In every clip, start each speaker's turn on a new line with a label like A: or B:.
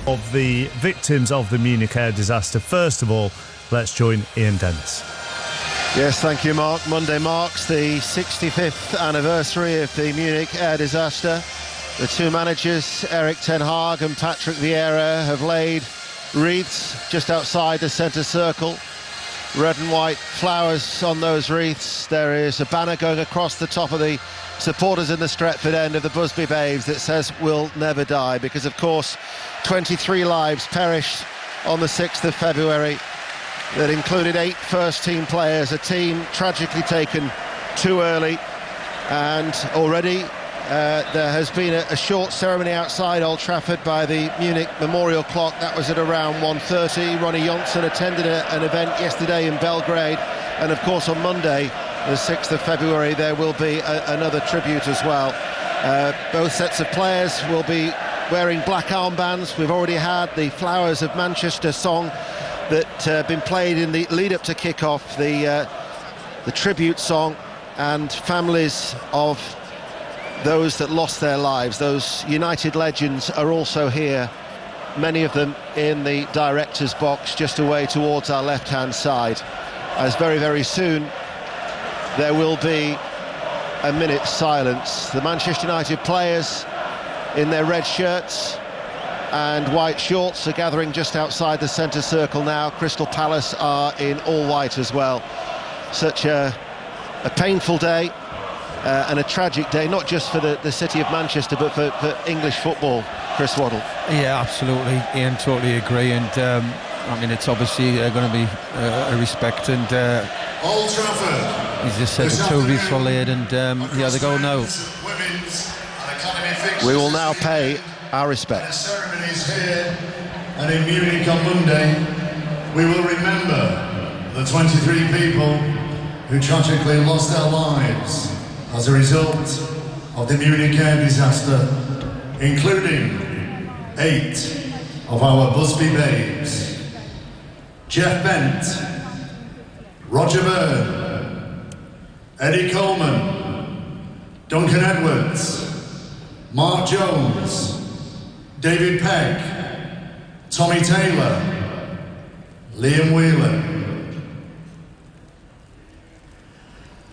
A: of the victims of the Munich air disaster. First of all, let's join Ian Dennis.
B: Yes, thank you, Mark. Monday marks the 65th anniversary of the Munich air disaster. The two managers, Erik ten Hag and Patrick Vieira, have laid wreaths just outside the centre circle. Red and white flowers on those wreaths. There is a banner going across the top of the supporters in the Stretford end of the Busby Babes that says "We'll never die," because of course 23 lives perished on the 6th of February. That included 8 first-team players, a team tragically taken too early. And already there has been a short ceremony outside Old Trafford by the Munich Memorial Clock. That was at around 1:30. Ronnie Johnson attended an event yesterday in Belgrade. And of course on Monday, the 6th of February, there will be another tribute as well. Both sets of players will be wearing black armbands. We've already had the Flowers of Manchester song that been played in the lead-up to kick-off, the tribute song, and families of those that lost their lives, those United legends, are also here, many of them in the director's box just away towards our left-hand side, as very, very soon there will be a minute's silence. The Manchester United players in their red shirts and white shorts are gathering just outside the centre circle now. Crystal Palace are in all white as well. Such a painful day and a tragic day, not just for the city of Manchester, but for English football. Chris Waddle.
C: Yeah, absolutely, Ian, totally agree. And I mean, it's obviously going to be a respect. And
D: Old Trafford,
C: he's just said the 2 weeks were laid, and yeah, they go now.
B: We will now pay our respects.
D: The ceremonies here and in Munich on Monday, we will remember the 23 people who tragically lost their lives as a result of the Munich air disaster, including 8 of our Busby Babes: Jeff Bent, Roger Byrne, Eddie Coleman, Duncan Edwards, Mark Jones, David Pegg, Tommy Taylor, Liam Wheeler.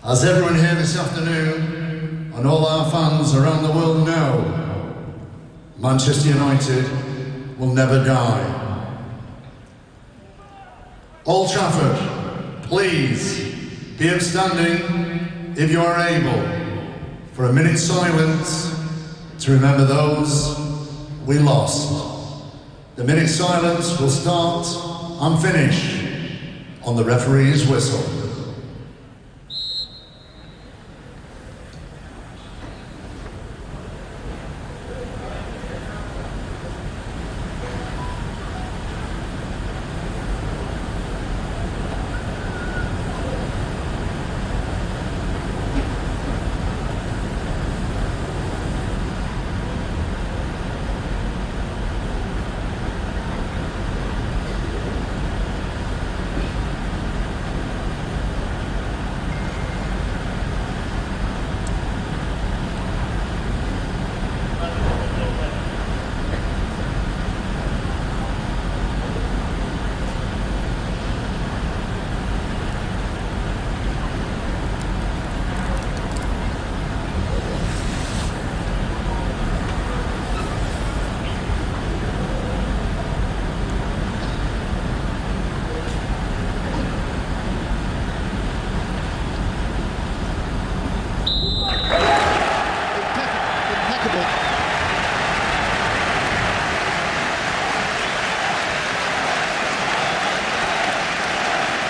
D: As everyone here this afternoon and all our fans around the world know, Manchester United will never die. Old Trafford, please be upstanding if you are able for a minute's silence to remember those we lost. The minute's silence will start and finish on the referee's whistle.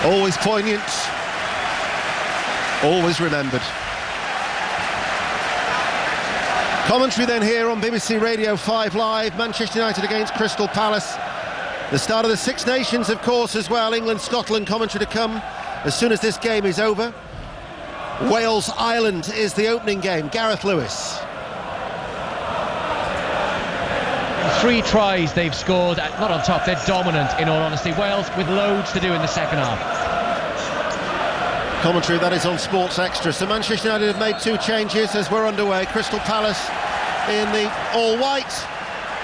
B: Always poignant, always remembered. Commentary then here on BBC Radio 5 Live. Manchester United against Crystal Palace. The start of the Six Nations, of course, as well. England, Scotland commentary to come as soon as this game is over. Wales, Ireland is the opening game. Gareth Lewis.
E: 3 tries they've scored, not on top, they're dominant in all honesty. Wales with loads to do in the second half.
B: Commentary that is on Sports Extra. So Manchester United have made 2 changes as we're underway. Crystal Palace in the all-white,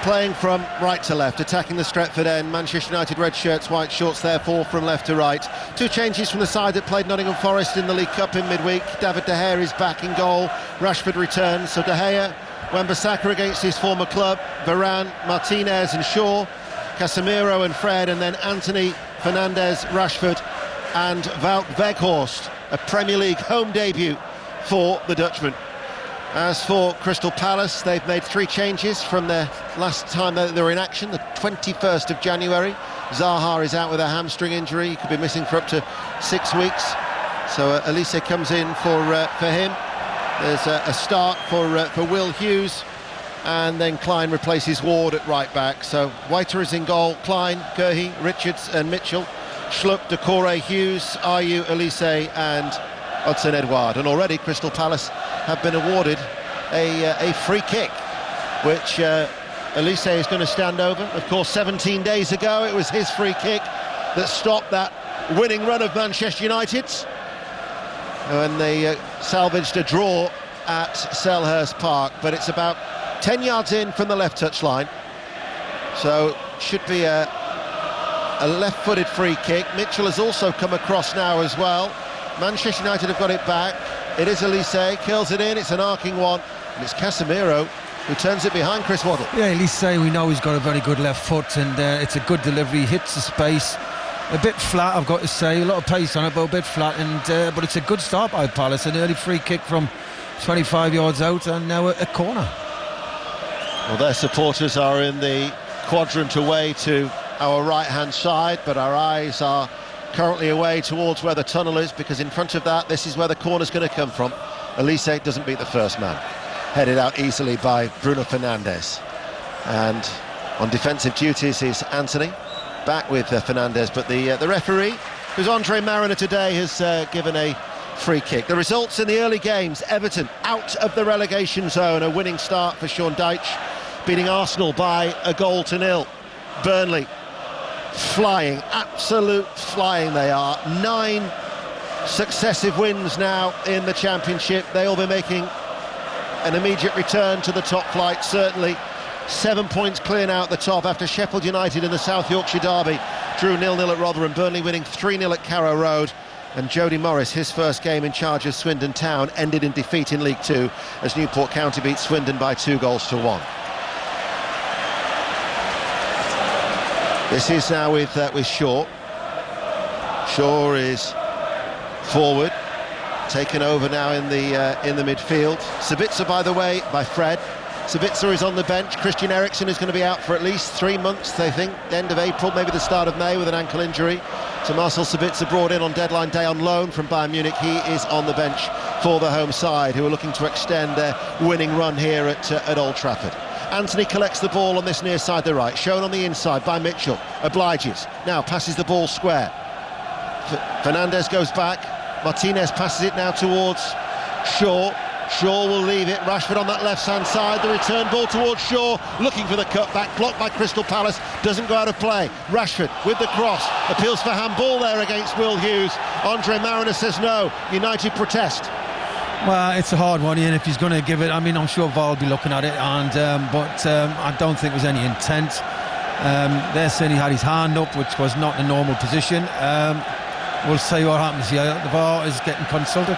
B: playing from right to left, attacking the Stretford end. Manchester United red shirts, white shorts, therefore from left to right. 2 changes from the side that played Nottingham Forest in the League Cup in midweek. David De Gea is back in goal. Rashford returns. So De Gea, Wan-Bissaka against his former club, Varane, Martinez and Shaw, Casemiro and Fred, and then Anthony, Fernandes, Rashford and Wout Weghorst. A Premier League home debut for the Dutchman. As for Crystal Palace, they've made 3 changes from their last time that they were in action, the 21st of January. Zaha is out with a hamstring injury. He could be missing for up to 6 weeks. So Elise comes in for him. There's a start for Will Hughes, and then Klein replaces Ward at right back. So Whiter is in goal, Klein, Guehi, Richards and Mitchell, Schlupp, Decore, Hughes, Ayew, Elise and Hudson-Edouard. And already Crystal Palace have been awarded a free kick, which Elise is going to stand over. Of course, 17 days ago it was his free kick that stopped that winning run of Manchester United's, and they salvaged a draw at Selhurst Park. But it's about 10 yards in from the left touch line, so should be a left-footed free kick. Mitchell has also come across now as well. Manchester United have got it back. It is Elise, curls it in, it's an arcing one, and it's Casemiro who turns it behind Chris Waddle.
C: Yeah, Elise, we know he's got a very good left foot, and it's a good delivery, hits the space. A bit flat, I've got to say, a lot of pace on it, but a bit flat, and but it's a good start by Palace. An early free kick from 25 yards out, and now a corner.
B: Well, their supporters are in the quadrant away to our right-hand side, but our eyes are currently away towards where the tunnel is, because in front of that, this is where the corner's going to come from. Elise doesn't beat the first man. Headed out easily by Bruno Fernandes. And on defensive duties is Anthony, back with Fernandes, but the referee, who's Andre Mariner today, has given a free kick. The results in the early games: Everton out of the relegation zone, a winning start for Sean Dyche, beating Arsenal by 1-0. Burnley flying, absolute flying they are. 9 successive wins now in the Championship. They'll be making an immediate return to the top flight, certainly. 7 points clear now at the top after Sheffield United in the South Yorkshire derby drew 0-0 at Rotherham. Burnley winning 3-0 at Carrow Road. And Jody Morris, his first game in charge of Swindon Town, ended in defeat in League 2 as Newport County beat Swindon by 2-1. This is now with Shaw. Shaw is forward, taken over now in the midfield. Sabitzer, by the way, by Fred. Sabitzer is on the bench. Christian Eriksen is going to be out for at least 3 months, they think, end of April, maybe the start of May, with an ankle injury. So Marcel Sabitzer, brought in on deadline day on loan from Bayern Munich, he is on the bench for the home side, who are looking to extend their winning run here at Old Trafford. Anthony collects the ball on this near side, the right, shown on the inside by Mitchell, obliges, now passes the ball square. Fernandes goes back, Martinez passes it now towards Shaw. Shaw will leave it, Rashford on that left-hand side, the return ball towards Shaw, looking for the cutback, blocked by Crystal Palace, doesn't go out of play. Rashford with the cross, appeals for handball there against Will Hughes. Andre Mariner says no, United protest.
C: Well, it's a hard one, Ian, if he's going to give it. I mean, I'm sure VAR will be looking at it, and but I don't think there was any intent. There certainly had his hand up, which was not the normal position. We'll see what happens here. The VAR is getting consulted.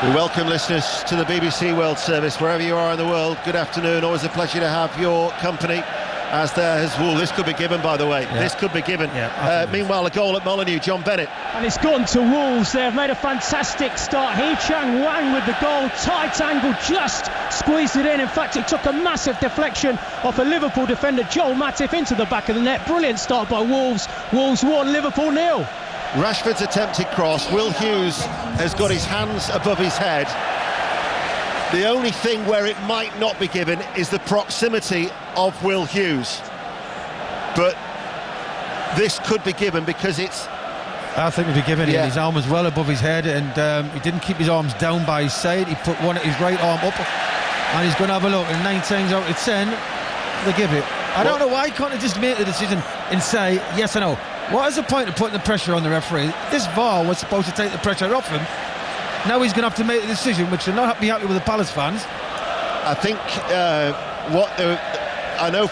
B: We welcome listeners to the BBC World Service wherever you are in the world. Good afternoon, always a pleasure to have your company. As there has, this could be given, by the way. Yeah. This could be given. Yeah, meanwhile, a goal at Molineux, John Bennett.
F: And it's gone to Wolves. They've made a fantastic start. Hee Chang Wang with the goal. Tight angle, just squeezed it in. In fact, it took a massive deflection off a Liverpool defender, Joel Matip, into the back of the net. Brilliant start by Wolves. Wolves 1, Liverpool 0.
B: Rashford's attempted cross. Will Hughes has got his hands above his head. The only thing where it might not be given is the proximity of Will Hughes. But this could be given because it's...
C: I think it'll be given. Yeah. His arm was well above his head, and he didn't keep his arms down by his side. He put his right arm up, and he's going to have a look. And 9 times out of 10, they give it. I don't know why he can't just make the decision and say yes or no. What is the point of putting the pressure on the referee? This VAR was supposed to take the pressure off him. Now he's going to have to make the decision, which will not be happy with the Palace fans.
B: I think I know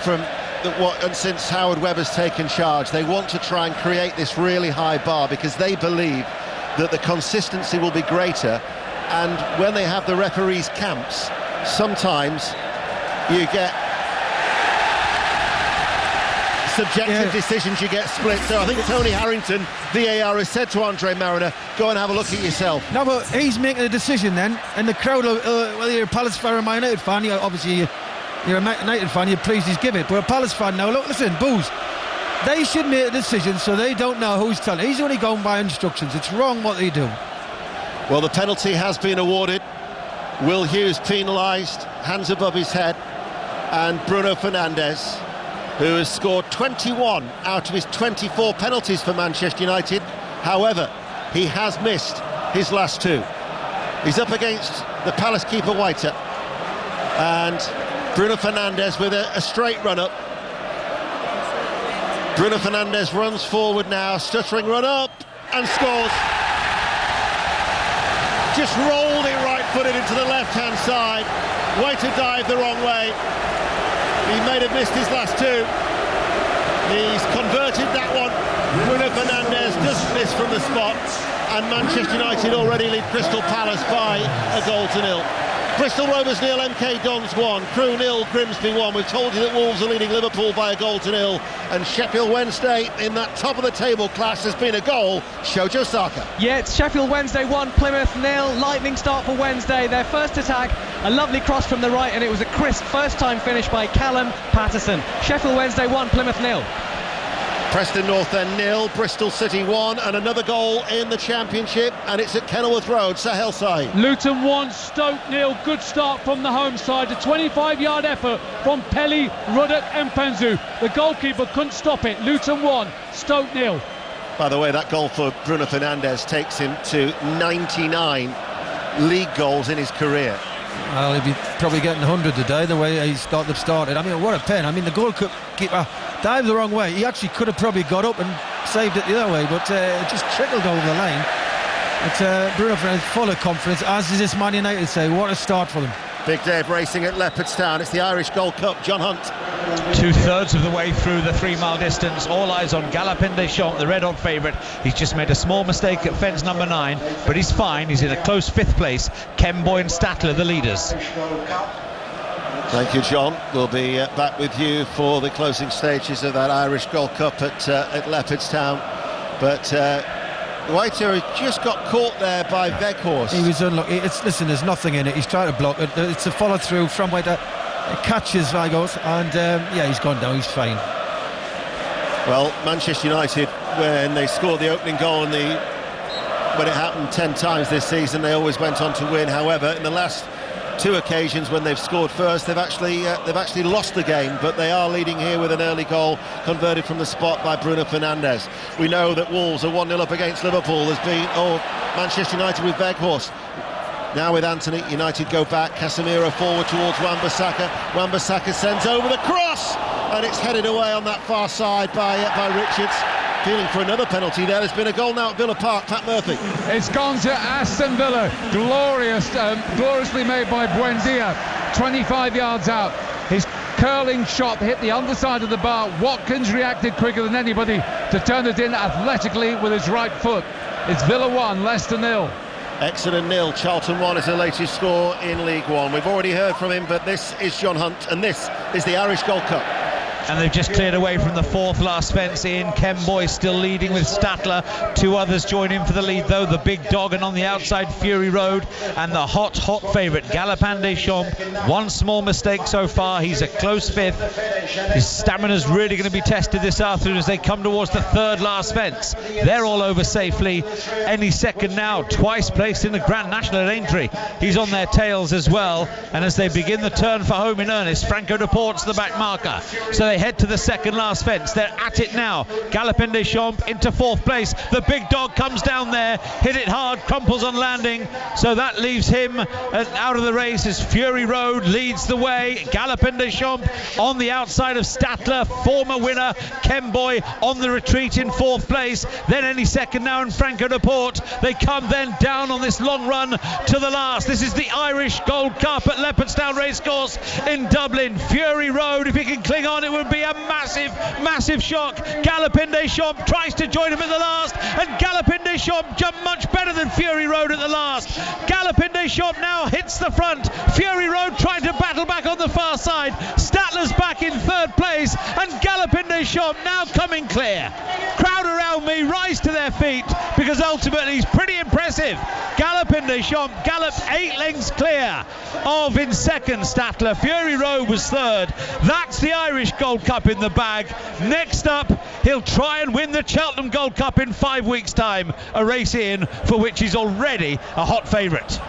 B: and since Howard Webber's taken charge, they want to try and create this really high bar because they believe that the consistency will be greater, and when they have the referees' camps, sometimes you get subjective decisions, you get split. So I think Tony Harrington, VAR, has said to Andre Marriner, go and have a look at yourself.
C: No, but he's making a decision then, and the crowd, whether you're a Palace fan or a Man United fan, obviously you're a Man United fan, you're pleased he's given it, but a Palace fan now, look, listen, boos, they should make a decision so they don't know who's telling. He's only going by instructions. It's wrong what they do.
B: Well, the penalty has been awarded. Will Hughes penalised, hands above his head, and Bruno Fernandes, who has scored 21 out of his 24 penalties for Manchester United. However, he has missed his last two. He's up against the Palace keeper Whiter, and Bruno Fernandes with a straight run-up. Bruno Fernandes runs forward now, stuttering run-up, and scores. Just rolled it right-footed into the left-hand side. Whiter dived the wrong way. He may have missed his last two. He's converted that one. Bruno Fernandes doesn't miss from the spot, and Manchester United already lead Crystal Palace by a 0-0. Bristol Rovers 0, MK Dons 1, Crewe 0, Grimsby 1. We've told you that Wolves are leading Liverpool by a 0-0, and Sheffield Wednesday in that top of the table clash has been a goal. Shojo Saka.
E: Yeah, it's Sheffield Wednesday 1, Plymouth 0. Lightning start for Wednesday. Their first attack, a lovely cross from the right, and it was a crisp first-time finish by Callum Patterson. Sheffield Wednesday 1, Plymouth 0.
B: Preston North End 0, Bristol City 1, and another goal in the Championship, and it's at Kenilworth Road. Sahel Sai.
G: Luton 1, Stoke 0. Good start from the home side. A 25-yard effort from Pelly, Ruddock and Penzu. The goalkeeper couldn't stop it. Luton 1, Stoke 0.
B: By the way, that goal for Bruno Fernandes takes him to 99 league goals in his career.
C: Well, he'll be probably getting 100 today, the way he's got them started. I mean, what a pen. I mean, the goalkeeper dived the wrong way. He actually could have probably got up and saved it the other way, but it just trickled over the line. But Bruno Fernandes full of confidence, as is this Man United say. What a start for them.
B: Big day of racing at Leopardstown. It's the Irish Gold Cup. John Hunt.
H: 2/3 of the way through the 3-mile distance. All eyes on Galopin Deschamps, the red-hot favourite. He's just made a small mistake at fence number 9, but he's fine. He's in a close 5th place. Kemboy and Statler, the leaders.
B: Thank you, John. We'll be back with you for the closing stages of that Irish Gold Cup at Leopardstown. But Whiter had just got caught there by Weghorst.
C: He was unlucky. Listen, there's nothing in it. He's trying to block it. It's a follow-through from Whiter. It catches Weghorst, and yeah, he's gone down. He's fine.
B: Well, Manchester United, when they scored the opening goal when it happened 10 times this season, they always went on to win. However, in the last 2 occasions when they've scored first, they've actually lost the game, but they are leading here with an early goal converted from the spot by Bruno Fernandes. We know that Wolves are 1-0 up against Liverpool. There's been Manchester United with Weghorst. Now with Anthony, United go back. Casemiro forward towards Wan-Bissaka. Wan-Bissaka sends over the cross, and it's headed away on that far side by Richards. Feeling for another penalty there. There's been a goal now at Villa Park. Pat Murphy.
I: It's gone to Aston Villa. Gloriously made by Buendia. 25 yards out. His curling shot hit the underside of the bar. Watkins reacted quicker than anybody to turn it in athletically with his right foot. It's Villa 1, Leicester 0.
B: Exeter 0, Charlton 1 is the latest score in League One. We've already heard from him, but this is John Hunt, and this is the Irish Gold Cup.
H: And they've just cleared away from the 4th last fence in. Kemboy still leading with Statler. 2 others join in for the lead, though. The big dog, and on the outside, Fury Road. And the hot favourite, Galopin Deschamps. 1 small mistake so far. He's a close 5th. His stamina's really going to be tested this afternoon as they come towards the 3rd last fence. They're all over safely. Any second now. Twice placed in the Grand National at Aintree. He's on their tails as well. And as they begin the turn for home in earnest, Franco Deport's the back marker. So they head to the second last fence. They're at it now. Galopin Des Champs into 4th place. The big dog comes down there, hit it hard, crumples on landing, so that leaves him out of the race as Fury Road leads the way. Galopin Des Champs on the outside of Statler, former winner Kemboy on the retreat in 4th place. Then any second now, and Franco de Port. They come then down on this long run to the last. This is the Irish Gold Cup at Leopardstown Racecourse in Dublin. Fury Road, if he can cling on, it would be a massive shock. Galopin Des Champs tries to join him at the last, and Galopin Des Champs jumped much better than Fury Road at the last. Galopin Des Champs now hits the front. Fury Road trying to battle back on the far side. Statler's back in 3rd place, and Galopin Des Champs now coming clear. Crowd around me rise to their feet, because ultimately he's pretty impressive. Galopin Des Champs galloped 8 lengths clear of, in second, Statler. Fury Road was 3rd. That's the Irish Gold Cup in the bag. Next up, he'll try and win the Cheltenham Gold Cup in 5 weeks' time, a race in for which he's already a hot favourite.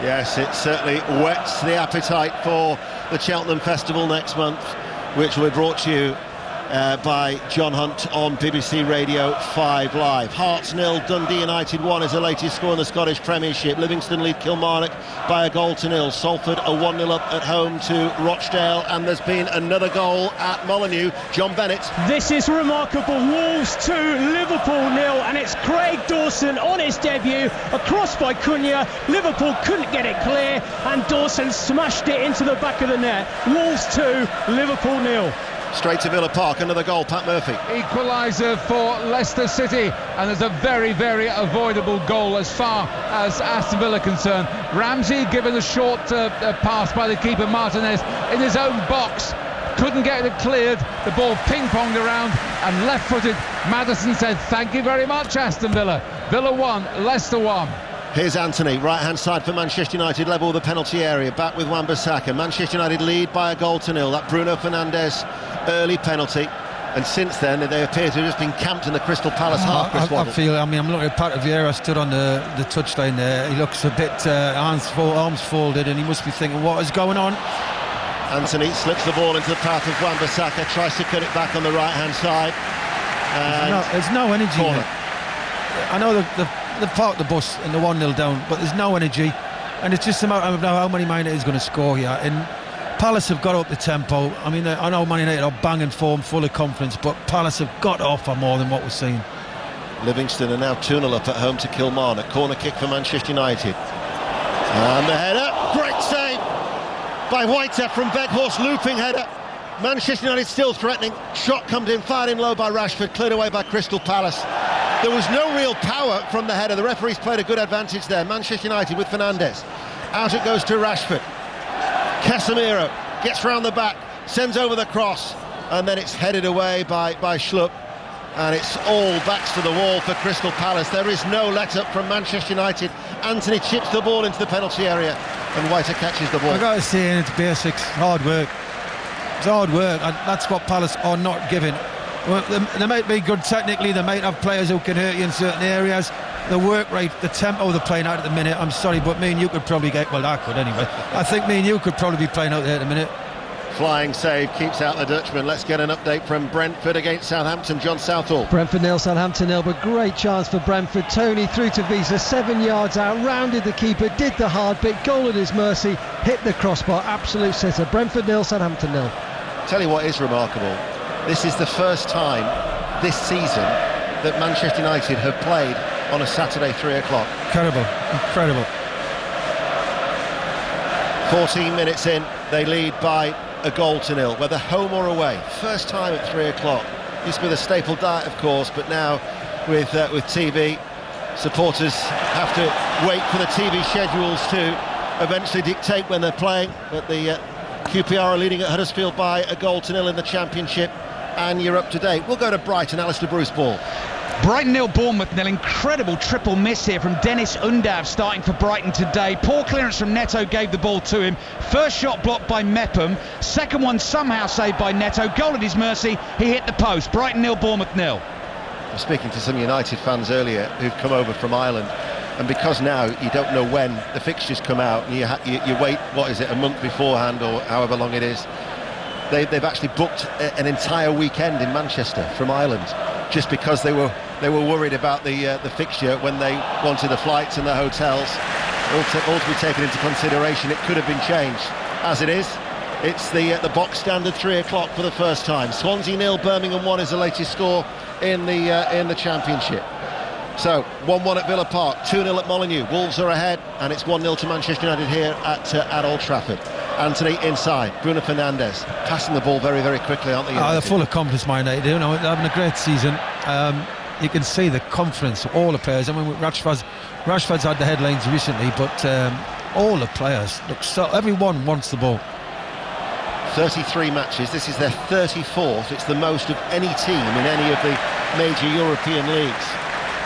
B: Yes, it certainly whets the appetite for the Cheltenham Festival next month, which will be brought to you by John Hunt on BBC Radio 5 Live. Hearts 0, Dundee United 1 is the latest score in the Scottish Premiership. Livingston lead Kilmarnock by a goal to 0. Salford a 1-0 up at home to Rochdale, and there's been another goal at Molineux. John Bennett.
F: This is remarkable. Wolves 2, Liverpool 0, and it's Craig Dawson on his debut. A cross by Cunha. Liverpool couldn't get it clear, and Dawson smashed it into the back of the net. Wolves 2, Liverpool 0.
B: Straight to Villa Park, another goal, Pat Murphy.
I: Equaliser for Leicester City, and there's a very avoidable goal as far as Aston Villa concerned. Ramsey given a short pass by the keeper Martinez in his own box, couldn't get it cleared. The ball ping-ponged around, and left-footed Maddison said, "Thank you very much, Aston Villa." Villa 1, Leicester 1.
B: Here's Anthony, right-hand side for Manchester United, level with the penalty area, back with Wan-Bissaka. Manchester United lead by a goal to 0. That Bruno Fernandes early penalty, and since then they appear to have just been camped in the Crystal Palace half.
C: I'm looking at Pat Vieira stood on the touchline there. He looks a bit arms folded, and he must be thinking, what is going on?
B: Anthony slips the ball into the path of Wan-Bissaka, tries to cut it back on the right-hand side.
C: There's no energy in it. I know they've parked the bus and they're 1-0 down, but there's no energy, and it's just a matter of how many Man United is going to score here. And Palace have got up the tempo. I mean, I know Man United are banging form, full of confidence, but Palace have got to offer more than what we're seeing.
B: Livingston are now 2-0 up at home to Kilmarnock. Corner kick for Manchester United. And the header, great save by Whiter from Weghorst, looping header. Manchester United still threatening. Shot comes in, fired in low by Rashford, cleared away by Crystal Palace. There was no real power from the header. The referees played a good advantage there. Manchester United with Fernandes. Out it goes to Rashford. Casemiro gets round the back, sends over the cross, and then it's headed away by Schlupp, and it's all backs to the wall for Crystal Palace. There is no let-up from Manchester United. Anthony chips the ball into the penalty area, and Whiter catches the ball.
C: I've got to say, it's basics, hard work. It's hard work, and that's what Palace are not giving. Well, they might be good technically, they might have players who can hurt you in certain areas. The work rate, the tempo they're playing out at the minute, I'm sorry, but me and you could probably get, well, I could anyway. I think me and you could probably be playing out there at the minute.
B: Flying save keeps out the Dutchman. Let's get an update from Brentford against Southampton. John Southall.
J: Brentford 0, Southampton 0, but great chance for Brentford. Tony through to Visa, 7 yards out, rounded the keeper, did the hard bit, goal at his mercy, hit the crossbar, absolute sitter. Brentford 0, Southampton 0.
B: Tell you what is remarkable. This is the first time this season that Manchester United have played on a Saturday 3 o'clock.
C: Incredible.
B: 14 minutes in, they lead by a goal to 0, whether home or away. First time at 3 o'clock. Used to be the staple diet, of course, but now with TV, supporters have to wait for the TV schedules to eventually dictate when they're playing. But the QPR are leading at Huddersfield by a goal to 0 in the Championship, and you're up to date. We'll go to Brighton. Alistair Bruce Ball.
K: Brighton 0, Bournemouth 0. Incredible triple miss here from Dennis Undav starting for Brighton today. Poor clearance from Neto gave the ball to him. First shot blocked by Mepham. Second one somehow saved by Neto. Goal at his mercy. He hit the post. Brighton 0, Bournemouth 0.
B: I was speaking to some United fans earlier who've come over from Ireland, and because now you don't know when the fixtures come out, and you wait, what is it, a month beforehand or however long it is, they've actually booked an entire weekend in Manchester from Ireland, just because they were worried about the fixture when they wanted the flights and the hotels all to be taken into consideration. It could have been changed. As it is, it's the box standard 3 o'clock for the first time. Swansea 0, Birmingham 1 is the latest score in the Championship. So 1-1 at Villa Park, 2-0 at Molineux. Wolves are ahead, and it's 1-0 to Manchester United here at Old Trafford. Anthony inside, Bruno Fernandes passing the ball very, very quickly, aren't they?
C: They're full of confidence, Man United. You know, they're having a great season. You can see the confidence of all the players. I mean, Rashford's had the headlines recently, but all the players look so. Everyone wants the ball.
B: 33 matches. This is their 34th. It's the most of any team in any of the major European leagues.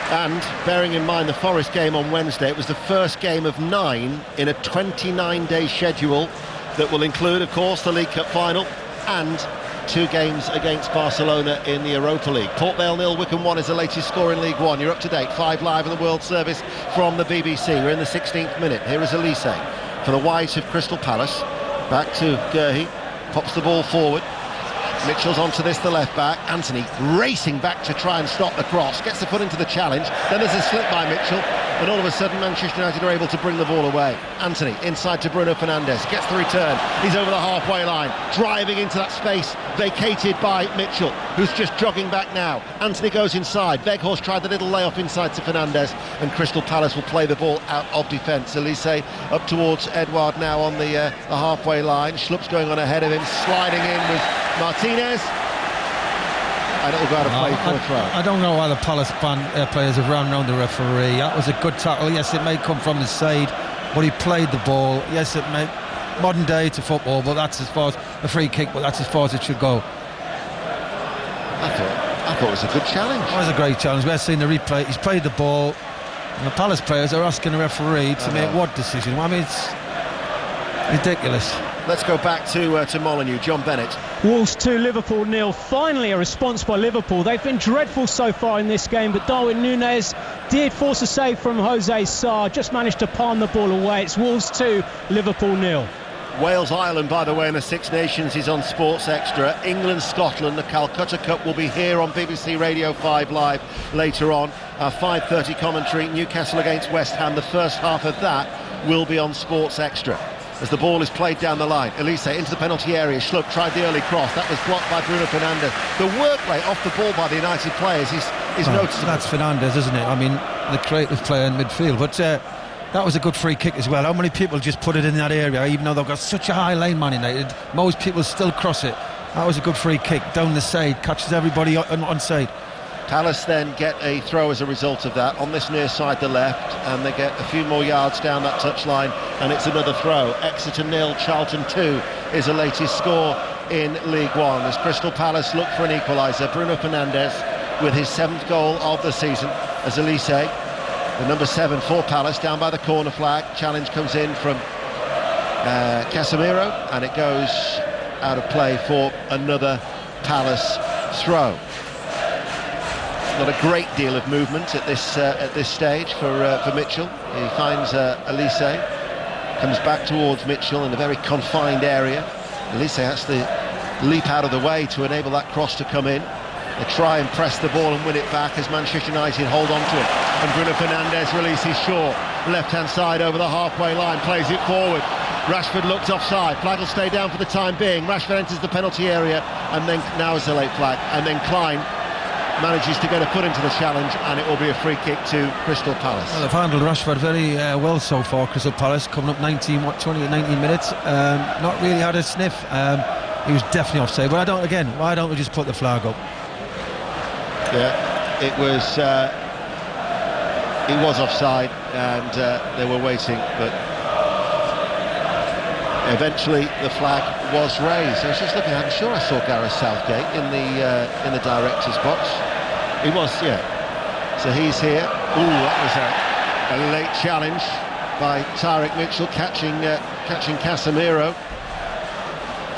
B: And bearing in mind the Forest game on Wednesday, it was the first game of 9 in a 29-day schedule that will include, of course, the League Cup final and 2 games against Barcelona in the Europa League. Port Vale 0, Wycombe 1 is the latest score in League One. You're up to date, 5 live on the World Service from the BBC. We're in the 16th minute. Here is Elise for the Whites of Crystal Palace. Back to Guehi, pops the ball forward. Mitchell's onto this, the left back. Anthony racing back to try and stop the cross, gets the foot into the challenge, then there's a slip by Mitchell, and all of a sudden Manchester United are able to bring the ball away. Anthony inside to Bruno Fernandes, gets the return, he's over the halfway line, driving into that space vacated by Mitchell, who's just jogging back now. Anthony goes inside, Weghorst tried the little layoff inside to Fernandes, and Crystal Palace will play the ball out of defence. Elise up towards Edouard now on the halfway line. Schlupp's going on ahead of him, sliding in with Martinez, and it'll go out of play for a throw.
C: I don't know why the Palace players have run round the referee. That was a good tackle. Yes, it may come from the side, but he played the ball. Yes, it may modern day to football, but that's as far as a free kick, but that's as far as it should go.
B: I thought it was a good challenge.
C: It was a great challenge. We're seeing the replay. He's played the ball, and the Palace players are asking the referee to make what decision? I mean, it's ridiculous.
B: Let's go back to Molineux. John Bennett.
F: Wolves 2, Liverpool 0. Finally a response by Liverpool. They've been dreadful so far in this game, but Darwin Núñez did force a save from Jose Sarr, just managed to palm the ball away. It's Wolves 2, Liverpool 0.
B: Wales-Ireland, by the way, in the Six Nations is on Sports Extra. England-Scotland, the Calcutta Cup will be here on BBC Radio 5 Live later on. Our 5:30 commentary, Newcastle against West Ham. The first half of that will be on Sports Extra. As the ball is played down the line, Elise into the penalty area. Schlupp tried the early cross. That was blocked by Bruno Fernandes. The work rate off the ball by the United players is noticeable.
C: That's Fernandes, isn't it? I mean, the creative player in midfield. But that was a good free kick as well. How many people just put it in that area, even though they've got such a high line, Man United? Most people still cross it. That was a good free kick down the side, catches everybody on side.
B: Palace then get a throw as a result of that on this near side, the left, and they get a few more yards down that touchline, and it's another throw. Exeter 0, Charlton 2 is the latest score in League One as Crystal Palace look for an equaliser. Bruno Fernandes with his 7th goal of the season as Elise, the number 7 for Palace, down by the corner flag. Challenge comes in from Casemiro, and it goes out of play for another Palace throw. Not a great deal of movement at this stage for Mitchell. He finds Elise, comes back towards Mitchell in a very confined area. Elise has to leap out of the way to enable that cross to come in. They try and press the ball and win it back as Manchester United hold on to it. And Bruno Fernandes releases short. Left-hand side over the halfway line, plays it forward. Rashford looks offside. Flag will stay down for the time being. Rashford enters the penalty area, and then now is the late flag. And then Klein manages to get a foot into the challenge, and it will be a free kick to Crystal Palace.
C: Well, they've handled Rashford very well so far, Crystal Palace, coming up 19 minutes. Not really had a sniff. He was definitely offside, but why don't we just put the flag up?
B: Yeah, it was offside, and they were waiting, but eventually the flag was raised. I was just looking, I'm sure I saw Gareth Southgate in the director's box. He was, yeah. So he's here. Ooh, that was a late challenge by Tyrick Mitchell, catching Casemiro.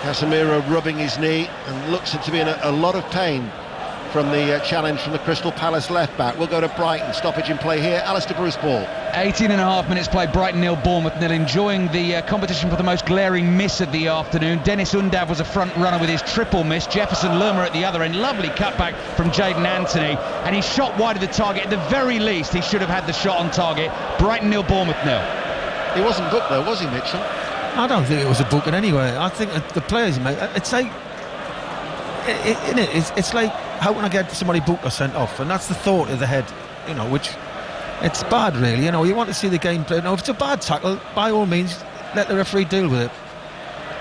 B: Casemiro rubbing his knee and looks to be in a lot of pain from the challenge from the Crystal Palace left-back. We'll go to Brighton. Stoppage in play here. Alistair Bruce Ball.
K: 18.5 minutes played. Brighton 0, Bournemouth 0. Enjoying the competition for the most glaring miss of the afternoon. Dennis Undav was a front runner with his triple miss. Jefferson Lerma at the other end. Lovely cutback from Jayden Anthony. And he shot wide of the target. At the very least, he should have had the shot on target. Brighton 0, Bournemouth 0.
B: He wasn't booked though, was he, Mitchell?
C: I don't think it was a booking anyway. I think the players, mate, it's like, it's like, how can I get somebody booked or sent off? And that's the thought of the head, you know, which it's bad really. You know, you want to see the game played. Now, if it's a bad tackle, by all means, let the referee deal with it.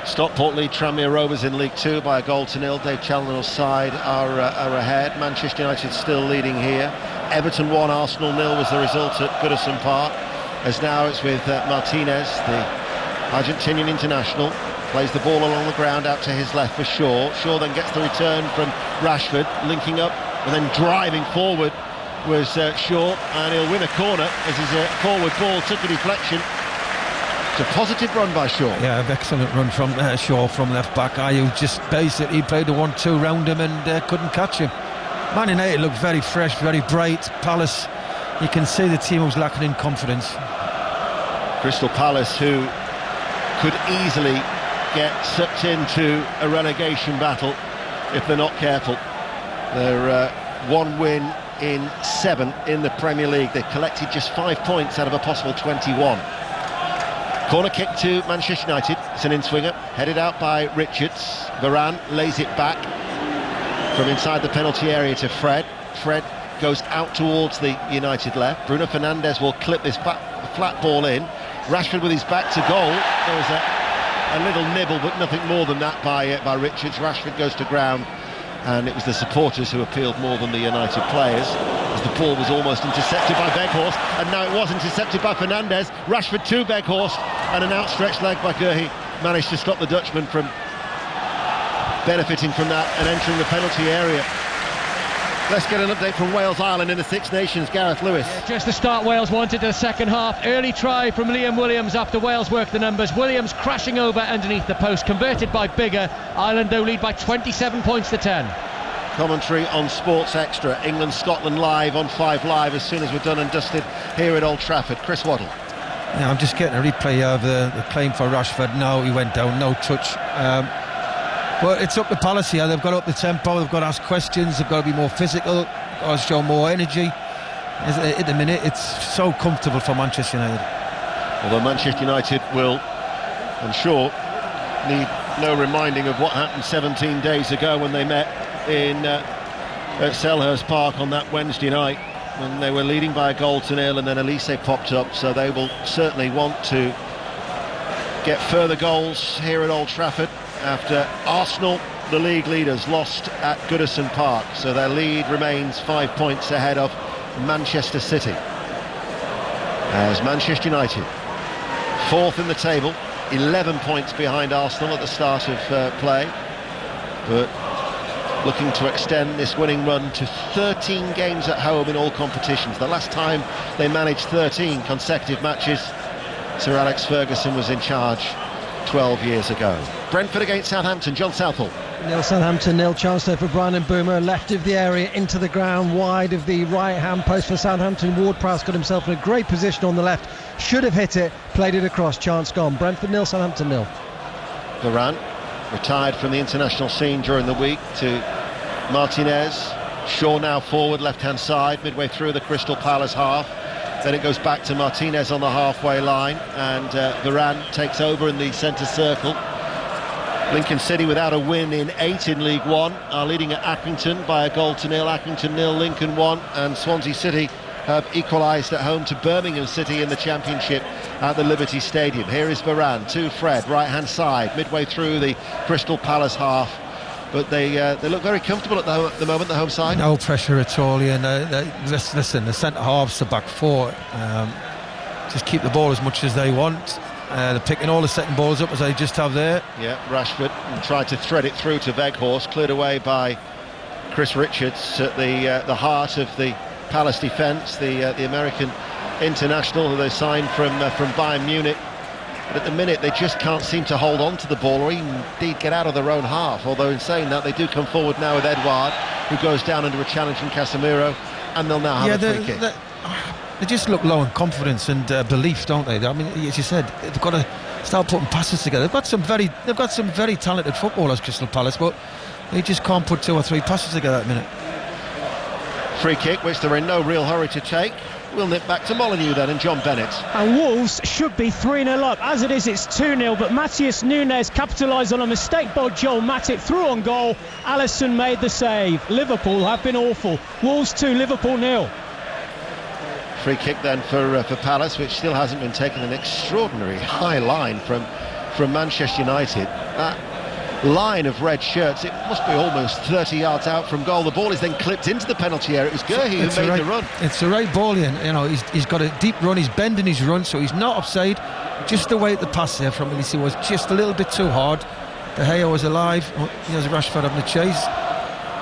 B: Stockport lead Tranmere Rovers in League 2 by 1-0. Dave Challinor's side are ahead. Manchester United still leading here. Everton 1, Arsenal 0 was the result at Goodison Park. As now it's with Martinez, the Argentinian international, plays the ball along the ground out to his left for Shaw. Shaw then gets the return from Rashford, linking up and then driving forward was Shaw, and he'll win a corner as his forward ball took a deflection. It's a positive run by Shaw.
C: Yeah, excellent run from Shaw from left back. Ayew just basically played a 1-2 round him and couldn't catch him. Man United looked very fresh, very bright. Palace, you can see the team was lacking in confidence.
B: Crystal Palace, who could easily get sucked into a relegation battle if they're not careful. They're 1 win in 7 in the Premier League. They've collected just 5 points out of a possible 21. Corner kick to Manchester United. It's an in-swinger, headed out by Richards. Varane lays it back from inside the penalty area to Fred. Fred goes out towards the United left. Bruno Fernandes will clip this flat ball in. Rashford with his back to goal. There was a little nibble, but nothing more than that by Richards. Rashford goes to ground, and it was the supporters who appealed more than the United players, as the ball was almost intercepted by Weghorst, and now it was intercepted by Fernandes. Rashford to Weghorst, and an outstretched leg by Guehi managed to stop the Dutchman from benefiting from that and entering the penalty area. Let's get an update from Wales Ireland in the Six Nations. Gareth Lewis.
E: Just the start Wales wanted in the second half. Early try from Liam Williams after Wales worked the numbers. Williams crashing over underneath the post, converted by Biggar. Ireland though lead by 27 points to 10.
B: Commentary on Sports Extra. England-Scotland live on 5 Live as soon as we're done and dusted here at Old Trafford. Chris Waddle.
C: Yeah, I'm just getting a replay of the claim for Rashford. No, he went down, no touch. But it's up to Palace here. They've got to up the tempo, they've got to ask questions, they've got to be more physical, got to show more energy. At the minute, it's so comfortable for Manchester United.
B: Although Manchester United will, I'm sure, need no reminding of what happened 17 days ago when they met at Selhurst Park on that Wednesday night, when they were leading by 1-0 and then Elise popped up. So they will certainly want to get further goals here at Old Trafford after Arsenal, the league leaders, lost at Goodison Park. So their lead remains 5 points ahead of Manchester City, as Manchester United, 4th in the table, 11 points behind Arsenal at the start of play, but looking to extend this winning run to 13 games at home in all competitions. The last time they managed 13 consecutive matches, Sir Alex Ferguson was in charge 12 years ago. Brentford against Southampton. John Southall.
J: 0 Southampton, 0 chance there for Bryan Mbeumo, left of the area into the ground, wide of the right hand post for Southampton. Ward-Prowse got himself in a great position on the left, should have hit it, played it across, chance gone. Brentford 0, Southampton 0.
B: Varane retired from the international scene during the week to Martinez. Shaw now forward, left hand side, midway through the Crystal Palace half. Then it goes back to Martinez on the halfway line, and Varane takes over in the centre circle. Lincoln City, without a win in 8 in League One, are leading at Accrington by 1-0. Accrington 0, Lincoln 1, and Swansea City have equalised at home to Birmingham City in the Championship at the Liberty Stadium. Here is Varane to Fred, right hand side, midway through the Crystal Palace half. But they look very comfortable at the moment, the home side.
C: No pressure at all, Ian. Listen, the centre halves, the back four, just keep the ball as much as they want. They're picking all the second balls up as they just have there.
B: Yeah, Rashford tried to thread it through to Weghorst, cleared away by Chris Richards at the heart of the Palace defence, the American international who they signed from Bayern Munich. But at the minute they just can't seem to hold on to the ball or indeed get out of their own half, although in saying that they do come forward now with Edouard. who goes down under a challenge from Casemiro, and they'll now have a free kick.
C: They just look low in confidence and belief, don't they? I mean, as you said, they've got to start putting passes together. They've got some very talented footballers, Crystal Palace, but they just can't put 2 or 3 passes together at the minute.
B: Free kick, which they're in no real hurry to take. We'll nip back to Molineux then, and John Bennett.
F: And Wolves should be 3-0 up. As it is, it's 2-0, but Matheus Nunes capitalised on a mistake by Joel Matip, through on goal. Alisson made the save. Liverpool have been awful. Wolves 2, Liverpool 0.
B: Free kick then for Palace, which still hasn't been taken. An extraordinary high line from Manchester United. That line of red shirts, it must be almost 30 yards out from goal. The ball is then clipped into the penalty area. It was Guehi who made the run.
C: It's the right ball, Ian. You know, he's got a deep run, he's bending his run, so he's not offside. Just the way the pass there from Elise was just a little bit too hard. De Gea was alive. Here's Rashford having a chase.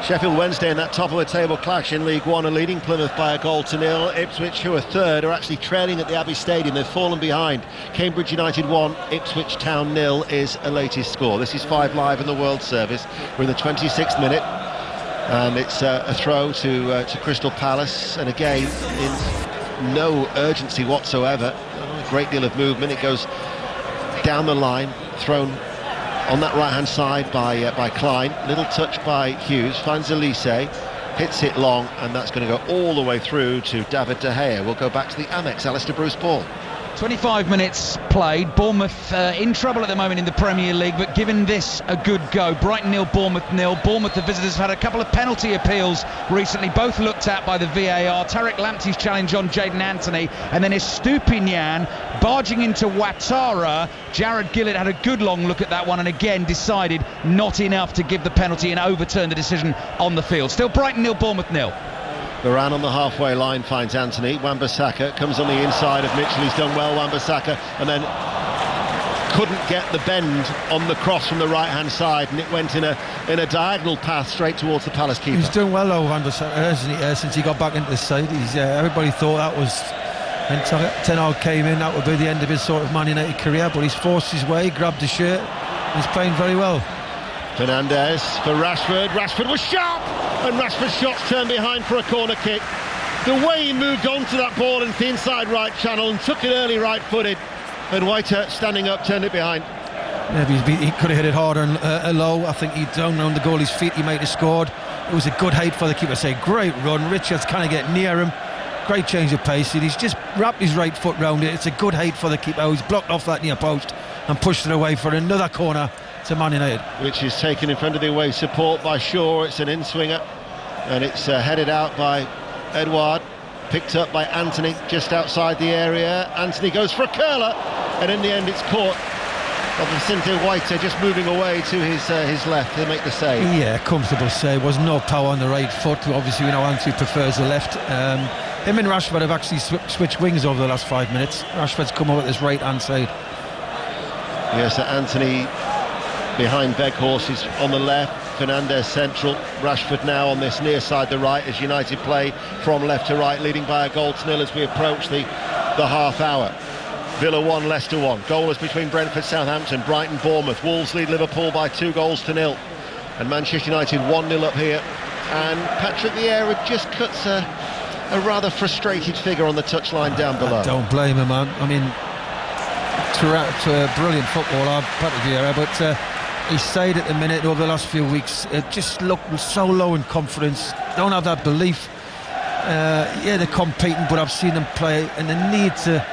B: Sheffield Wednesday in that top of the table clash in League One are leading Plymouth by 1-0. Ipswich, who are third, are actually trailing at the Abbey Stadium. They've fallen behind. Cambridge United 1, Ipswich Town 0 is a latest score. This is 5 Live in the World Service. We're in the 26th minute, and it's a throw to Crystal Palace, and again in no urgency whatsoever. A great deal of movement. It goes down the line, thrown on that right-hand side by Klein. Little touch by Hughes, finds Elise, hits it long, and that's going to go all the way through to David De Gea. We'll go back to the Amex. Alistair Bruce-Paul.
K: 25 minutes played. Bournemouth in trouble at the moment in the Premier League, but giving this a good go. Brighton 0, Bournemouth 0. Bournemouth, the visitors, have had a couple of penalty appeals recently, both looked at by the VAR. Tariq Lamptey's challenge on Jadon Anthony, and then Estupinian barging into Ouattara. Jared Gillett had a good long look at that one, and again decided not enough to give the penalty and overturn the decision on the field. Still Brighton 0, Bournemouth 0.
B: Varane on the halfway line finds Anthony. Wan-Bissaka comes on the inside of Mitchell. He's done well, Wan-Bissaka, and then couldn't get the bend on the cross from the right-hand side, and it went in a diagonal path straight towards the Palace keeper.
C: He's doing well, though, Wan-Bissaka, since he got back into the side. Everybody thought that was, when Ten Hag came in, that would be the end of his sort of Man United career, but he's forced his way, grabbed the shirt, and he's playing very well.
B: Fernandes for Rashford. Rashford was sharp, and Rashford's shot's turned behind for a corner kick. The way he moved on to that ball into the inside right channel and took it early right-footed, and Whiter, standing up, turned it behind.
C: Maybe he could have hit it harder and low. I think he down on the goalie's feet. He might have scored. It was a good height for the keeper. Say great run. Richards kind of get near him. Great change of pace. He's just wrapped his right foot round it. It's a good height for the keeper. He's blocked off that near post and pushed it away for another corner to Man United,
B: which is taken in front of the away support by Shaw. It's an in-swinger, and it's headed out by Edouard, picked up by Anthony just outside the area. Anthony goes for a curler, and in the end it's caught by Vicente Whiter, just moving away to his left to make the save.
C: Yeah, comfortable save. Was no power on the right foot. Obviously we know Anthony prefers the left. Him and Rashford have actually switched wings over the last 5 minutes. Rashford's come up at this right hand side.
B: Yes, Anthony behind Weghorst is on the left, Fernandes central, Rashford now on this near side, the right, as United play from left to right, leading by 1-0 as we approach the half hour. Villa 1, Leicester 1. Goalless between Brentford, Southampton, Brighton, Bournemouth. Wolves lead Liverpool by 2-0, and Manchester United 1-0 up here, and Patrick Vieira just cuts a rather frustrated figure on the touchline down below.
C: I don't blame him, man. I mean, to a brilliant footballer, Patrick Vieira, but his side at the minute over the last few weeks just looked so low in confidence, don't have that belief. Yeah, they're competing, but I've seen them play, and they need to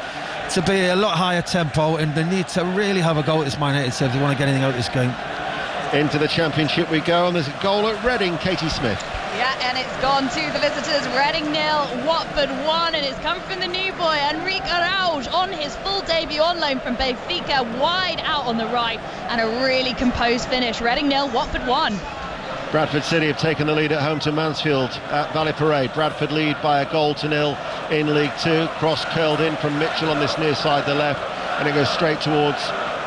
C: be a lot higher tempo, and they need to really have a go at this Man United side if they want to get anything out of this game.
B: Into the Championship we go, and there's a goal at Reading. Katie Smith.
L: Yeah, and it's gone to the visitors. Reading 0, Watford 1, and it's come from the new boy, Enrique Araújo, on his full debut on loan from Benfica, wide out on the right, and a really composed finish. Reading 0, Watford 1.
B: Bradford City have taken the lead at home to Mansfield at Valley Parade. Bradford lead by 1-0 in League Two. Cross curled in from Mitchell on this near side, the left, and it goes straight towards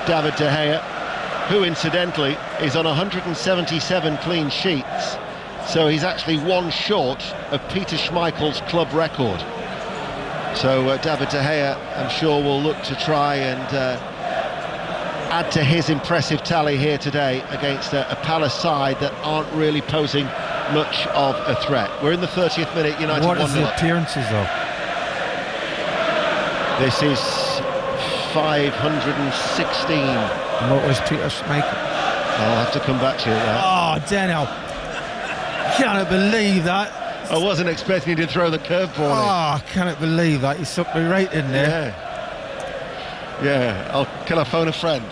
B: David De Gea, who incidentally is on 177 clean sheets. So he's actually one short of Peter Schmeichel's club record. So David De Gea, I'm sure, will look to try and add to his impressive tally here today against a Palace side that aren't really posing much of a threat. We're in the 30th minute, United 1-0.
C: What is the appearances though?
B: This is 516.
C: And what was Peter Schmeichel?
B: I'll have to come back to you there.
C: Oh, Daniel. Cannot believe that.
B: I wasn't expecting you to throw the curveball in.
C: I cannot believe that. You stuck me right in there.
B: Yeah. Can I phone a friend?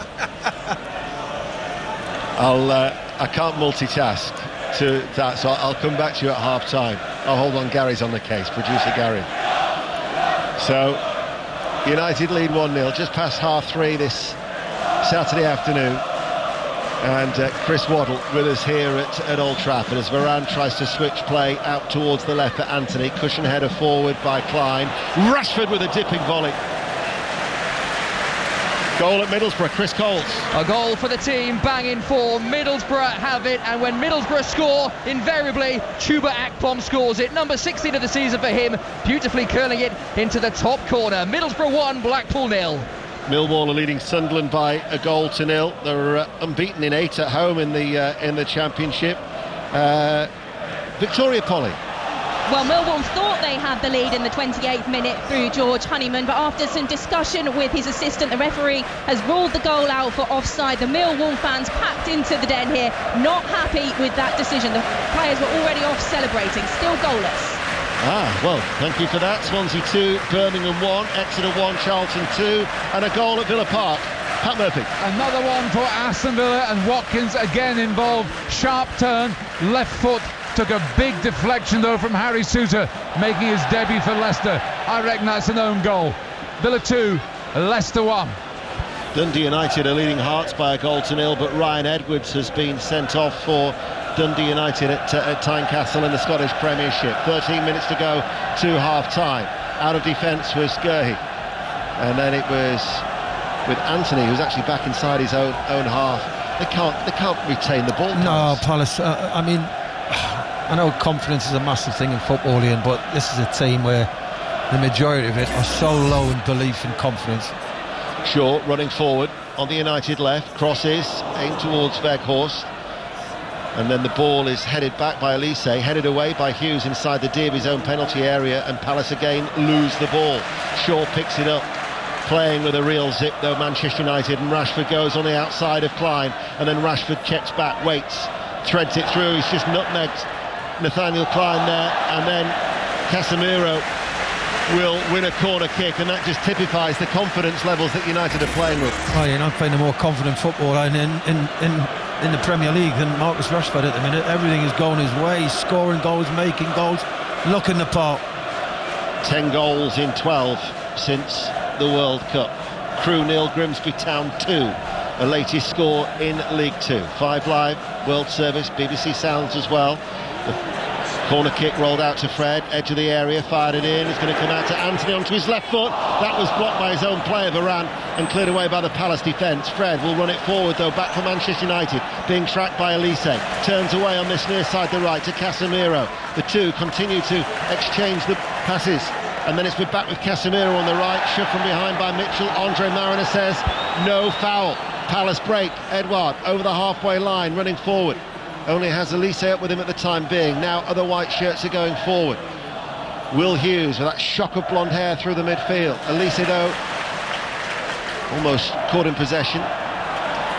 B: I can't multitask to that, so I'll come back to you at half time. Oh, hold on, Gary's on the case, producer Gary. So, United lead 1-0, just past half 3 this Saturday afternoon. And Chris Waddle with us here at Old Trafford as Varane tries to switch play out towards the left for Anthony. Cushion header forward by Klein. Rashford with a dipping volley. Goal at Middlesbrough, Chris Coles.
E: A goal for the team, banging form. Middlesbrough have it, and when Middlesbrough score, invariably Chuba Akpom scores it. Number 16 of the season for him, beautifully curling it into the top corner. Middlesbrough 1, Blackpool 0.
B: Millwall are leading Sunderland by 1-0. They're unbeaten in 8 at home in the Championship. Victoria Polly.
L: Well, Millwall thought they had the lead in the 28th minute through George Honeyman, but after some discussion with his assistant, the referee has ruled the goal out for offside. The Millwall fans packed into the den here, not happy with that decision. The players were already off celebrating, still goalless.
B: Well, thank you for that. Swansea 2, Birmingham 1, Exeter 1, Charlton 2, and a goal at Villa Park. Pat Murphy.
I: Another one for Aston Villa, and Watkins again involved. Sharp turn, left foot. Took a big deflection though from Harry Souttar, making his debut for Leicester. I reckon that's an own goal. Villa 2, Leicester 1.
B: Dundee United are leading Hearts by 1-0, but Ryan Edwards has been sent off for Dundee United at Tynecastle in the Scottish Premiership. 13 minutes to go to half-time. Out of defence was Gerhi, and then it was with Anthony, who's actually back inside his own half. They can't retain the ball.
C: No, Palace. I know confidence is a massive thing in football, Ian, but this is a team where the majority of it are so low in belief and confidence.
B: Shaw running forward on the United left, crosses aimed towards Weghorst, and then the ball is headed back by Elise, headed away by Hughes inside the D of his own penalty area, and Palace again lose the ball. Shaw picks it up, playing with a real zip though, Manchester United, and Rashford goes on the outside of Klein, and then Rashford checks back, waits, threads it through, he's just nutmegged Nathaniel Klein there, and then Casemiro will win a corner kick, and that just typifies the confidence levels that United are playing with.
C: Well, you're not playing a more confident footballer in the Premier League than Marcus Rashford at the minute. Everything is going his way. He's scoring goals, making goals, looking the part. 10
B: goals in 12 since the World Cup. Crewe 0, Grimsby Town 2. The latest score in League 2. 5 Live, World Service, BBC Sounds as well. The corner kick rolled out to Fred, edge of the area, fired it in. It's going to come out to Anthony onto his left foot. That was blocked by his own player, Varane, and cleared away by the Palace defence. Fred will run it forward though, back for Manchester United, being tracked by Elise. Turns away on this near side, the right, to Casemiro. The two continue to exchange the passes, and then it's been back with Casemiro on the right, shoved from behind by Mitchell. Andre Mariner says no foul. Palace break. Edouard over the halfway line, running forward. Only has Elise up with him at the time being. Now other white shirts are going forward. Will Hughes with that shock of blonde hair through the midfield. Elise though almost caught in possession.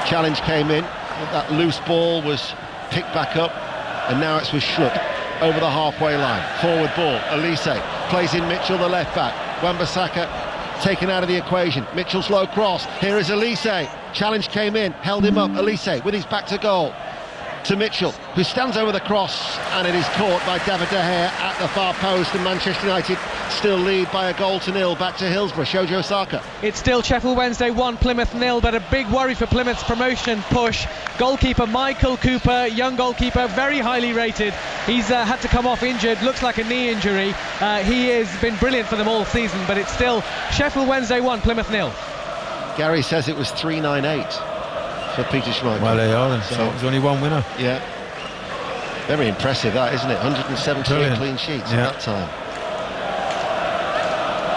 B: Challenge came in. That loose ball was picked back up, and now it's with Schlupp over the halfway line. Forward ball. Elise plays in Mitchell, the left back. Wan-Bissaka taken out of the equation. Mitchell's low cross. Here is Elise. Challenge came in, held him up. Elise with his back to goal. To Mitchell, who stands over the cross, and it is caught by David De Gea at the far post, and Manchester United still lead by 1-0 back to Hillsborough. Shojo Osaka.
E: It's still Sheffield Wednesday 1, Plymouth 0, but a big worry for Plymouth's promotion push. Goalkeeper Michael Cooper, young goalkeeper, very highly rated. He's had to come off injured, looks like a knee injury. He has been brilliant for them all season, but it's still Sheffield Wednesday 1, Plymouth 0.
B: Gary says it was 398. For Peter Schmeichel.
C: Well, they are then. So there's only one winner.
B: Yeah. Very impressive, that, isn't it? 178 clean sheets at that time.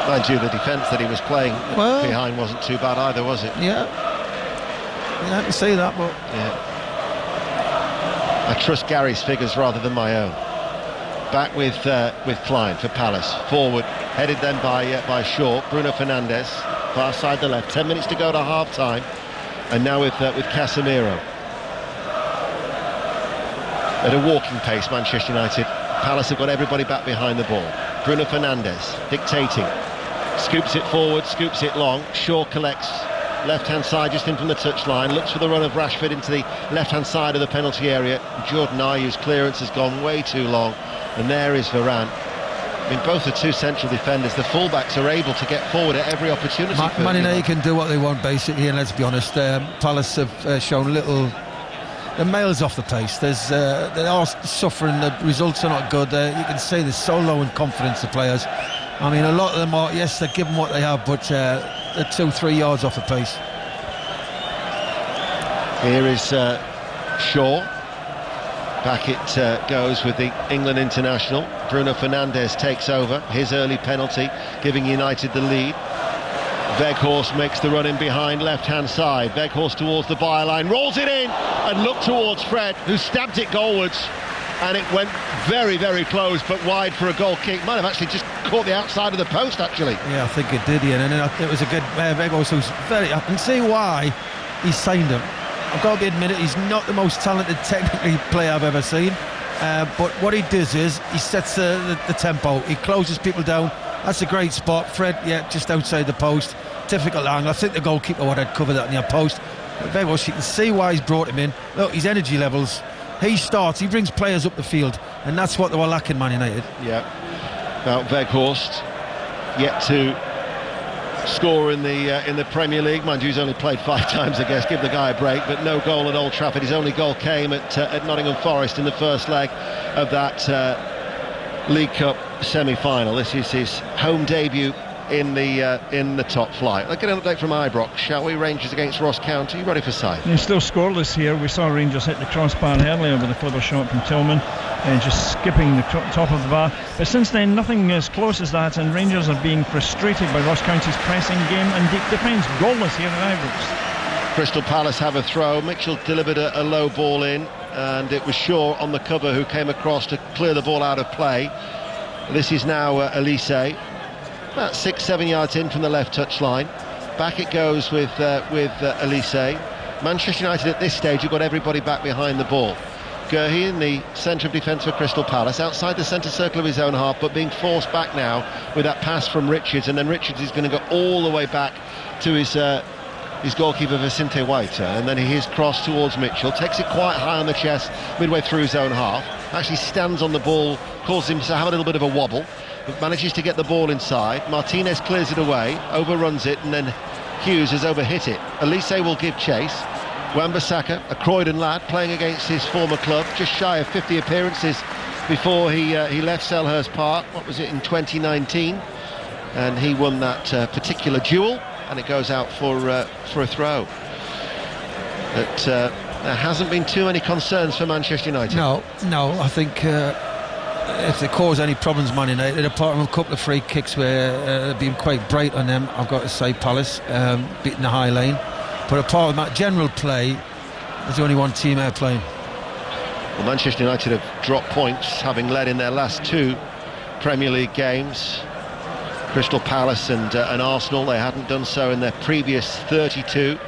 B: Mind you, the defence that he was playing behind wasn't too bad either, was it?
C: Yeah. You have to say that, but...
B: Yeah. I trust Gary's figures rather than my own. Back with Klein for Palace. Forward, headed then by Shaw. Bruno Fernandes, far side the left. 10 minutes to go to half-time. And now with Casemiro. At a walking pace, Manchester United. Palace have got everybody back behind the ball. Bruno Fernandes dictating. Scoops it forward, scoops it long. Shaw collects. Left-hand side just in from the touchline, looks for the run of Rashford into the left-hand side of the penalty area. Jordan Ayew's clearance has gone way too long, and there is Varane. I mean, both the two central defenders, the fullbacks are able to get forward at every opportunity.
C: Man United can do what they want basically, and let's be honest, Palace have shown little. The miles off the pace. They are suffering. The results are not good. You can see they're so low in confidence, the players. I mean, a lot of them are, yes, they're given what they have, but they're 2-3 yards off the pace.
B: Here is Shaw. Back it goes with the England international. Bruno Fernandes takes over. His early penalty, giving United the lead. Weghorst makes the run in behind, left-hand side. Weghorst towards the byline, rolls it in, and looked towards Fred, who stabbed it goalwards. And it went very, very close, but wide for a goal kick. Might have actually just caught the outside of the post, actually.
C: Yeah, I think it did, Ian. And it was a good Weghorst, who's very... I can see why he signed him. I've got to be admitted, he's not the most talented technically player I've ever seen. But what he does is, he sets the tempo. He closes people down. That's a great spot. Fred, yeah, just outside the post. Difficult angle. I think the goalkeeper would have covered that near post. But Weghorst, you can see why he's brought him in. Look, his energy levels... He starts, he brings players up the field, and that's what they were lacking, Man United.
B: Yeah. Now Weghorst yet to score in the Premier League. Mind you, he's only played 5 times, I guess. Give the guy a break, but no goal at Old Trafford. His only goal came at Nottingham Forest in the first leg of that League Cup semi-final. This is his home debut in the top flight. Let's get an update from Ibrox, shall we? Rangers against Ross County. Ready for side?
M: They're still scoreless here. We saw Rangers hit the crossbar earlier with a clever shot from Tillman, and just skipping the top of the bar. But since then, nothing as close as that, and Rangers are being frustrated by Ross County's pressing game and deep defence. Goalless here at Ibrox.
B: Crystal Palace have a throw. Mitchell delivered a low ball in, and it was Shaw on the cover who came across to clear the ball out of play. This is now Elise. About 6-7 yards in from the left touchline. Back it goes with Elise. Manchester United at this stage have got everybody back behind the ball. Guehi in the centre of defence for Crystal Palace, outside the centre circle of his own half, but being forced back now with that pass from Richards, and then Richards is going to go all the way back to his goalkeeper Vicente White, and then his cross towards Mitchell, takes it quite high on the chest midway through his own half, actually stands on the ball, causes him to have a little bit of a wobble, but manages to get the ball inside. Martinez clears it away, overruns it, and then Hughes has overhit it. Elise will give chase. Wan-Bissaka, a Croydon lad, playing against his former club, just shy of 50 appearances before he left Selhurst Park. What was it, in 2019? And he won that particular duel, and it goes out for a throw. But there hasn't been too many concerns for Manchester United.
C: No, I think if they cause any problems, Man United, apart from a couple of free kicks where they've been quite bright on them, I've got to say Palace beating the high lane. But apart from that general play, there's only one team out playing.
B: Well, Manchester United have dropped points, having led in their last 2 Premier League games. Crystal Palace and Arsenal, they hadn't done so in their previous 32.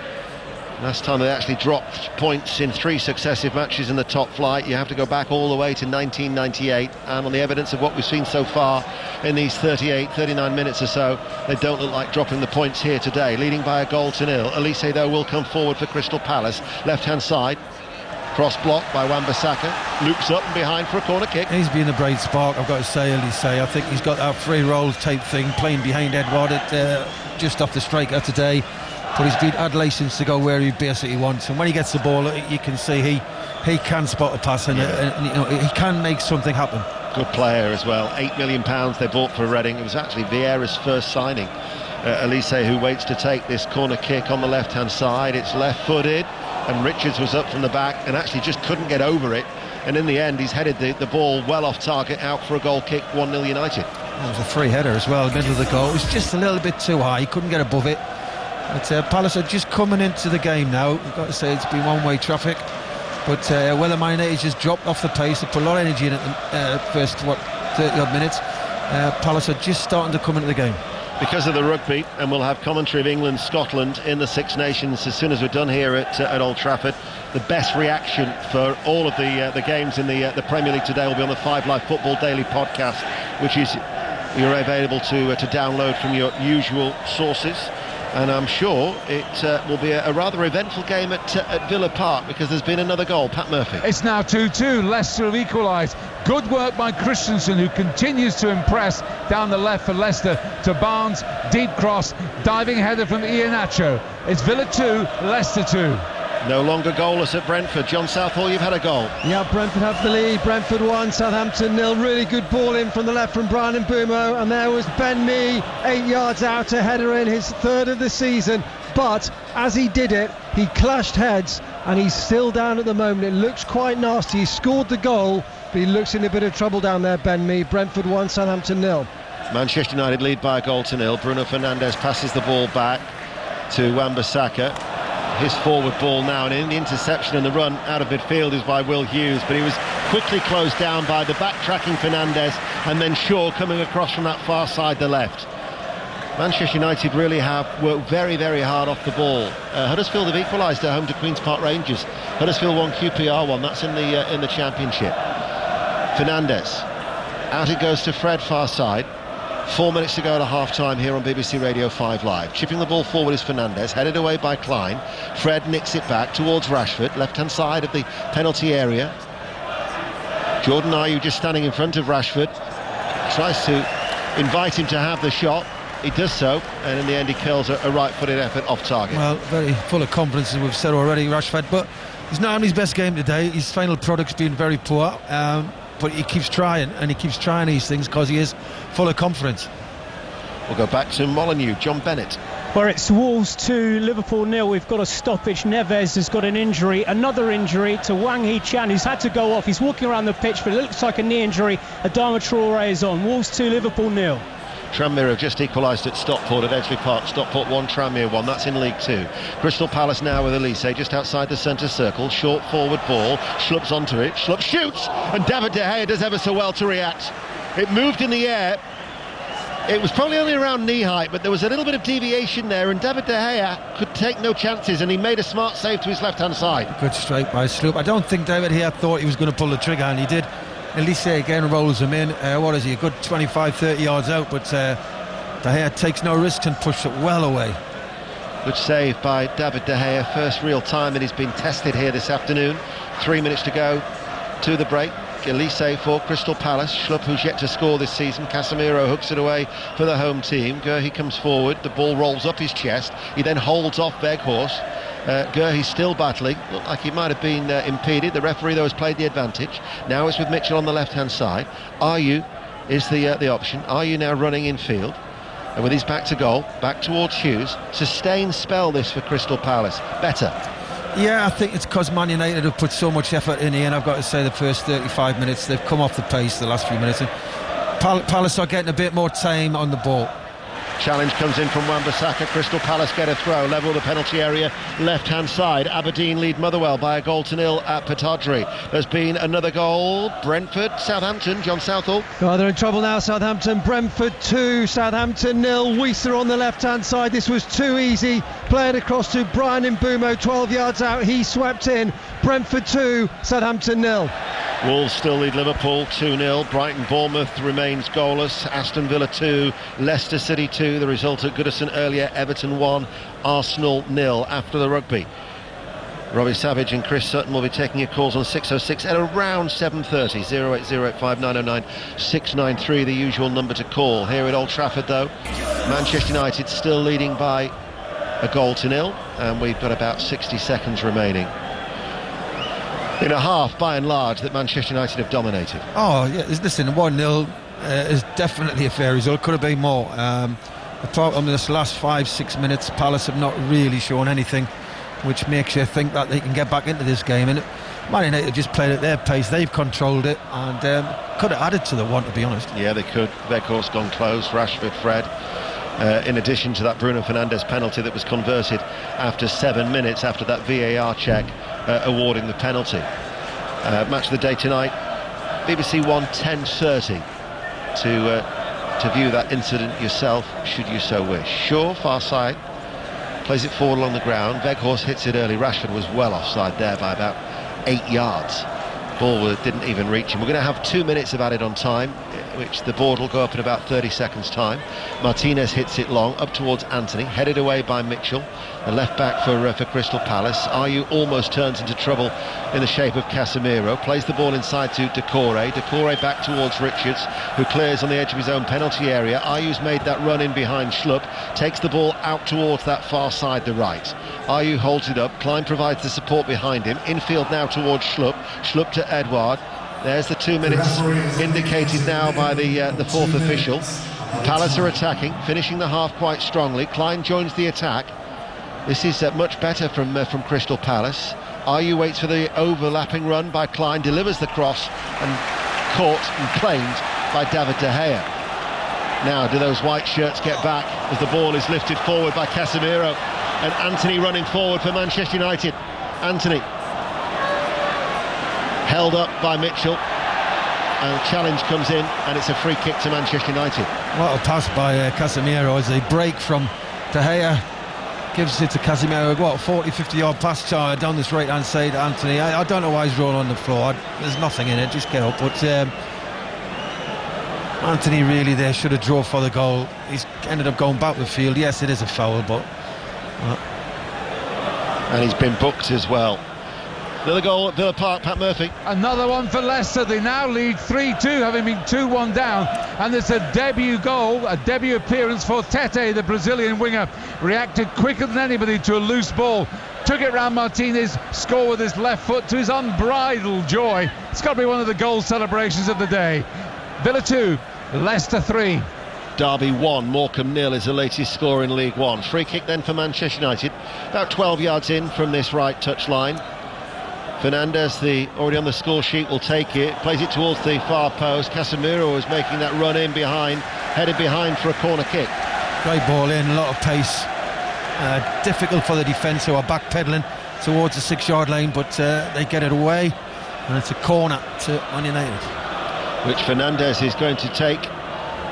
B: Last time they actually dropped points in 3 successive matches in the top flight. You have to go back all the way to 1998, and on the evidence of what we've seen so far in these 39 minutes or so, they don't look like dropping the points here today, leading by a 1-0. Elise, though, will come forward for Crystal Palace. Left-hand side, cross block by Wan-Bissaka, loops up and behind for a corner kick.
C: He's been a bright spark, I've got to say, Elise. I think he's got that free roll type thing, playing behind Edouard just off the striker today. But he's been had license to go where he basically wants, and when he gets the ball, you can see he can spot a pass, and he can make something happen.
B: Good player as well. £8 million they bought for Reading. It was actually Vieira's first signing. Elise, who waits to take this corner kick on the left-hand side. It's left-footed, and Richards was up from the back and actually just couldn't get over it. And in the end, he's headed the ball well off target, out for a goal kick. 1-0 United.
C: It was a free header as well, middle of the goal. It was just a little bit too high. He couldn't get above it. But Palace are just coming into the game now. I've got to say it's been one-way traffic. But whether Man United just dropped off the pace, they put a lot of energy in it the first 30 odd minutes. Palace are just starting to come into the game.
B: Because of the rugby, and we'll have commentary of England, Scotland in the Six Nations as soon as we're done here at Old Trafford. The best reaction for all of the games in the Premier League today will be on the 5 Live Football Daily podcast, which is you're available to download from your usual sources. And I'm sure it will be a rather eventful game at Villa Park, because there's been another goal. Pat Murphy.
I: It's now 2-2. Leicester have equalised. Good work by Christensen, who continues to impress down the left for Leicester to Barnes. Deep cross, diving header from Iheanacho. It's Villa 2, Leicester 2.
B: No longer goalless at Brentford. John Southall, you've had a goal.
J: Yeah, Brentford have the lead. Brentford 1, Southampton 0. Really good ball in from the left from Brian Mbeumo, and there was Ben Mee 8 yards out, a header in, his 3rd of the season. But as he did it, he clashed heads, and he's still down at the moment. It looks quite nasty. He scored the goal, but he looks in a bit of trouble down there, Ben Mee. Brentford 1, Southampton 0.
B: Manchester United lead by a goal to 0. Bruno Fernandes passes the ball back to Wan-Bissaka. His forward ball now, and in the interception and the run out of midfield is by Will Hughes, but he was quickly closed down by the backtracking Fernandes, and then Shaw coming across from that far side, the left. Manchester United really have worked very, very hard off the ball. Huddersfield have equalised at home to Queen's Park Rangers. Huddersfield 1, QPR 1. That's in the Championship. Fernandes, out it goes to Fred, far side. 4 minutes to go to half-time here on BBC Radio 5 Live. Chipping the ball forward is Fernandes, headed away by Klein. Fred nicks it back towards Rashford, left-hand side of the penalty area. Jordan Ayew just standing in front of Rashford, tries to invite him to have the shot. He does so, and in the end he curls a right-footed effort off target.
C: Well, very full of confidence, as we've said already, Rashford, but he's not having his best game today. His final product's been very poor. But he keeps trying, and he keeps trying these things because he is full of confidence.
B: We'll go back to Molineux. John Bennett.
F: Where it's Wolves 2, Liverpool 0. We've got a stoppage. Neves has got an injury, another injury to Wang Hee-chan, who's had to go off. He's walking around the pitch, but it looks like a knee injury. Adama Traore is on. Wolves 2, Liverpool 0.
B: Tranmere have just equalised at Stockport at Edgeley Park. Stockport 1, Tranmere 1. That's in League 2. Crystal Palace now with Elise just outside the centre circle. Short forward ball. Schlupp's onto it. Schlupp shoots, and David De Gea does ever so well to react. It moved in the air. It was probably only around knee height, but there was a little bit of deviation there, and David De Gea could take no chances, and he made a smart save to his left-hand side.
C: Good strike by Schlupp. I don't think David Gea thought he was going to pull the trigger, and he did. Elise again rolls him in. What is he? A good 25-30 yards out, but De Gea takes no risks and pushes it well away.
B: Good save by David De Gea. First real time that he's been tested here this afternoon. 3 minutes to go to the break. Elise for Crystal Palace. Schlupp, who's yet to score this season. Casemiro hooks it away for the home team. Guehi comes forward. The ball rolls up his chest. He then holds off Weghorst. Guehi's still battling. Looked like he might have been impeded. The referee, though, has played the advantage. Now it's with Mitchell on the left-hand side. Ayew is the option. Ayew now running in field. And with his back to goal, back towards Hughes. Sustained spell this for Crystal Palace. Better.
C: Yeah, I think it's because Man United have put so much effort in here, and I've got to say the first 35 minutes they've come off the pace the last few minutes, and Palace are getting a bit more time on the ball.
B: Challenge comes in from Wan-Bissaka. Crystal Palace get a throw, level the penalty area, left-hand side. Aberdeen lead Motherwell by a goal to 0 at Pittodrie. There's been another goal. Brentford, Southampton. John Southall.
J: Oh, they're in trouble now, Southampton. Brentford 2, Southampton 0. Weiser on the left-hand side. This was too easy. Played across to Brian Mbeumo, 12 yards out. He swept in. Brentford 2, Southampton 0.
B: Wolves still lead Liverpool 2-0. Brighton-Bournemouth remains goalless. Aston Villa 2, Leicester City 2. The result at Goodison earlier. Everton 1, Arsenal 0 after the rugby. Robbie Savage and Chris Sutton will be taking your calls on 606 at around 7:30. 08085 909 693, the usual number to call. Here at Old Trafford, though, Manchester United still leading by a goal to 0, and we've got about 60 seconds remaining. In a half, by and large, that Manchester United have dominated.
C: Oh, yeah, listen, 1-0 is definitely a fair result. Could have been more. Apart from this last 5-6 minutes, Palace have not really shown anything which makes you think that they can get back into this game. And Man United just played at their pace. They've controlled it, and could have added to the one, to be honest.
B: Yeah, they could. Weghorst gone close. Rashford, Fred. in addition to that Bruno Fernandes penalty that was converted after 7 minutes after that VAR check awarding the penalty. Match of the day tonight, BBC One 10:30 to view that incident yourself, should you so wish. Shaw, far side, plays it forward along the ground. Weghorst hits it early. Rashford was well offside there by about 8 yards. Ball didn't even reach him. We're going to have 2 minutes of added on time, which the board will go up in about 30 seconds time. Martinez hits it long up towards Anthony, headed away by Mitchell, the left back for Crystal Palace. Ayew almost turns into trouble in the shape of Casemiro, plays the ball inside to Decore back towards Richards, who clears on the edge of his own penalty area. Ayew's made that run in behind Schlupp, takes the ball out towards that far side, the right. Ayew holds it up, Klein provides the support behind him, infield now towards Schlupp to Edouard. There's the 2 minutes indicated now by the fourth official. Palace are attacking, finishing the half quite strongly. Klein joins the attack. This is much better from Crystal Palace. Ayew waits for the overlapping run by Klein, delivers the cross and caught and claimed by David De Gea. Now do those white shirts get back as the ball is lifted forward by Casemiro, and Anthony running forward for Manchester United. Anthony held up by Mitchell, and a challenge comes in, and it's a free kick to Manchester United.
C: What a pass by Casemiro as they break from De Gea, gives it to Casemiro. What a 40-50 yard pass down this right hand side. Anthony, I don't know why he's rolling on the floor. There's nothing in it, just get up. But Anthony really there should have drove for the goal. He's ended up going back with field. Yes, it is a foul, but
B: and he's been booked as well. Another goal at Villa Park, Pat Murphy.
I: Another one for Leicester. They now lead 3-2, having been 2-1 down. And it's a debut goal, a debut appearance for Tete, the Brazilian winger. Reacted quicker than anybody to a loose ball. Took it round Martinez, scored with his left foot to his unbridled joy. It's got to be one of the goal celebrations of the day. Villa 2, Leicester 3.
B: Derby 1, Morecambe 0 is the latest score in League One. Free kick then for Manchester United, about 12 yards in from this right touch line. Fernandes, already on the score sheet, will take it, plays it towards the far post. Casemiro is making that run in behind, headed behind for a corner kick.
C: Great ball in, a lot of pace. Difficult for the defence who are backpedaling towards the 6 yard line, but they get it away, and it's a corner to Man United,
B: which Fernandes is going to take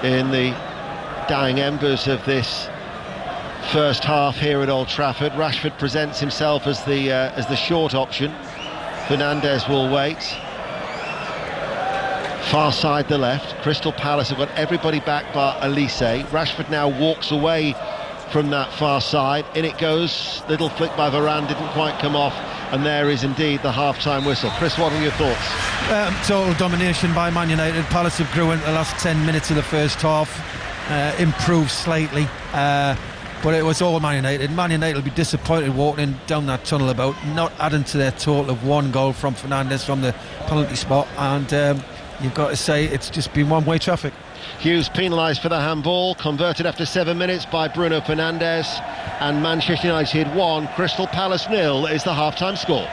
B: in the dying embers of this first half here at Old Trafford. Rashford presents himself as the short option. Fernandes will wait. Far side the left. Crystal Palace have got everybody back bar Elise. Rashford now walks away from that far side. In it goes. Little flick by Varane, didn't quite come off. And there is indeed the half-time whistle. Chris, what are your thoughts?
C: Total domination by Man United. Palace have grew in the last 10 minutes of the first half. Improved slightly. But it was all Man United. Man United will be disappointed walking down that tunnel about not adding to their total of 1 goal from Fernandes from the penalty spot, and you've got to say it's just been one-way traffic.
B: Hughes penalised for the handball, converted after 7 minutes by Bruno Fernandes, and Manchester United 1, Crystal Palace 0 is the half-time score.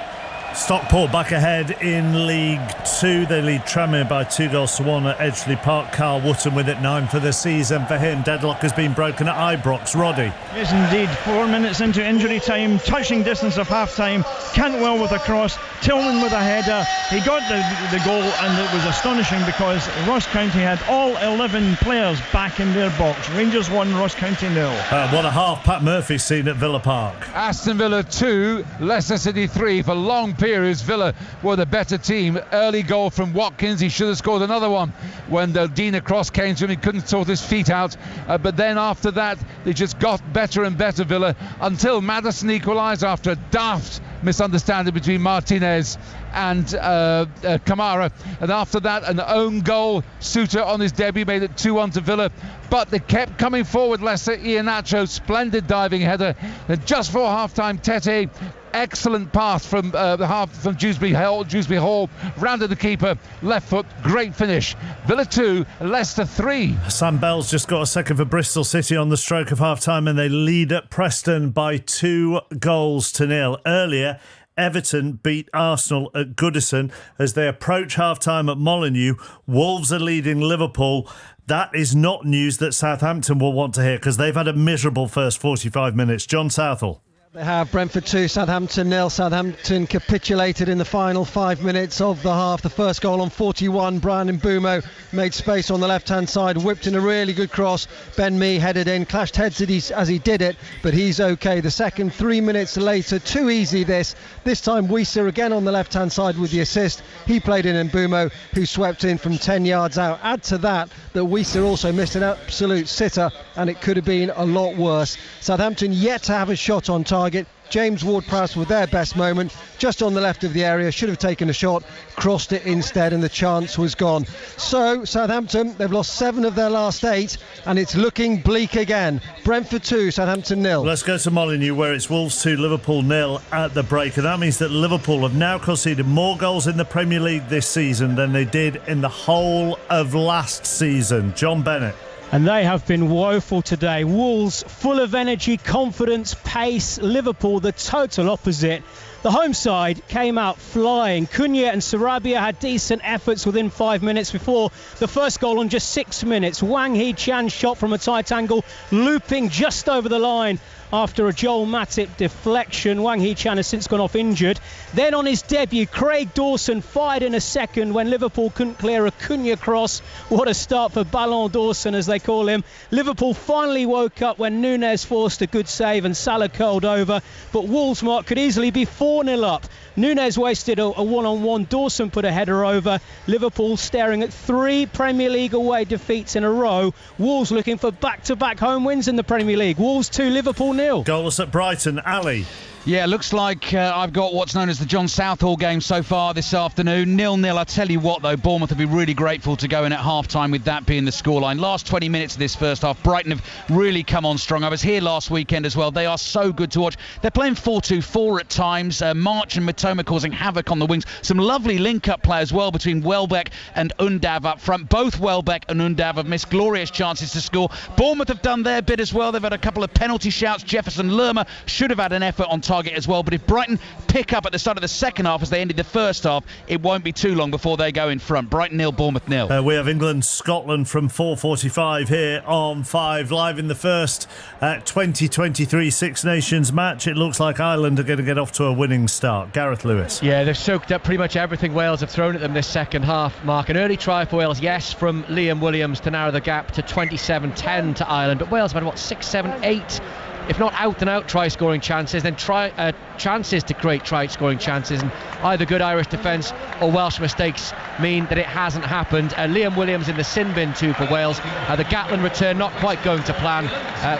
A: Stockport back ahead in League 2. They lead Tranmere by 2-1 at Edgeley Park. Carl Wootton with it 9 for the season for him. Deadlock has been broken at Ibrox. Roddy.
M: Yes, indeed. 4 minutes into injury time, touching distance of half-time. Cantwell with a cross, Tillman with a header. He got the goal, and it was astonishing because Ross County had all 11 players back in their box. Rangers 1, Ross County 0.
A: What a half Pat Murphy's seen at Villa Park.
I: Aston Villa 2, Leicester City 3. For long periods, Villa were the better team. Early goal from Watkins. He should have scored another one when the Dina cross came to him. He couldn't sort his feet out. But then after that, they just got better and better, Villa, until Maddison equalised after a daft misunderstanding between Martinez and Kamara, and after that an own goal. Suter on his debut made it 2-1 to Villa, but they kept coming forward. Leicester, Iheanacho, splendid diving header, and just before half-time, Tete, excellent pass from Dewsbury Hall, rounded the keeper, left foot, great finish. Villa 2, Leicester 3.
A: Sam Bell's just got a second for Bristol City on the stroke of half-time, and they lead at Preston by 2-0. Earlier, Everton beat Arsenal at Goodison as they approach half-time at Molineux. Wolves are leading Liverpool That is not news that Southampton will want to hear, because they've had a miserable first 45 minutes. John Southall.
J: They have. Brentford 2, Southampton 0. Southampton capitulated in the final 5 minutes of the half. The first goal on 41. Bryan Mbeumo made space on the left-hand side, whipped in a really good cross. Ben Mee headed in, clashed heads as he did it, but he's okay. The second, 3 minutes later, too easy this time Wissa again on the left-hand side with the assist. He played in Mbeumo, who swept in from 10 yards out. Add to that Wissa also missed an absolute sitter, and it could have been a lot worse. Southampton yet to have a shot on target. James Ward-Prowse with their best moment, just on the left of the area, should have taken a shot, crossed it instead, and the chance was gone. So Southampton, they've lost 7 of their last 8, and it's looking bleak again. Brentford 2, Southampton 0.
A: Let's go to Molineux, where it's Wolves 2, Liverpool 0 at the break, and that means that Liverpool have now conceded more goals in the Premier League this season than they did in the whole of last season. John Bennett.
F: And they have been woeful today. Wolves full of energy, confidence, pace. Liverpool the total opposite. The home side came out flying. Cunha and Sarabia had decent efforts within 5 minutes before the first goal on just 6 minutes. Wang Hee-chan shot from a tight angle, looping just over the line after a Joel Matip deflection. Wang Hee-chan has since gone off injured. Then on his debut, Craig Dawson fired in a second when Liverpool couldn't clear a Cunha cross. What a start for Ballon Dawson, as they call him. Liverpool finally woke up when Nunez forced a good save and Salah curled over. But Wolves, Mark, could easily be 4-0 up. Nunez wasted a one-on-one. Dawson put a header over. Liverpool staring at 3 Premier League away defeats in a row. Wolves looking for back-to-back home wins in the Premier League. Wolves 2, Liverpool 0.
A: Goalless at Brighton. Ali.
K: Yeah, looks like I've got what's known as the John Southall game so far this afternoon. 0-0. I tell you what, though, Bournemouth will be really grateful to go in at half-time with that being the scoreline. Last 20 minutes of this first half, Brighton have really come on strong. I was here last weekend as well. They are so good to watch. They're playing 4-2-4 at times. March and Mitoma causing havoc on the wings. Some lovely link-up play as well between Welbeck and Undav up front. Both Welbeck and Undav have missed glorious chances to score. Bournemouth have done their bit as well. They've had a couple of penalty shouts. Jefferson Lerma should have had an effort on target as well, but if Brighton pick up at the start of the second half as they ended the first half, it won't be too long before they go in front. Brighton 0, Bournemouth 0.
A: We have England-Scotland from 4:45 here on 5 Live in the first 2023 Six Nations match. It looks like Ireland are going to get off to a winning start. Gareth Lewis.
E: Yeah, they've soaked up pretty much everything Wales have thrown at them this second half, Mark. An early try for Wales, yes, from Liam Williams to narrow the gap to 27-10 to Ireland, but Wales have had, 6, 7, 8 if not out-and-out try-scoring chances, then chances to create try-scoring chances, and either good Irish defence or Welsh mistakes mean that it hasn't happened. Liam Williams in the sin bin too for Wales. The Gatland return not quite going to plan.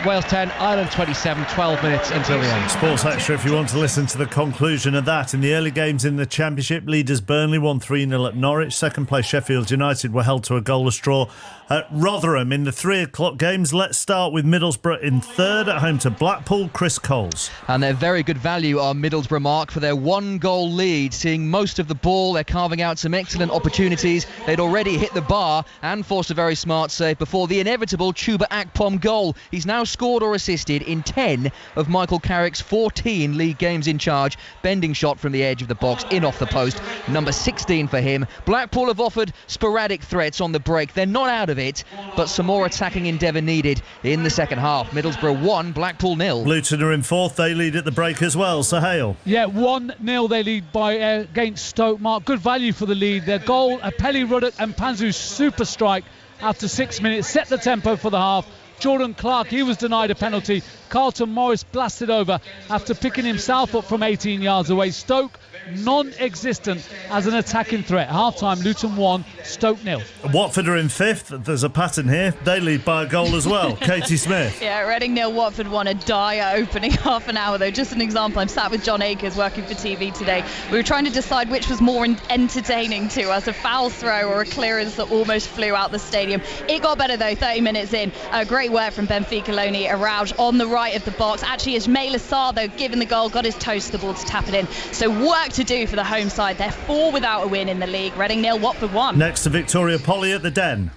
E: Wales 10, Ireland 27, 12 minutes until the end.
A: Sports Extra if you want to listen to the conclusion of that. In the early games in the Championship, leaders Burnley won 3-0 at Norwich. Second place Sheffield United were held to a goalless draw at Rotherham. In the 3 o'clock games, let's start with Middlesbrough in third at home to Blackpool. Chris Coles.
N: And they're very good value are Middlesbrough, Mark, for their 1-goal lead, seeing most of the ball. They're carving out some excellent opportunities. They'd already hit the bar and forced a very smart save before the inevitable Chuba Akpom goal. He's now scored or assisted in 10 of Michael Carrick's 14 league games in charge. Bending shot from the edge of the box, in off the post. Number 16 for him. Blackpool have offered sporadic threats on the break. They're not out of it, but some more attacking endeavour needed in the second half. Middlesbrough 1, Blackpool 0.
A: Luton are in fourth. They lead at the break as well. So Hale.
G: Yeah, 1-0 they lead by against Stoke. Mark, good value for the lead. Their goal, Pelly Ruddock and Panzu's super strike after 6 minutes set the tempo for the half. Jordan Clark, he was denied a penalty. Carlton Morris blasted over after picking himself up from 18 yards away. Stoke non-existent as an attacking threat. Half-time, Luton 1, Stoke 0.
A: Watford are in fifth. There's a pattern here. They lead by a goal as well. Katie Smith.
L: Yeah, Reading 0, Watford 1. A dire opening half an hour though. Just an example, I'm sat with John Akers working for TV today. We were trying to decide which was more entertaining to us, a foul throw or a clearance that almost flew out the stadium. It got better though, 30 minutes in. Great work from Benfica Loni Araujo on the right of the box. Actually, Ismaila Sarr though, given the goal, got his toes to the ball to tap it in. So work to do for the home side. They're 4 without a win in the league. Reading 0, Watford 1.
A: Next to Victoria Polly at the Den.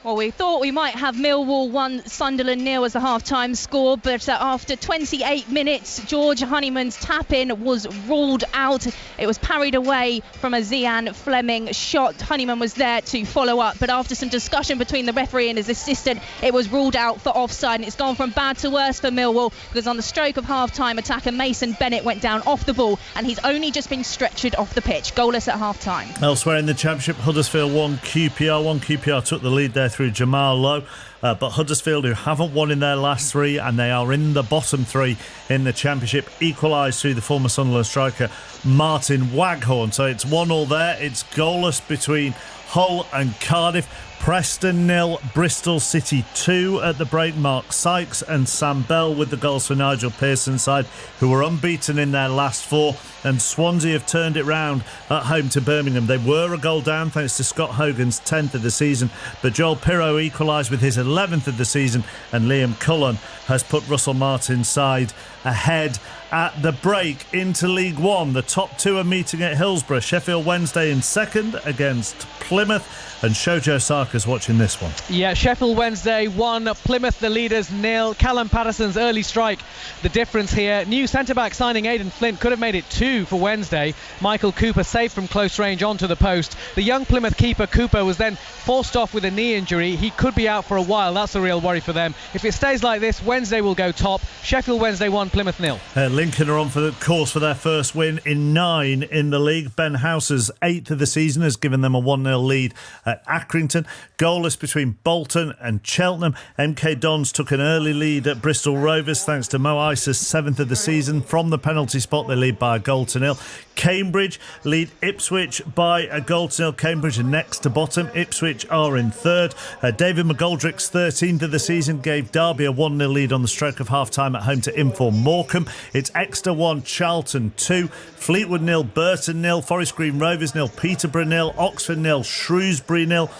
L: Well, we thought we might have Millwall 1, Sunderland 0 as the half-time score, but after 28 minutes, George Honeyman's tap-in was ruled out. It was parried away from a Zian Fleming shot. Honeyman was there to follow up, but after some discussion between the referee and his assistant, it was ruled out for offside, and it's gone from bad to worse for Millwall, because on the stroke of half-time, attacker Mason Bennett went down off the ball, and he's only just been stretchered off the pitch. Goalless at half-time.
A: Elsewhere in the Championship, Huddersfield 1, QPR 1. QPR took the lead there through Jamal Lowe, but Huddersfield, who haven't won in their last 3, and they are in the bottom 3 in the Championship, equalised through the former Sunderland striker Martin Waghorn. So it's 1-1 there. It's goalless between Hull and Cardiff. Preston 0, Bristol City 2 at the break. Mark Sykes and Sam Bell with the goals for Nigel Pearson's side, who were unbeaten in their last 4. And Swansea have turned it round at home to Birmingham. They were a goal down thanks to Scott Hogan's 10th of the season, but Joel Pirro equalised with his 11th of the season, and Liam Cullen has put Russell Martin's side ahead at the break into League One. The top 2 are meeting at Hillsborough. Sheffield Wednesday in second against Plymouth, and Shojo Saka's watching this one.
E: Yeah, Sheffield Wednesday 1, Plymouth the leaders 0. Callum Patterson's early strike, the difference here. New centre-back signing Aidan Flint could have made it 2 for Wednesday. Michael Cooper saved from close range onto the post. The young Plymouth keeper Cooper was then forced off with a knee injury. He could be out for a while. That's a real worry for them. If it stays like this, Wednesday will go top. Sheffield Wednesday 1, Plymouth 0.
A: Lincoln are on for the course for their first win in 9 in the league. Ben Houser's 8th of the season has given them a 1-0 lead at Accrington. Goalless between Bolton and Cheltenham. MK Dons took an early lead at Bristol Rovers thanks to Mo Isa's 7th of the season. From the penalty spot, they lead by a goal to 0. Cambridge lead Ipswich by a goal to 0. Cambridge are next to bottom. Ipswich are in third. David McGoldrick's 13th of the season gave Derby a 1-0 lead on the stroke of half-time at home to Inform Morecambe. It's Exeter 1, Charlton 2. Fleetwood 0, Burton 0. Forest Green Rovers 0, Peterborough 0. Oxford 0, Shrewsbury 0.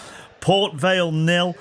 A: Port Vale 0,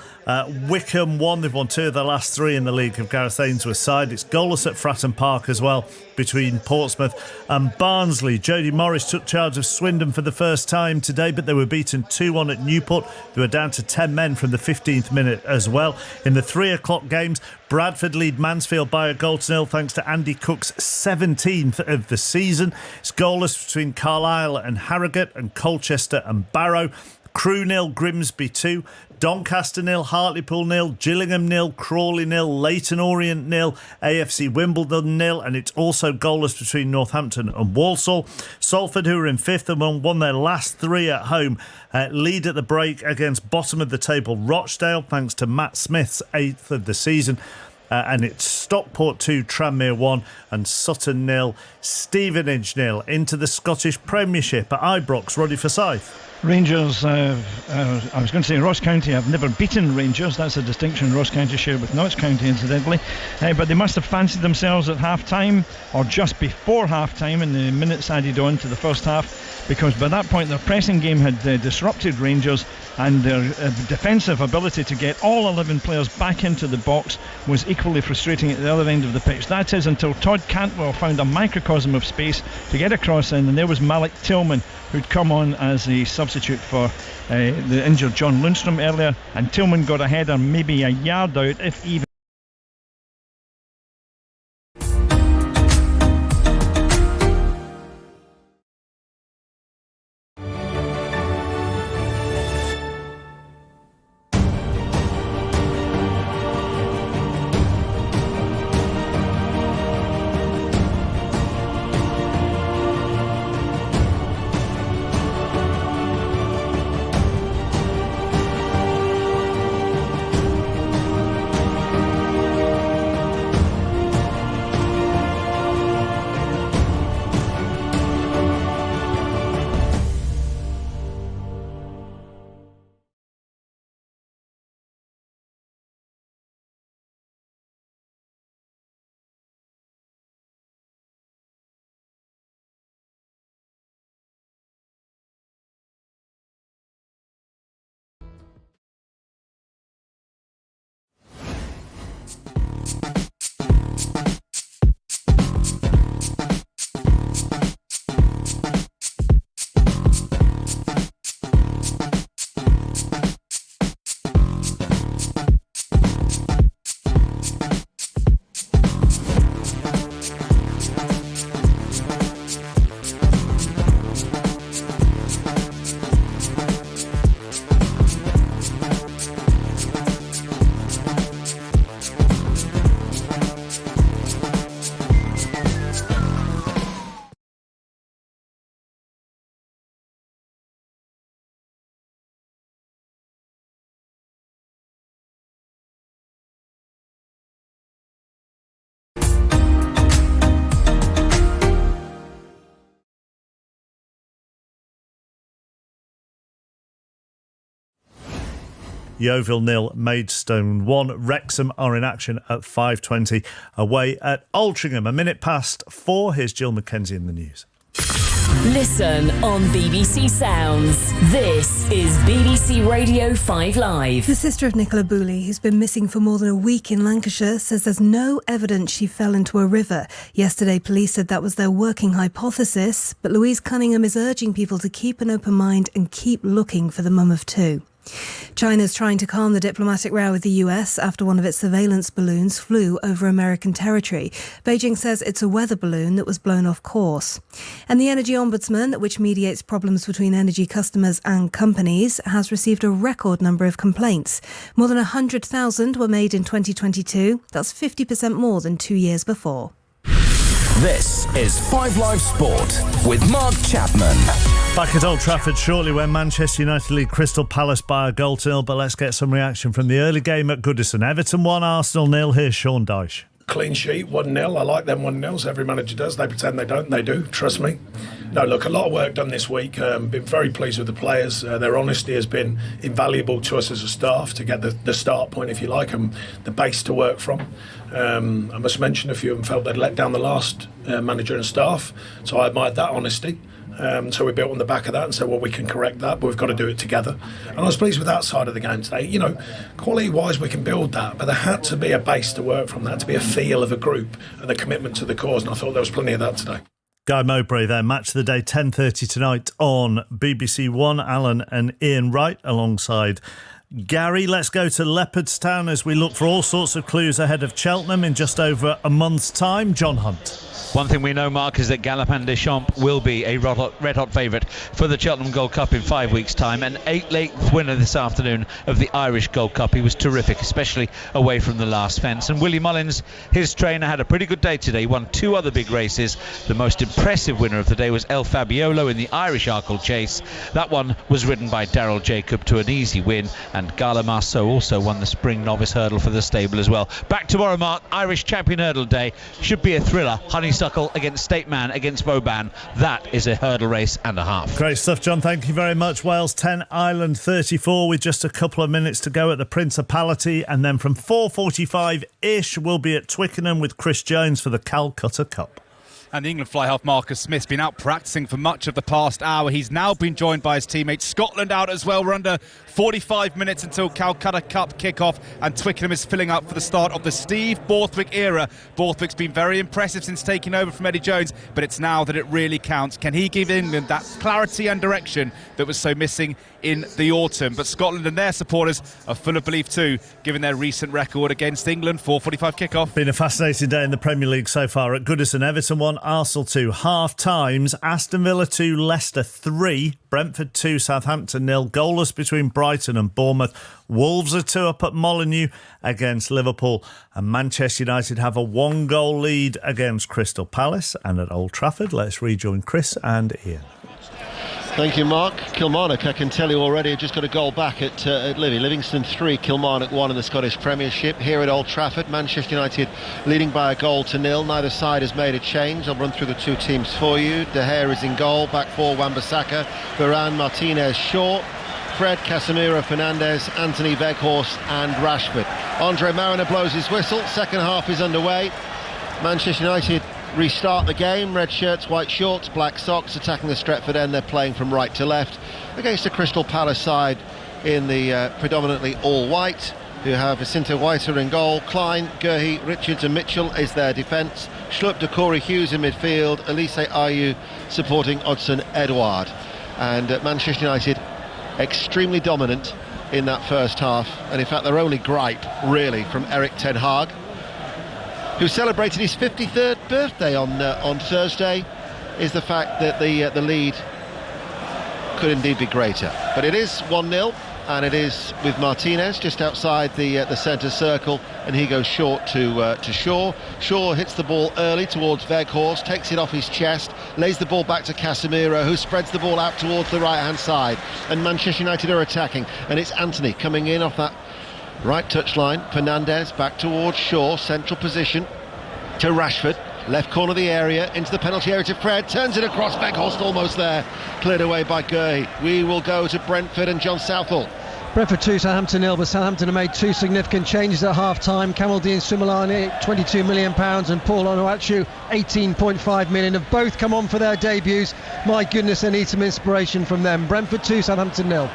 A: Wickham 1. They've won 2 of their last 3 in the league of Gareth Ainsworth's side. It's goalless at Fratton Park as well between Portsmouth and Barnsley. Jody Morris took charge of Swindon for the first time today, but they were beaten 2-1 at Newport. They were down to 10 men from the 15th minute as well. In the 3 o'clock games, Bradford lead Mansfield by a goal to 0 thanks to Andy Cook's 17th of the season. It's goalless between Carlisle and Harrogate, and Colchester and Barrow. Crewe 0, Grimsby 2, Doncaster 0, Hartlepool 0, Gillingham 0, Crawley 0, Leyton Orient 0, AFC Wimbledon 0, and it's also goalless between Northampton and Walsall. Salford, who are in 5th and won their last 3 at home, lead at the break against bottom of the table Rochdale thanks to Matt Smith's 8th of the season. And it's Stockport 2, Tranmere 1, and Sutton 0, Stevenage 0 into the Scottish Premiership at Ibrox. Roddy Forsyth.
M: Rangers, I was going to say Ross County have never beaten Rangers. That's a distinction Ross County share with Notts County, incidentally. But they must have fancied themselves at half-time, or just before half-time in the minutes added on to the first half, because by that point their pressing game had disrupted Rangers, and their defensive ability to get all 11 players back into the box was equally frustrating at the other end of the pitch. That is until Todd Cantwell found a microcosm of space to get a cross in, and there was Malik Tillman, who'd come on as a substitute for the injured John Lundstrom earlier, and Tillman got a header maybe a yard out, if even.
A: Yeovil 0, Maidstone 1. Wrexham are in action at 5:20 away at Altrincham. 4:01. Here's Jill Mackenzie in the news.
O: Listen on BBC Sounds. This is BBC Radio 5 Live.
P: The sister of Nicola Booley, who's been missing for more than a week in Lancashire, says there's no evidence she fell into a river. Yesterday, police said that was their working hypothesis, but Louise Cunningham is urging people to keep an open mind and keep looking for the mum of two. China's trying to calm the diplomatic row with the US after one of its surveillance balloons flew over American territory. Beijing says it's a weather balloon that was blown off course. And the Energy Ombudsman, which mediates problems between energy customers and companies, has received a record number of complaints. More than 100,000 were made in 2022. That's 50% more than 2 years before.
Q: This is 5 Live Sport with Mark Chapman.
A: Back at Old Trafford shortly when Manchester United lead Crystal Palace by a goal to 0, but let's get some reaction from the early game at Goodison. Everton 1, Arsenal 0. Here's Sean Dyche.
R: Clean sheet, 1-0. I like them 1-0s. Every manager does. They pretend they don't. They do. Trust me. No, look, a lot of work done this week. Been very pleased with the players. Their honesty has been invaluable to us as a staff to get the start point, if you like, and the base to work from. I must mention a few of them felt they'd let down the last manager and staff, so I admired that honesty. So we built on the back of that and said, well, we can correct that, but we've got to do it together. And I was pleased with that side of the game today. You know, quality-wise, we can build that, but there had to be a base to work from, that to be a feel of a group and the commitment to the cause, and I thought there was plenty of that today.
A: Guy Mowbray there, match of the day, 10:30 tonight on BBC One. Alan and Ian Wright alongside Gary. Let's go to Leopardstown as we look for all sorts of clues ahead of Cheltenham in just over a month's time. John Hunt.
H: One thing we know, Mark, is that Galopin Des Champs will be a red-hot favourite for the Cheltenham Gold Cup in 5 weeks' time. An 8th winner this afternoon of the Irish Gold Cup. He was terrific, especially away from the last fence. And Willie Mullins, his trainer, had a pretty good day today. He won 2 other big races. The most impressive winner of the day was El Fabiolo in the Irish Arkle Chase. That one was ridden by Daryl Jacob to an easy win. And Gala Marceau also won the Spring Novice Hurdle for the stable as well. Back tomorrow, Mark. Irish Champion Hurdle Day. Should be a thriller. Honeysuckle against State Man against Vauban. That is a hurdle race and a half.
A: Great stuff, John. Thank you very much. Wales 10, Ireland 34 with just a couple of minutes to go at the Principality. And then from 4:45-ish, we'll be at Twickenham with Chris Jones for the Calcutta Cup.
S: And the England fly half Marcus Smith's been out practicing for much of the past hour. He's now been joined by his teammates. Scotland out as well. We're under 45 minutes until Calcutta Cup kick-off, and Twickenham is filling up for the start of the Steve Borthwick era. Borthwick's been very impressive since taking over from Eddie Jones, but it's now that it really counts. Can he give England that clarity and direction that was so missing in the autumn? But Scotland and their supporters are full of belief too, given their recent record against England. 4:45 kick-off.
A: Been a fascinating day in the Premier League so far at Goodison. Everton 1, Arsenal 2. Half times, Aston Villa 2, Leicester 3, Brentford 2, Southampton 0. Goalless between Brighton and Bournemouth. Wolves are 2 up at Molineux against Liverpool, and Manchester United have a 1-goal lead against Crystal Palace. And at Old Trafford, let's rejoin Chris and Ian.
B: Thank you, Mark. Kilmarnock, I can tell you already, have just got a goal back at Livy. Livingston 3, Kilmarnock 1 in the Scottish Premiership. Here at Old Trafford, Manchester United leading by a goal to 0. Neither side has made a change. I'll run through the two teams for you. De Gea is in goal, back 4, Wan-Bissaka, Varane, Martinez, Shaw, Fred, Casemiro, Fernandes, Anthony, Weghorst and Rashford. Andre Mariner blows his whistle. Second half is underway. Manchester United restart the game. Red shirts, white shorts, black socks, attacking the Stretford end. They're playing from right to left against the Crystal Palace side in the predominantly all-white, who have Jacinto Whiter in goal. Klein, Gurhey, Richards and Mitchell is their defence. Schlupp, Corey Hughes in midfield. Elise Ayew supporting Odsonne Edouard. And Manchester United extremely dominant in that first half, and in fact their only gripe really from Erik ten Hag, who celebrated his 53rd birthday on Thursday, is the fact that the lead could indeed be greater. But it is 1-0, and it is with Martinez just outside the centre circle, and he goes short to Shaw. Shaw hits the ball early towards Weghorst, takes it off his chest, lays the ball back to Casemiro, who spreads the ball out towards the right-hand side, and Manchester United are attacking, and it's Anthony coming in off that right touchline. Fernandes back towards Shaw, central position to Rashford, left corner of the area, into the penalty area to Fred, turns it across, Weghorst almost there, cleared away by Gurhey. We will go to Brentford and John Southall
J: Brentford 2, Southampton 0, but Southampton have made 2 significant changes at half-time. Kamaldeen Sulemani, £22 million, and Paul Onuachu, £18.5 million, have both come on for their debuts. My goodness, they need some inspiration from them. Brentford 2, Southampton 0.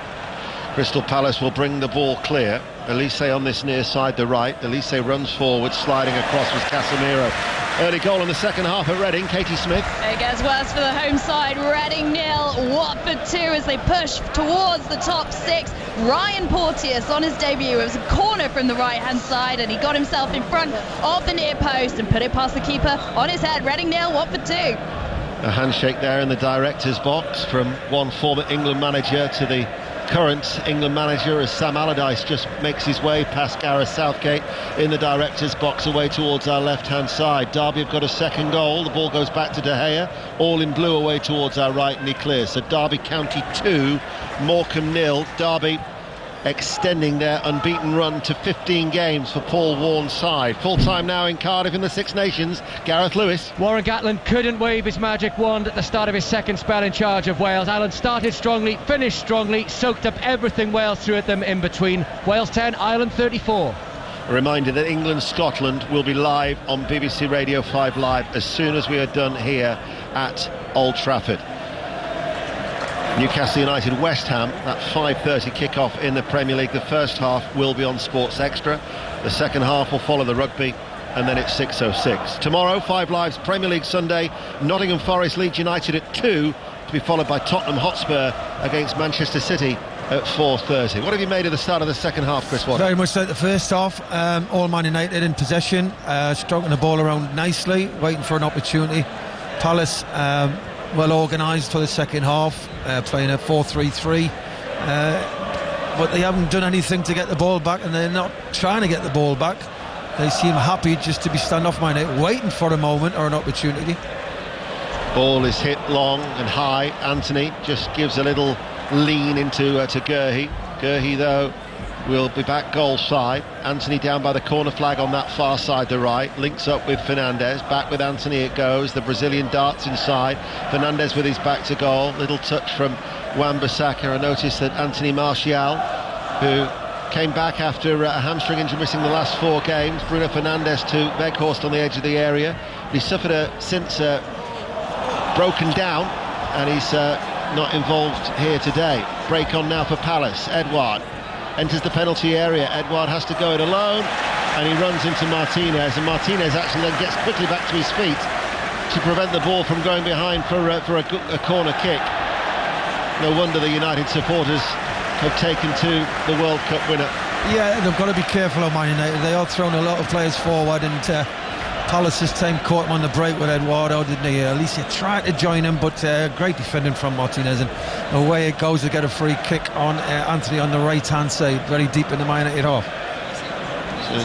B: Crystal Palace will bring the ball clear. Elise on this near side, the right. Elise runs forward, sliding across with Casemiro. Early goal in the second half at Reading. Katie Smith.
L: It gets worse for the home side. Reading 0, Watford 2 as they push towards the top 6. Ryan Porteous on his debut. It was a corner from the right-hand side, and he got himself in front of the near post and put it past the keeper on his head. Reading 0, Watford 2.
B: A handshake there in the director's box from one former England manager to the current England manager, as Sam Allardyce just makes his way past Gareth Southgate in the director's box away towards our left-hand side. Derby have got a second goal. The ball goes back to De Gea, all in blue away towards our right, and he clears. So Derby County 2, Morecambe 0. Derby extending their unbeaten run to 15 games for Paul Warne's side. Full time now in Cardiff in the Six Nations. Gareth Lewis.
E: Warren Gatland couldn't wave his magic wand at the start of his second spell in charge of Wales. Ireland started strongly, finished strongly, soaked up everything Wales threw at them in between. Wales 10, Ireland 34.
B: A reminder that England-Scotland will be live on BBC Radio 5 Live as soon as we are done here at Old Trafford. Newcastle United West Ham, that 5:30 kick-off in the Premier League. The first half will be on Sports Extra. The second half will follow the rugby, and then it's 6:06. Tomorrow, 5 Live's Premier League Sunday, Nottingham Forest Leeds United at 2, to be followed by Tottenham Hotspur against Manchester City at 4:30. What have you made of the start of the second half, Chris Waddle?
C: Very much like the first half. All Man United in possession, stroking the ball around nicely, waiting for an opportunity. Palace well organised for the second half, playing a 4-3-3, but they haven't done anything to get the ball back, and they're not trying to get the ball back. They seem happy just to be standoff-minded, waiting for a moment or an opportunity.
B: Ball is hit long and high. Anthony just gives a little lean into to Guehi. Guehi, though, will be back goal side. Anthony down by the corner flag on that far side, the right. Links up with Fernandes. Back with Anthony it goes. The Brazilian darts inside. Fernandes with his back to goal. Little touch from Wan-Bissaka. I noticed that Anthony Martial, who came back after a hamstring injury, missing the last 4 games. Bruno Fernandes to Weghorst on the edge of the area. He suffered a broken down, and he's not involved here today. Break on now for Palace. Edouard enters the penalty area. Edouard has to go it alone, and he runs into Martinez, and Martinez actually then gets quickly back to his feet to prevent the ball from going behind for a corner kick. No wonder the United supporters have taken to the World Cup winner.
C: Yeah, they've got to be careful on Man United. They are throwing a lot of players forward, and Palace this time caught him on the break with Eduardo, didn't he? Alicia tried to join him, but great defending from Martinez, and away it goes to get a free kick on Anthony on the right-hand side, very deep in the Man United half.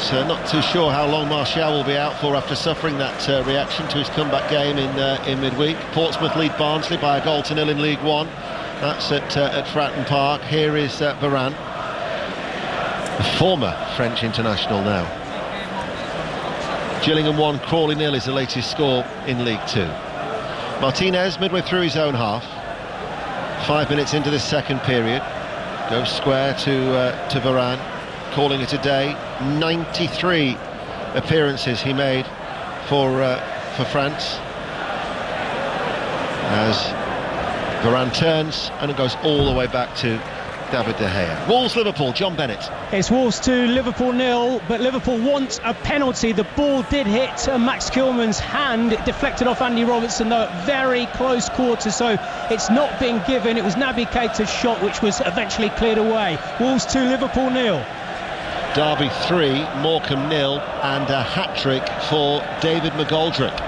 B: So not too sure how long Martial will be out for after suffering that reaction to his comeback game in midweek. Portsmouth lead Barnsley by 1-0 in League One. That's at Fratton Park. Here is Varane, the former French international now. Gillingham 1, Crawley 0 is the latest score in League Two. Martinez midway through his own half, 5 minutes into this second period, goes square to Varane, calling it a day. 93 appearances he made for France, as Varane turns and it goes all the way back to David De Gea. Wolves-Liverpool, John Bennett.
F: It's Wolves 2, Liverpool 0, but Liverpool want a penalty. The ball did hit Max Kilman's hand. It deflected off Andy Robertson, though, at very close quarters, so it's not being given. It was Naby Keita's shot, which was eventually cleared away. Wolves 2, Liverpool 0.
B: Derby 3, Morecambe 0, and a hat-trick for David McGoldrick,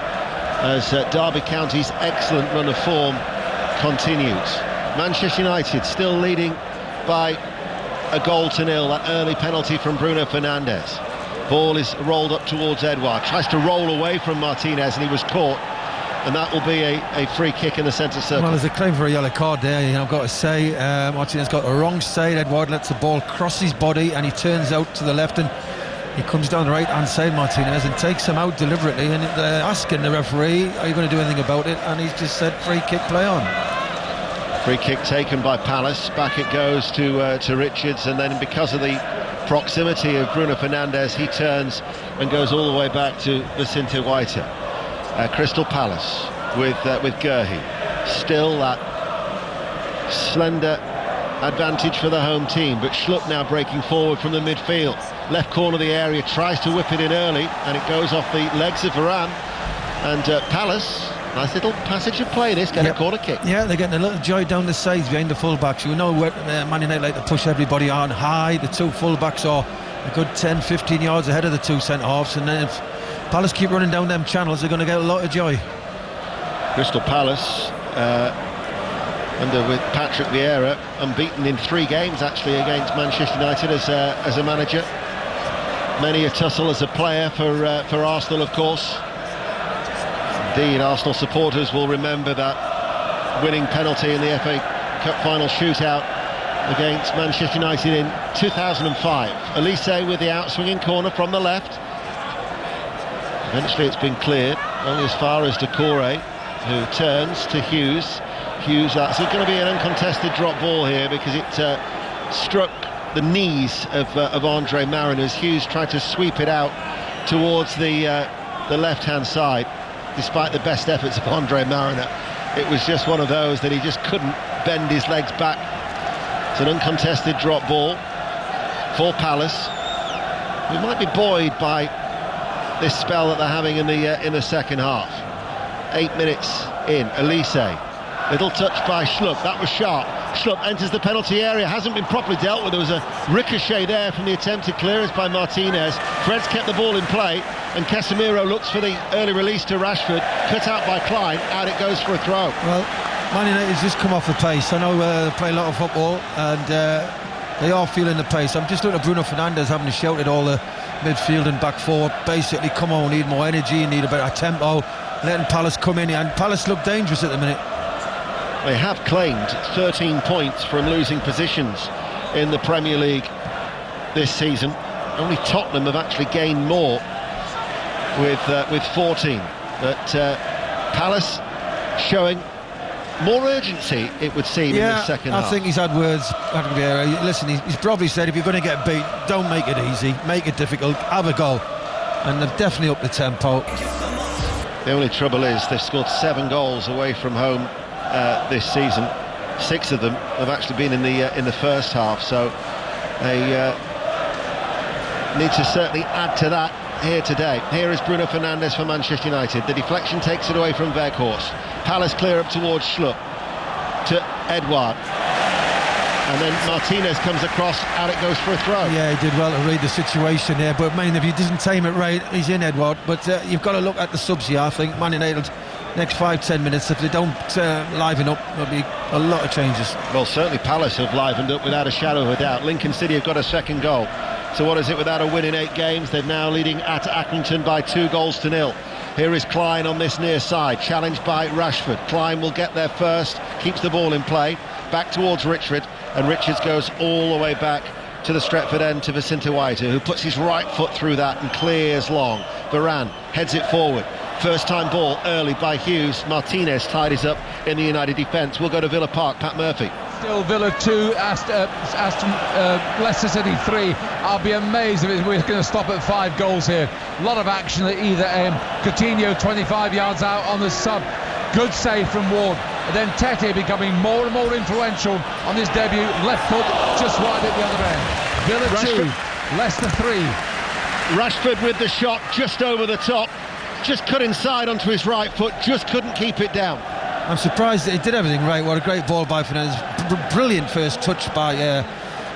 B: as Derby County's excellent run of form continues. Manchester United still leading by 1-0. That early penalty from Bruno Fernandes. Ball is rolled up towards Edouard. Tries to roll away from Martinez, and he was caught. And that will be a free kick in the centre circle.
C: Well, there's a claim for a yellow card there, I've got to say. Martinez got the wrong side. Edouard lets the ball cross his body, and he turns out to the left, and he comes down the right-hand side, Martinez, and takes him out deliberately. And they're asking the referee, are you going to do anything about it? And he's just said, free kick, play on.
B: Free kick taken by Palace. Back it goes to Richards, and then because of the proximity of Bruno Fernandes, he turns and goes all the way back to Vicente White. Crystal Palace with Guehi. Still that slender advantage for the home team, but Schlupp now breaking forward from the midfield. Left corner of the area, tries to whip it in early, and it goes off the legs of Varane. And Palace, nice little passage of play this, get a corner kick.
C: Yeah, they're getting a little joy down the sides behind the full-backs. You know Man United like to push everybody on high. The two full-backs are a good 10-15 yards ahead of the two centre-halves, and then if Palace keep running down them channels, they're going to get a lot of joy.
B: Crystal Palace with Patrick Vieira, unbeaten in 3 games actually against Manchester United as a manager. Many a tussle as a player for Arsenal, of course. Indeed, Arsenal supporters will remember that winning penalty in the FA Cup final shootout against Manchester United in 2005. Elise with the outswinging corner from the left. Eventually it's been cleared, only as far as Doucouré, who turns to Hughes. That's going to be an uncontested drop ball here because it struck the knees of Andre Marin as Hughes tried to sweep it out towards the left-hand side. Despite the best efforts of Andre Mariner, it was just one of those that he just couldn't bend his legs back. It's an uncontested drop ball for Palace. We might be buoyed by this spell that they're having in the second half. 8 minutes in, Elise. Little touch by Schlupp, that was sharp. Schlupp enters the penalty area, hasn't been properly dealt with. There was a ricochet there from the attempted clearance by Martinez. Fred's kept the ball in play, and Casemiro looks for the early release to Rashford, cut out by Klein, out it goes for a throw.
C: Well, Man United's just come off the pace. I know they play a lot of football, and they are feeling the pace. I'm just looking at Bruno Fernandes having shouted all the midfield and back forward, basically, come on, we need more energy, need a better tempo, letting Palace come in, and Palace look dangerous at the minute.
B: They have claimed 13 points from losing positions in the Premier League this season. Only Tottenham have actually gained more with 14. But Palace showing more urgency, it would seem, in the second half.
C: I think he's had words. Listen, he's probably said, if you're going to get beat, don't make it easy, make it difficult, have a goal. And they've definitely upped the tempo.
B: The only trouble is they've scored 7 goals away from home this season. 6 of them have actually been in the first half, so they need to certainly add to that here today. Here is Bruno Fernandes for Manchester United. The deflection takes it away from Weghorst. Palace clear up towards Schlupp to Edouard, and then Martinez comes across, out it goes for a throw.
C: Yeah, he did well to read the situation there, but man, if he doesn't time it right, he's in, Edouard. But you've got to look at the subs here. I think Man United next 5-10 minutes, if they don't liven up, there'll be a lot of changes.
B: Well, certainly Palace have livened up without a shadow of a doubt. Lincoln City have got a second goal. So what is it without a win in 8 games? They're now leading at Accrington by 2-0. Here is Klein on this near side, challenged by Rashford. Klein will get there first, keeps the ball in play, back towards Richard, and Richards goes all the way back to the Stretford end to Vicente White, who puts his right foot through that and clears long. Varane heads it forward. First time ball early by Hughes. Martinez tidies up in the United defence. We'll go to Villa Park. Pat Murphy.
I: Still Villa 2, Leicester City 3. I'll be amazed if we're going to stop at 5 goals here. A lot of action at either end. Coutinho 25 yards out on the sub. Good save from Ward. And then Tete becoming more and more influential on his debut. Left foot just wide at the other end. Villa Rashford. 2, Leicester 3.
B: Rashford with the shot just over the top. Just cut inside onto his right foot, just couldn't keep it down.
C: I'm surprised that he did everything right. What a great ball by Fernandes. Brilliant first touch by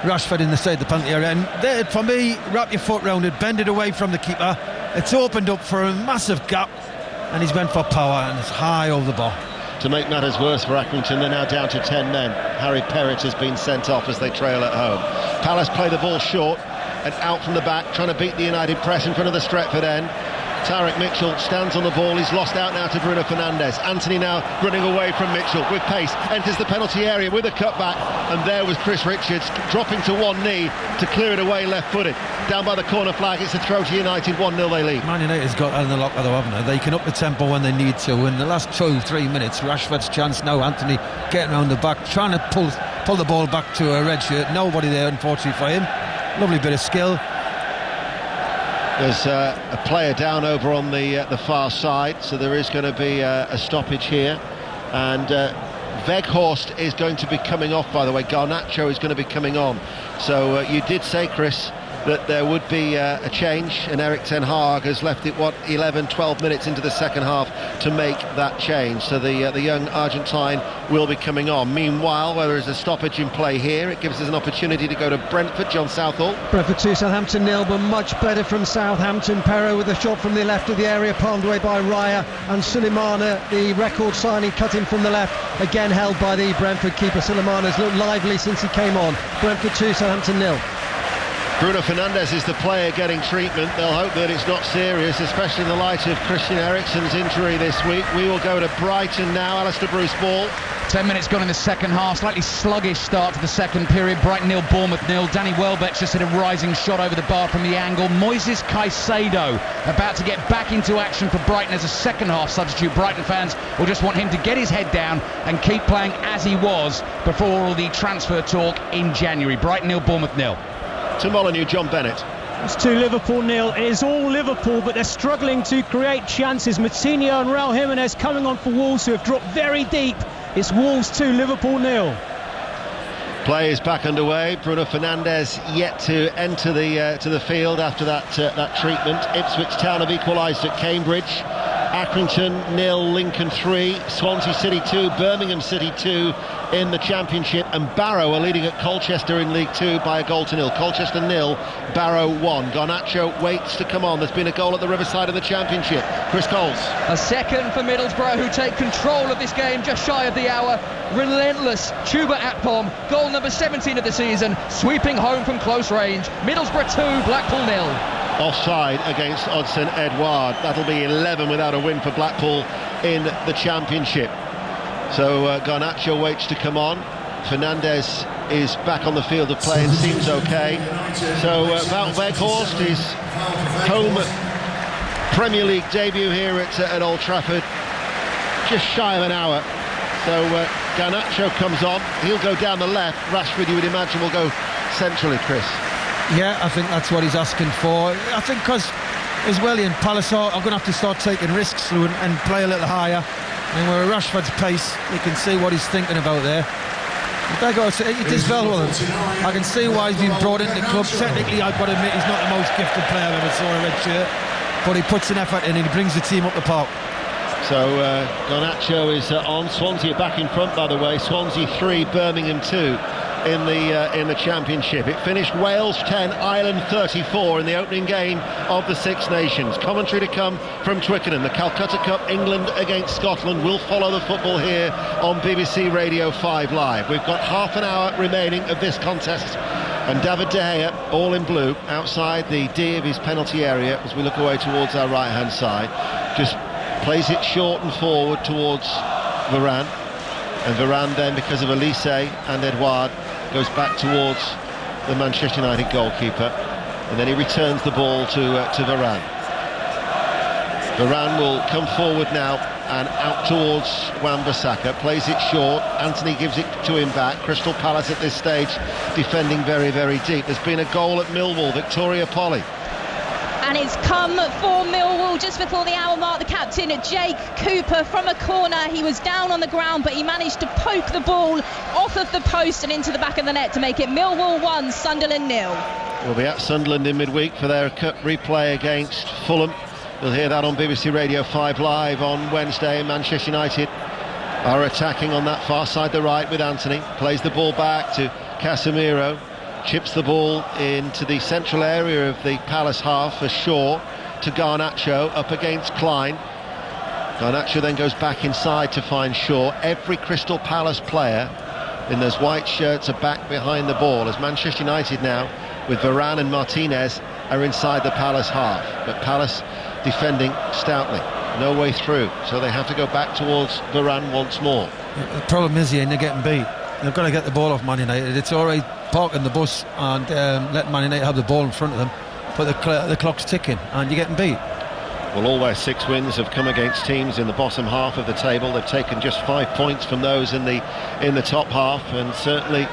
C: Rashford in the side of the penalty area. And there, for me, wrap your foot round it, bend it away from the keeper. It's opened up for a massive gap, and he's went for power, and it's high over the bar.
B: To make matters worse for Accrington, they're now down to 10 men. Harry Perrett has been sent off as they trail at home. Palace play the ball short and out from the back, trying to beat the United press in front of the Stretford end. Tyrick Mitchell stands on the ball. He's lost out now to Bruno Fernandes. Anthony now running away from Mitchell with pace, enters the penalty area with a cutback, and there was Chris Richards dropping to one knee to clear it away left-footed. Down by the corner flag, it's a throw to United. 1-0 they lead.
C: Man United's got that in the locker though, haven't they? They can up the tempo when they need to. In the last 2-3 minutes, Rashford's chance now, Anthony getting around the back, trying to pull the ball back to a red shirt. Nobody there, unfortunately for him. Lovely bit of skill.
B: There's a player down over on the far side, so there is going to be a stoppage here. And Weghorst is going to be coming off, by the way. Garnacho is going to be coming on. So you did say, Chris, that there would be a change, and Erik ten Hag has left it 11-12 minutes into the second half to make that change. So the young Argentine will be coming on. Meanwhile, where there is a stoppage in play here, it gives us an opportunity to go to Brentford. John Southall.
J: Brentford 2, Southampton 0, but much better from Southampton. Perro with a shot from the left of the area, palmed away by Raya, and Sulemana, the record signing, cut in from the left, again held by the Brentford keeper. Sulemana's looked lively since he came on. Brentford 2, Southampton 0.
B: Bruno Fernandes is the player getting treatment. They'll hope that it's not serious, especially in the light of Christian Eriksen's injury this week. We will go to Brighton now. Alistair Bruce Ball.
K: 10 minutes gone in the second half. Slightly sluggish start to the second period. Brighton 0, Bournemouth 0. Danny Welbeck just hit a rising shot over the bar from the angle. Moises Caicedo about to get back into action for Brighton as a second half substitute. Brighton fans will just want him to get his head down and keep playing as he was before all the transfer talk in January. Brighton 0, Bournemouth 0.
B: To Molineux, John Bennett.
F: It's 2 Liverpool 0. It is all Liverpool, but they're struggling to create chances. Moutinho and Raul Jimenez coming on for Wolves, who have dropped very deep. It's Wolves 2, Liverpool 0.
B: Play is back underway. Bruno Fernandes yet to enter the field after that treatment. Ipswich Town have equalised at Cambridge. Accrington 0, Lincoln 3, Swansea City 2, Birmingham City 2 in the Championship, and Barrow are leading at Colchester in League 2 by a goal to nil. Colchester 0, Barrow 1. Garnacho waits to come on. There's been a goal at the Riverside of the Championship. Chris Coles.
N: A second for Middlesbrough, who take control of this game just shy of the hour. Relentless Chuba Akpom, goal number 17 of the season, sweeping home from close range. Middlesbrough 2, Blackpool 0.
B: Offside against Odsonne Edouard. That'll be 11 without a win for Blackpool in the Championship. So Garnacho waits to come on. Fernandes is back on the field of play and seems okay. So Wout Weghorst, his home Premier League debut here at Old Trafford, just shy of an hour. So Garnacho comes on. He'll go down the left. Rashford, you would imagine, will go centrally, Chris.
C: Yeah, I think that's what he's asking for. I think because as well in Palace are going to have to start taking risks through and play a little higher. And where Rashford's pace, you can see what he's thinking about there. He does well with him. I can see why he's been brought into the club. Technically, I've got to admit, he's not the most gifted player I've ever saw in a red shirt, but he puts an effort in and he brings the team up the park.
B: So Garnacho is on. Swansea back in front, by the way. Swansea 3, Birmingham 2 in the Championship. It finished Wales 10, Ireland 34 in the opening game of the Six Nations. Commentary to come from Twickenham. The Calcutta Cup, England against Scotland. We'll follow the football here on BBC Radio 5 Live. We've got half an hour remaining of this contest, and David De Gea, all in blue, outside the D of his penalty area as we look away towards our right hand side, just plays it short and forward towards Varane, and Varane then, because of Elise and Edouard, goes back towards the Manchester United goalkeeper, and then he returns the ball to Varane. Varane will come forward now and out towards Wan-Bissaka, plays it short. Anthony gives it to him back. Crystal Palace at this stage defending very, very deep. There's been a goal at Millwall, Victoria Polly.
L: And it's come for Millwall just before the hour mark. The captain, Jake Cooper, from a corner. He was down on the ground, but he managed to poke the ball off of the post and into the back of the net to make it Millwall 1, Sunderland 0.
B: We'll be at Sunderland in midweek for their cup replay against Fulham. You'll hear that on BBC Radio 5 Live on Wednesday. Manchester United are attacking on that far side, the right, with Anthony. Plays the ball back to Casemiro. Chips the ball into the central area of the Palace half for Shaw, to Garnacho, up against Klein. Garnacho then goes back inside to find Shaw. Every Crystal Palace player in those white shirts are back behind the ball, as Manchester United now, with Varane and Martinez, are inside the Palace half. But Palace defending stoutly. No way through, so they have to go back towards Varane once more.
C: The problem is here, they're getting beat. They've got to get the ball off Man United. It's all right parking the bus and letting Man United have the ball in front of them, but the clock's ticking and you're getting beat.
B: Well, all their 6 wins have come against teams in the bottom half of the table. They've taken just 5 points from those in the top half, and certainly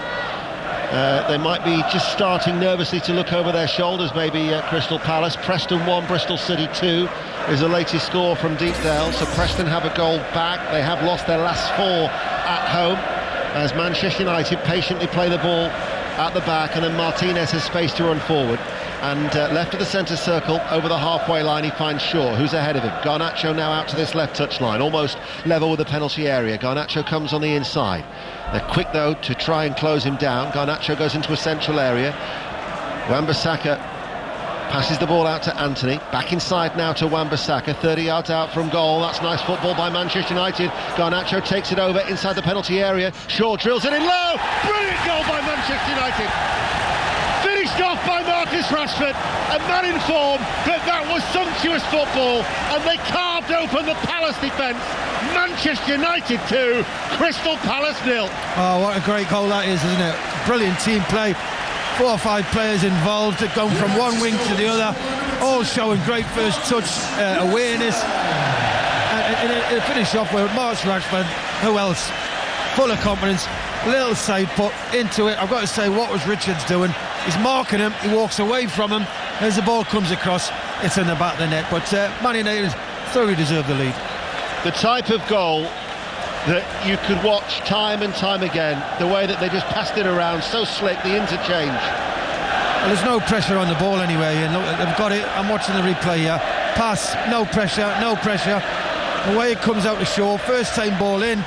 B: they might be just starting nervously to look over their shoulders, maybe Crystal Palace. Preston 1, Bristol City 2 is the latest score from Deepdale, so Preston have a goal back. They have lost their last 4 at home, as Manchester United patiently play the ball at the back, and then Martinez has space to run forward. And left of the centre circle, over the halfway line, he finds Shaw, who's ahead of him. Garnacho now out to this left touchline, almost level with the penalty area. Garnacho comes on the inside. They're quick, though, to try and close him down. Garnacho goes into a central area. Wan-Bissaka passes the ball out to Anthony. Back inside now to Wan-Bissaka, 30 yards out from goal. That's nice football by Manchester United. Garnacho takes it over inside the penalty area. Shaw drills it in low. Brilliant goal by Manchester United. Finished off by Marcus Rashford, a man in form, but that was sumptuous football, and they carved open the Palace defence. Manchester United 2, Crystal Palace 0.
C: Oh, what a great goal that is, isn't it? Brilliant team play. 4 or 5 players involved, going from one wing to the other, all showing great first touch awareness, and it finished off with Marcus Rashford. Who else? Full of confidence, little side put into it. I've got to say, what was Richards doing? He's marking him, he walks away from him, as the ball comes across, it's in the back of the net. But Man United thoroughly deserve the lead.
B: The type of goal that you could watch time and time again, the way that they just passed it around, so slick, the interchange.
C: Well, there's no pressure on the ball anyway, and look, they've got it. I'm watching the replay here. Pass, no pressure, no pressure. The way it comes out to Shaw, first time ball in.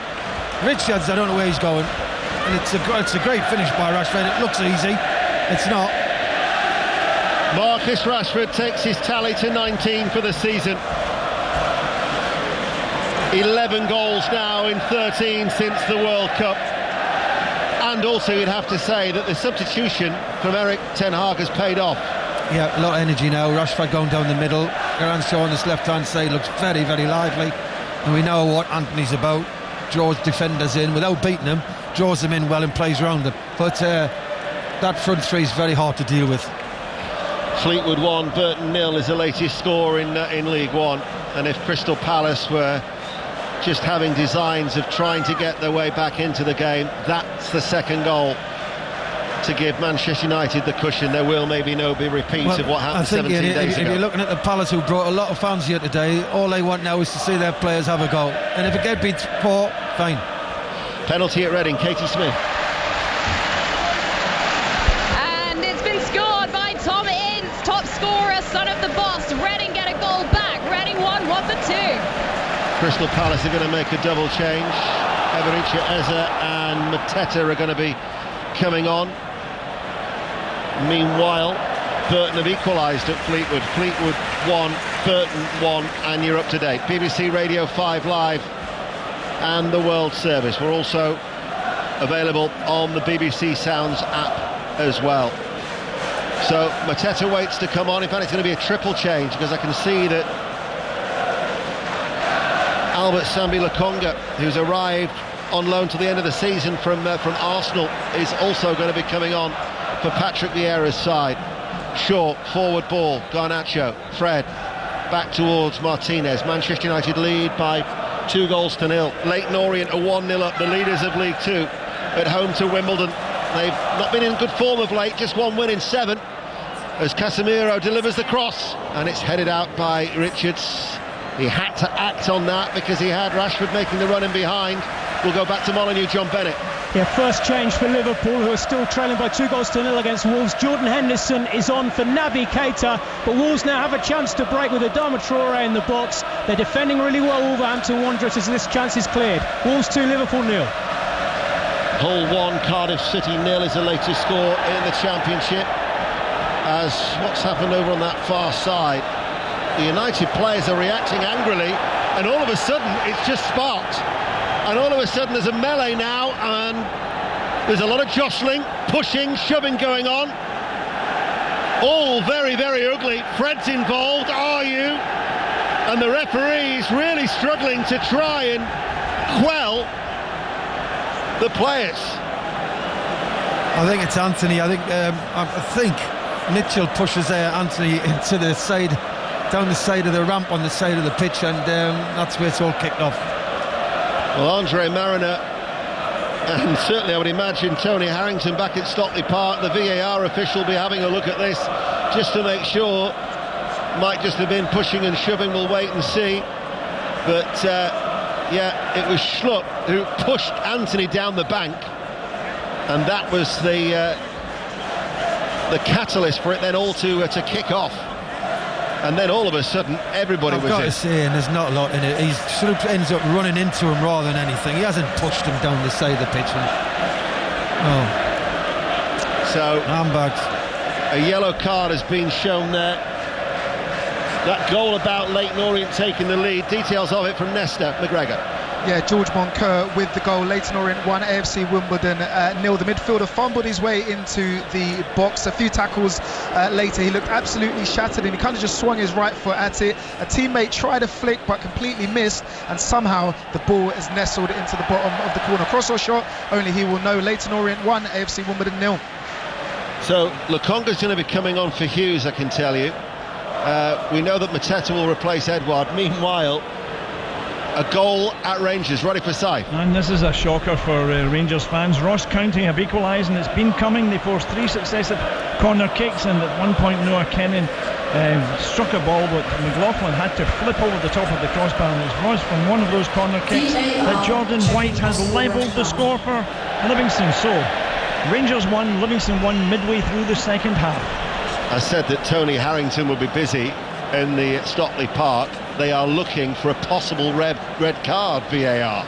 C: Richards, I don't know where he's going, and it's a great finish by Rashford. It looks easy. It's not.
B: Marcus Rashford takes his tally to 19 for the season. 11 goals now in 13 since the World Cup. And also you'd have to say that the substitution from Erik ten Hag has paid off.
C: Yeah, a lot of energy now. Rashford going down the middle. Garnacho on this left-hand side looks very, very lively. And we know what Anthony's about. Draws defenders in without beating them. Draws them in well and plays around them. But that front three is very hard to deal with.
B: Fleetwood 1, Burton 0 is the latest score in League One. And if Crystal Palace were just having designs of trying to get their way back into the game, that's the second goal to give Manchester United the cushion. There will maybe be repeats of what happened 17 days ago.
C: If you're looking at the Palace, who brought a lot of fans here today, all they want now is to see their players have a go. And if it gets beat 4, fine.
B: Penalty at Reading, Katie Smith.
L: And it's been scored by Tom Ince, top scorer, son of the boss. Reading get a goal back. Reading 1, Watford 2.
B: Crystal Palace are going to make a double change. Eberechi Eze and Mateta are going to be coming on. Meanwhile, Burton have equalised at Fleetwood. Fleetwood 1, Burton 1, and you're up to date. BBC Radio 5 Live and the World Service. We're also available on the BBC Sounds app as well. So Mateta waits to come on. In fact, it's going to be a triple change, because I can see that Albert Sambi Lokonga, who's arrived on loan to the end of the season from Arsenal, is also going to be coming on for Patrick Vieira's side. Shaw, forward ball, Garnacho, Fred, back towards Martinez. Manchester United lead by 2-0. Leyton Orient are 1-0 up, the leaders of League Two, at home to Wimbledon. They've not been in good form of late, just 1 win in 7, as Casemiro delivers the cross, and it's headed out by Richards. He had to act on that because he had Rashford making the run in behind. We'll go back to Molineux, John Bennett.
F: Yeah, first change for Liverpool, who are still trailing by 2-0 against Wolves. Jordan Henderson is on for Naby Keita, but Wolves now have a chance to break with Adama Traore in the box. They're defending really well, Wolverhampton Wanderers, as this chance is cleared. Wolves 2, Liverpool 0.
B: Hull 1, Cardiff City 0 is the latest score in the Championship. As what's happened over on that far side, the United players are reacting angrily, and all of a sudden it's just sparked. And all of a sudden there's a melee now, and there's a lot of jostling, pushing, shoving going on. All very, very ugly. Fred's involved, are you? And the referee is really struggling to try and quell the players.
C: I think it's Anthony. I think Mitchell pushes Anthony into the side, down the side of the ramp on the side of the pitch, and that's where it's all kicked off.
B: Well, Andre Mariner, and certainly I would imagine Tony Harrington back at Stockley Park, the VAR official, will be having a look at this just to make sure. Might just have been pushing and shoving, we'll wait and see. But yeah, it was Schlupp who pushed Anthony down the bank, and that was the catalyst for it then all to kick off. And then all of a sudden everybody was in.
C: I've got to say, and there's not a lot in it. He sort of ends up running into him rather than anything. He hasn't pushed him down the side of the pitch.
B: So
C: handbags.
B: A yellow card has been shown there. That goal about Leyton Orient taking the lead. Details of it from Nesta McGregor.
T: Yeah, George Moncur with the goal. Leyton Orient 1, AFC Wimbledon 0. The midfielder fumbled his way into the box. A few tackles later, he looked absolutely shattered, and he kind of just swung his right foot at it. A teammate tried a flick but completely missed, and somehow the ball is nestled into the bottom of the corner. Cross or shot, only he will know. Leyton Orient 1, AFC Wimbledon 0.
B: So Lukonga's going to be coming on for Hughes, I can tell you. We know that Mateta will replace Edouard. Meanwhile, a goal at Rangers, ready for Si.
M: And this is a shocker for Rangers fans. Ross County have equalised, and it's been coming. They forced 3 successive corner kicks, and at one point Noah Kennan struck a ball, but McLaughlin had to flip over the top of the crossbar, and it was from one of those corner kicks that Jordan White has levelled the score for Livingston. So Rangers 1, Livingston 1 midway through the second half.
B: I said that Tony Harrington would be busy in the Stockley Park. They are looking for a possible red card, VAR.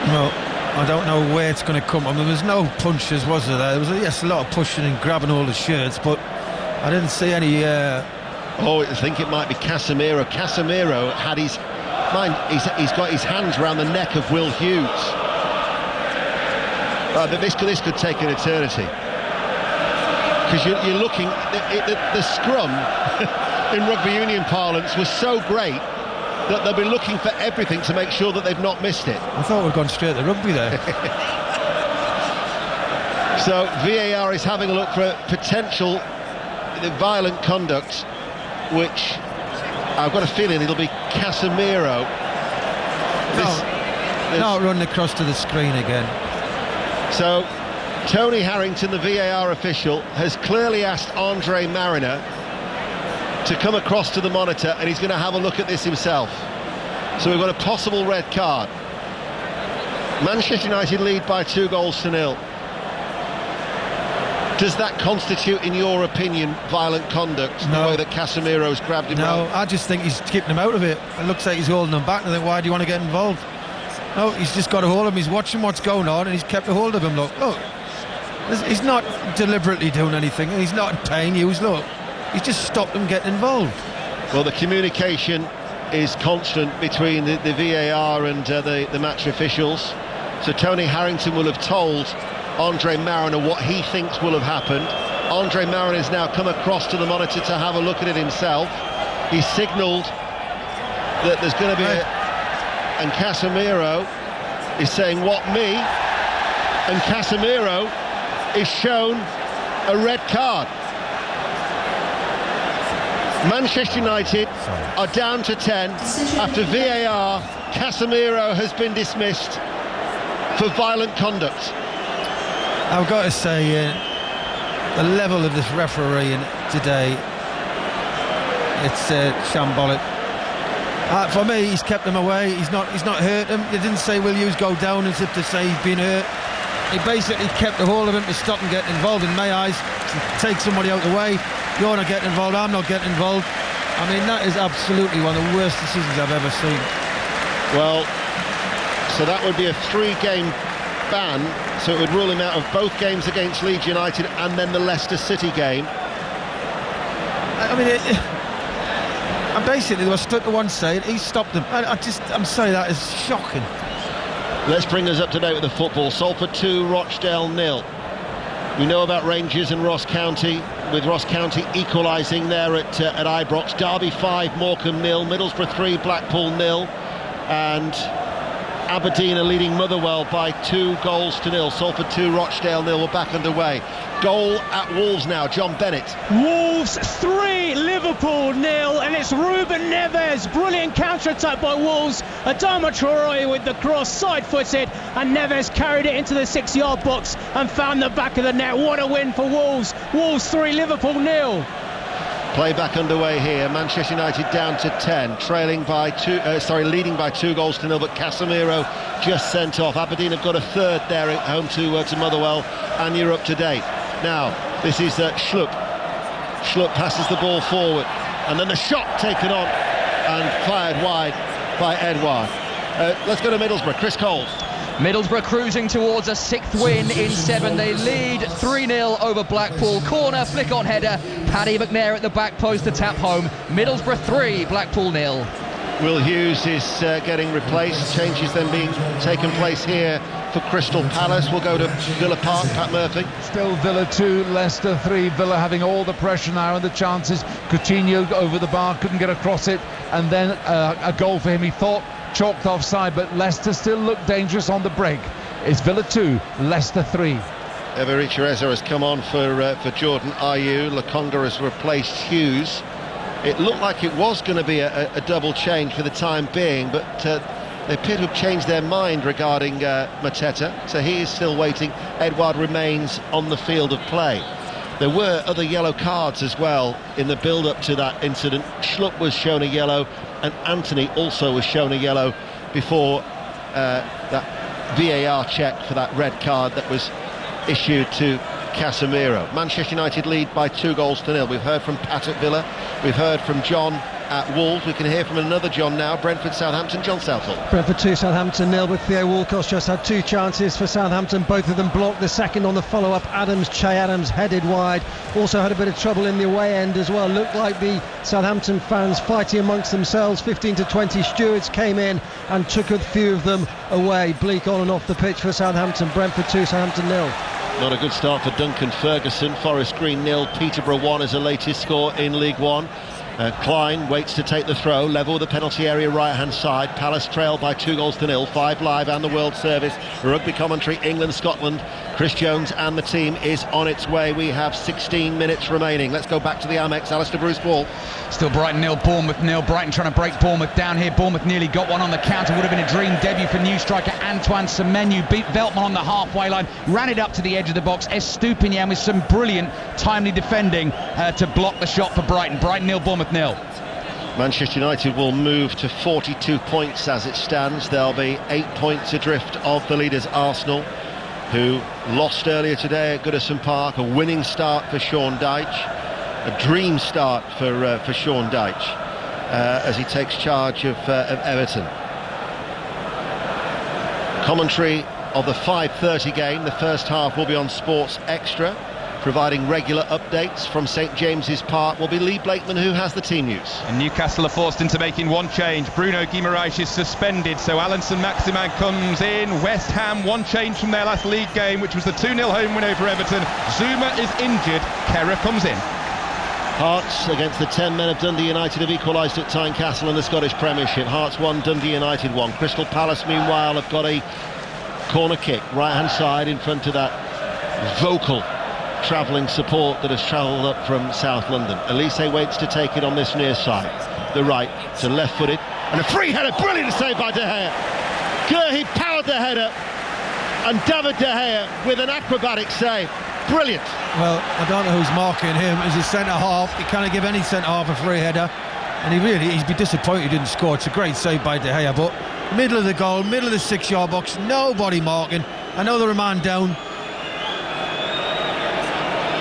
C: Well, I don't know where it's going to come. I mean, there's no punches, was there? There was a lot of pushing and grabbing all the shirts, but I didn't see any...
B: Oh, I think it might be Casemiro. Casemiro had his... Mind, he's got his hands around the neck of Will Hughes. This could take an eternity. Because you're looking... The scrum... in rugby union parlance was so great that they'll be looking for everything to make sure that they've not missed it.
C: I thought we'd gone straight to rugby there.
B: So VAR is having a look for potential violent conduct, which I've got a feeling it'll be Casemiro.
C: Not running across to the screen again.
B: So Tony Harrington, the VAR official, has clearly asked Andre Mariner to come across to the monitor, and he's going to have a look at this himself. So we've got a possible red card. Manchester United lead by 2-0. Does that constitute, in your opinion, violent conduct?
C: No.
B: The way that Casemiro's grabbed him?
C: No, I just think he's keeping him out of it. It looks like he's holding him back, and I think, why do you want to get involved? No, he's just got a hold of him. He's watching what's going on, and he's kept a hold of him. Look, he's not deliberately doing anything, and he's not in pain. Look, he's just stopped him getting involved.
B: Well, the communication is constant between the VAR and the match officials. So Tony Harrington will have told Andre Mariner what he thinks will have happened. Andre Mariner has now come across to the monitor to have a look at it himself. He's signalled that there's going to be and Casemiro is saying, what, me? And Casemiro is shown a red card. Manchester United are down to 10 after VAR. Casemiro has been dismissed for violent conduct.
C: I've got to say, the level of this refereeing today, it's shambolic. For me, he's kept him away. He's not hurt him. They didn't say Will Hughes go down as if to say he's been hurt. He basically kept a hold of him to stop him getting involved. In my eyes, to take somebody out of the way. You're not getting involved, I'm not getting involved. I mean, that is absolutely one of the worst decisions I've ever seen.
B: Well, so that would be a 3-game ban, so it would rule him out of both games against Leeds United and then the Leicester City game.
C: I mean, and basically they were stood to one side, he stopped them. I'm sorry, that is shocking.
B: Let's bring us up to date with the football. Salford 2, Rochdale 0. We know about Rangers and Ross County. with Ross County equalising there at Ibrox. Derby 5, Morecambe 0, Middlesbrough 3, Blackpool 0, and Aberdeen are leading Motherwell by 2-0. Salford 2, Rochdale 0. We're back underway. Goal at Wolves now, John Bennett.
F: Wolves 3, Liverpool 0, and it's Ruben Neves. Brilliant counter-attack by Wolves. Adama Traore with the cross, side-footed, and Neves carried it into the 6-yard box and found the back of the net. What a win for Wolves. Wolves 3, Liverpool 0.
B: Play back underway here. Manchester United down to 10, leading by 2-0, but Casemiro just sent off. Aberdeen have got a third there at home to Motherwell, and you're up to date. Now, this is Schlupp. Schlupp passes the ball forward, and then the shot taken on and fired wide by Edouard. Let's go to Middlesbrough. Chris Coles.
N: Middlesbrough cruising towards a 6th win in 7. They lead 3-0 over Blackpool. Corner, flick on header. Paddy McNair at the back post to tap home. Middlesbrough 3, Blackpool 0.
B: Will Hughes is getting replaced. Changes then being taken place here for Crystal Palace. We'll go to Villa Park. Pat Murphy.
I: Still Villa 2, Leicester 3. Villa having all the pressure now and the chances. Coutinho over the bar, couldn't get across it, and then a goal for him. He thought chalked offside, but Leicester still look dangerous on the break. It's Villa 2, Leicester 3.
B: Evericha Eza has come on for Jordan Ayew. Lokonga has replaced Hughes. It looked like it was going to be a double change for the time being, but they appear to have changed their mind regarding Mateta, so he is still waiting. Edouard remains on the field of play. There were other yellow cards as well in the build-up to that incident. Schlupp was shown a yellow, and Anthony also was shown a yellow before that VAR check for that red card that was issued to Casemiro. Manchester United lead by 2-0. We've heard from Pat at Villa, we've heard from John at Wolves. We can hear from another John now. Brentford, Southampton. John Southall.
J: Brentford 2, Southampton 0, but Theo Walcott's just had 2 chances for Southampton, both of them blocked. The second on the follow-up, Che Adams headed wide. Also had a bit of trouble in the away end as well. Looked like the Southampton fans fighting amongst themselves. 15 to 20 stewards came in and took a few of them away. Bleak on and off the pitch for Southampton. Brentford 2, Southampton 0.
B: Not a good start for Duncan Ferguson. Forest Green 0, Peterborough 1 is the latest score in League One. Klein waits to take the throw, level with the penalty area right hand side. Palace trail by 2-0. 5 Live and the World Service. Rugby commentary, England, Scotland. Chris Jones and the team is on its way. We have 16 minutes remaining. Let's go back to the Amex. Alistair Bruce-Ball.
K: Still Brighton 0, Bournemouth 0. Brighton trying to break Bournemouth down here. Bournemouth nearly got one on the counter. Would have been a dream debut for new striker Antoine Semenyo. Beat Veltman on the halfway line. Ran it up to the edge of the box. Estupiñán with some brilliant timely defending to block the shot for Brighton. Brighton 0, Bournemouth 0.
B: Manchester United will move to 42 points as it stands. They'll be 8 points adrift of the leaders Arsenal, who lost earlier today at Goodison Park. A winning start for Sean Dyche, a dream start for Sean Dyche as he takes charge of Everton. Commentary of the 5:30 game. The first half will be on Sports Extra, providing regular updates from St James's Park will be Lee Blakeman, who has the team news.
U: And Newcastle are forced into making one change. Bruno Guimaraes is suspended, so Alan Saint-Maximin comes in. West Ham, one change from their last league game, which was the 2-0 home win over Everton. Zuma is injured, Kerrer comes in.
B: Hearts against the 10 men of Dundee United have equalised at Tynecastle in the Scottish Premiership. Hearts 1, Dundee United 1. Crystal Palace, meanwhile, have got a corner kick, right-hand side, in front of that vocal travelling support that has travelled up from South London. Elise waits to take it on this near side. The right, to left-footed, and a free header, brilliant save by De Gea. Gurhi powered the header, and David De Gea with an acrobatic save. Brilliant.
C: Well, I don't know who's marking him as a centre-half. He can't give any centre-half a free header, and he'd be disappointed he didn't score. It's a great save by De Gea, but middle of the goal, middle of the 6-yard box, nobody marking. Another man down.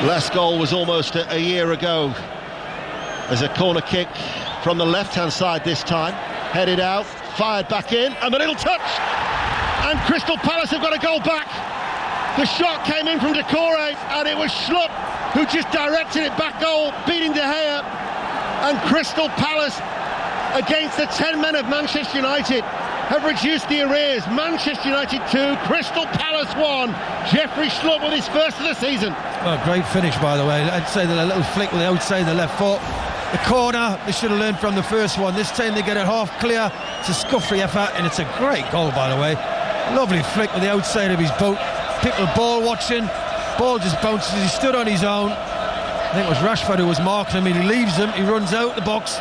B: Last goal was almost a year ago. There's a corner kick from the left-hand side this time. Headed out, fired back in, and the little touch. And Crystal Palace have got a goal back. The shot came in from Decore, and it was Schlupp who just directed it back goal, beating De Gea. And Crystal Palace, against the 10 men of Manchester United, have reduced the arrears. Manchester United 2, Crystal Palace 1. Jeffrey Schlupp with his first of the season.
C: Oh, great finish, by the way. I'd say that a little flick with the outside of the left foot. The corner, they should have learned from the first one. This time they get it half clear. It's a scuffy effort, and it's a great goal, by the way. Lovely flick with the outside of his boot. People ball watching. Ball just bounces. He stood on his own. I think it was Rashford who was marking him. He leaves him. He runs out the box,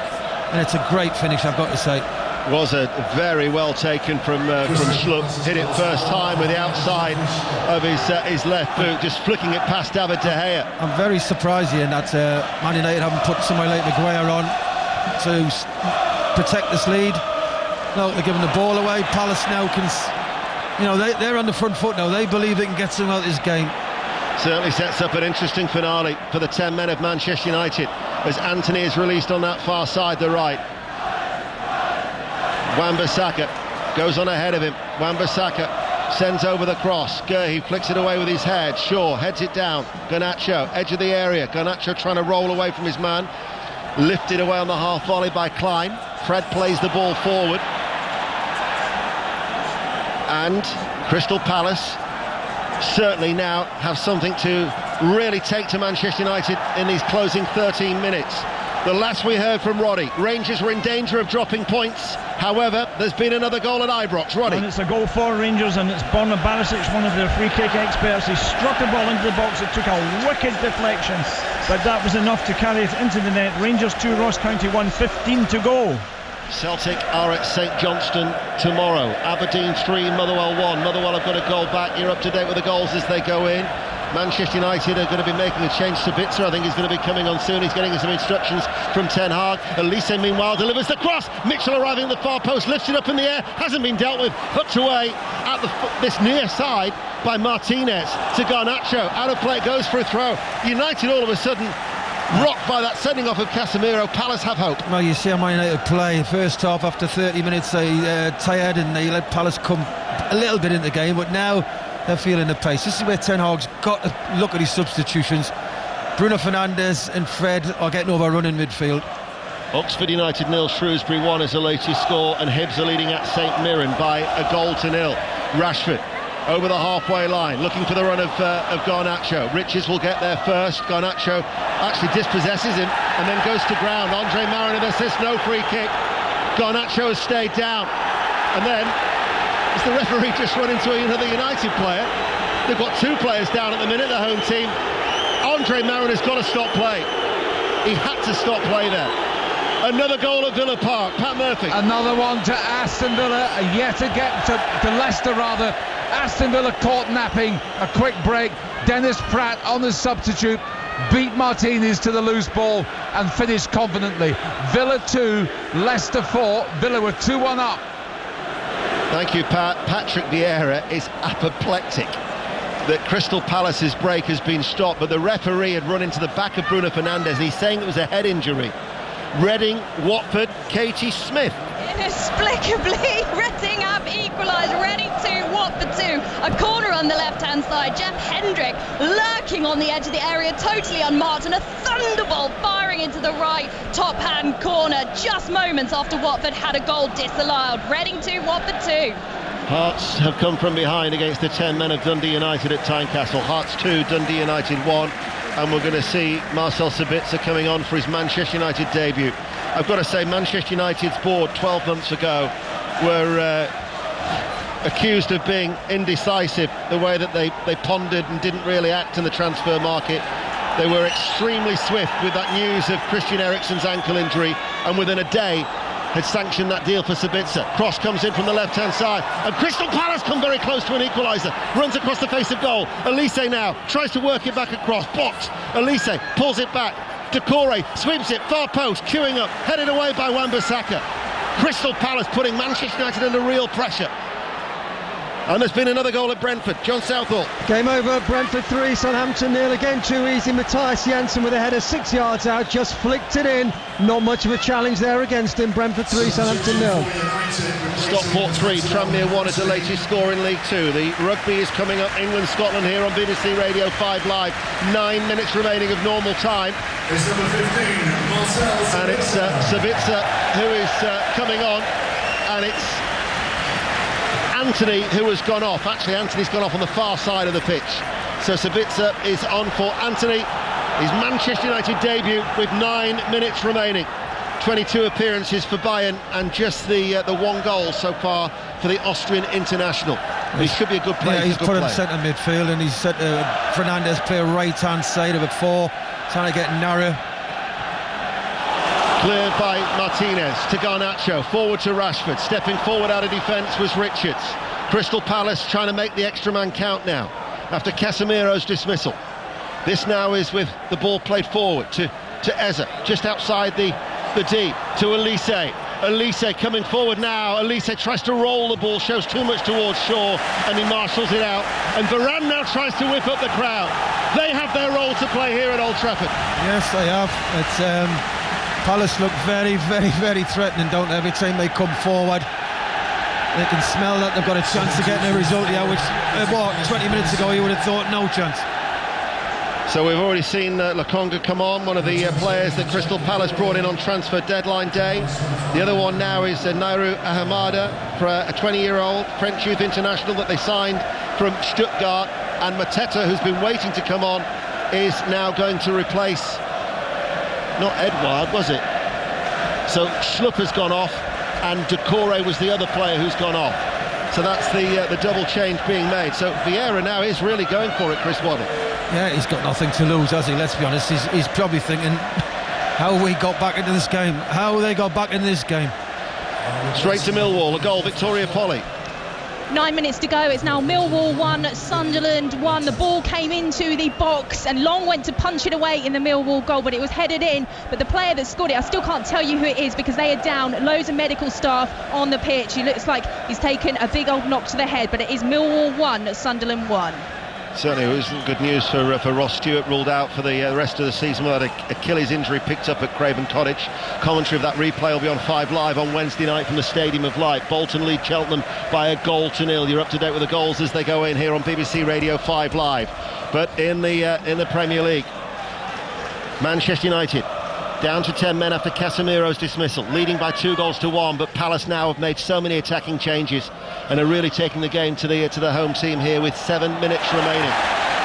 C: and it's a great finish, I've got to say.
B: Was a very well taken from Schlupp. Hit it first time with the outside of his left boot, just flicking it past David De Gea.
C: I'm very surprised here that Man United haven't put somebody like Maguire on to protect this lead. No, they're giving the ball away. Palace now can, they're on the front foot now. They believe they can get something out of this game.
B: Certainly sets up an interesting finale for the 10 men of Manchester United as Anthony is released on that far side, the right. Wan-Bissaka goes on ahead of him. Wan-Bissaka sends over the cross. Guehi flicks it away with his head. Shaw heads it down. Garnacho, edge of the area. Garnacho trying to roll away from his man. Lifted away on the half volley by Klein. Fred plays the ball forward. And Crystal Palace certainly now have something to really take to Manchester United in these closing 13 minutes. The last we heard from Roddy, Rangers were in danger of dropping points. However, there's been another goal at Ibrox. Roddy.
M: And it's a goal for Rangers, and it's Borna Barisic, one of their free kick experts. He struck the ball into the box. It took a wicked deflection, but that was enough to carry it into the net. Rangers 2, Ross County 1, 15 to go.
B: Celtic are at St Johnstone tomorrow. Aberdeen 3, Motherwell 1. Motherwell have got a goal back. You're up to date with the goals as they go in. Manchester United are going to be making a change. Sabitzer, I think, is going to be coming on soon. He's getting some instructions from Ten Hag. Elise, meanwhile, delivers the cross. Mitchell arriving at the far post, lifts it up in the air, hasn't been dealt with. Hooked away at this near side by Martinez to Garnacho. Out of play, goes for a throw. United all of a sudden rocked by that sending off of Casemiro. Palace have hope.
C: Well, you see how Man United play. First half, after 30 minutes, they tired and they let Palace come a little bit in the game, but now they're feeling the pace. This is where Ten Hag's got to look at his substitutions. Bruno Fernandes and Fred are getting overrun in midfield.
B: Oxford United 0, Shrewsbury 1 is the latest score, and Hibs are leading at St Mirren by a goal to 0. Rashford over the halfway line, looking for the run of Garnacho. Richards will get there first. Garnacho actually dispossesses him and then goes to ground. Andre Mariner assists, no free kick. Garnacho has stayed down, and then as the referee just run into another United player. They've got 2 players down at the minute, the home team. Andre Mariner's got to stop play. He had to stop play there. Another goal at Villa Park. Pat Murphy.
I: Another one to Aston Villa, yet again to Leicester rather. Aston Villa caught napping, a quick break. Dennis Pratt on the substitute beat Martinez to the loose ball and finished confidently. Villa 2, Leicester 4. Villa were 2-1 up.
B: Thank you, Pat. Patrick Vieira is apoplectic that Crystal Palace's break has been stopped, but the referee had run into the back of Bruno Fernandes and he's saying it was a head injury. Reading, Watford, Katie Smith.
L: Inexplicably, Reading have equalised. Reading 2, Watford 2. A corner on the left-hand side. Jeff Hendrick lurking on the edge of the area, totally unmarked, and a thunderbolt firing into the right top-hand corner just moments after Watford had a goal disallowed. Reading 2, Watford 2.
B: Hearts have come from behind against the 10 men of Dundee United at Tynecastle. Hearts 2, Dundee United 1. And we're going to see Marcel Sabitzer coming on for his Manchester United debut. I've got to say, Manchester United's board 12 months ago were accused of being indecisive, the way that they pondered and didn't really act in the transfer market. They were extremely swift with that news of Christian Eriksen's ankle injury, and within a day had sanctioned that deal for Sabitzer. Cross comes in from the left-hand side, and Crystal Palace come very close to an equaliser. Runs across the face of goal. Elise now tries to work it back across. Box. Elise pulls it back. Decore sweeps it, far post, queuing up, headed away by Wan-Bissaka. Crystal Palace putting Manchester United under real pressure. And there's been another goal at Brentford. John Southall.
J: Game over, Brentford 3, Southampton 0. Again, too easy. Matthias Janssen with a header 6 yards out, just flicked it in. Not much of a challenge there against him. Brentford 3, Southampton 0.
B: Stockport 3, Tranmere 1 is the latest score in League 2. The rugby is coming up, England-Scotland here on BBC Radio 5 Live. 9 minutes remaining of normal time.
D: It's number 15, Marcel.
B: And it's Sabitzer who is coming on. And it's Anthony, who has gone off. Actually, Anthony's gone off on the far side of the pitch. So Sabitzer is on for Anthony. His Manchester United debut with 9 minutes remaining. 22 appearances for Bayern and just the one goal so far for the Austrian international. He should be a good player.
C: Yeah, he's put in centre midfield and he's set Fernandes play right hand side of a 4, trying to get narrow.
B: Cleared by Martinez to Garnacho, forward to Rashford. Stepping forward out of defence was Richards. Crystal Palace trying to make the extra man count now after Casemiro's dismissal. This now is with the ball played forward to Eze, just outside the D, to Elise. Elise coming forward now. Elise tries to roll the ball, shows too much towards Shaw, and he marshals it out. And Varane now tries to whip up the crowd. They have their role to play here at Old Trafford.
C: Yes, they have. It's Palace look very, very, very threatening, don't they? Every time they come forward, they can smell that they've got a chance of getting a result here, which, 20 minutes ago you would have thought no chance.
B: So we've already seen Lokonga come on, one of the players that Crystal Palace brought in on transfer deadline day. The other one now is Nairo Ahamada, for a 20-year-old French youth international that they signed from Stuttgart. And Mateta, who's been waiting to come on, is now going to replace, not Edouard, was it? So Schlupp has gone off, and Decore was the other player who's gone off. So that's the double change being made. So Vieira now is really going for it, Chris Waddle.
C: Yeah, he's got nothing to lose, has he? Let's be honest. He's probably thinking how we got back into this game. How they got back into this game.
B: Straight to Millwall, a goal, Victoria Polly.
L: 9 minutes to go. It's now Millwall 1, Sunderland 1. The ball came into the box and Long went to punch it away in the Millwall goal, but it was headed in. But the player that scored it, I still can't tell you who it is because they are down. Loads of medical staff on the pitch. He looks like he's taken a big old knock to the head, but it is Millwall 1, Sunderland 1.
B: Certainly it wasn't good news for Ross Stewart, ruled out for the rest of the season with that Achilles injury picked up at Craven Cottage. Commentary of that replay will be on 5 Live on Wednesday night from the Stadium of Light. Bolton lead Cheltenham by 1-0. You're up to date with the goals as they go in here on BBC Radio 5 Live. But in the Premier League, Manchester United down to 10 men after Casemiro's dismissal, leading by 2-1, but Palace now have made so many attacking changes and are really taking the game to the home team here with 7 minutes remaining.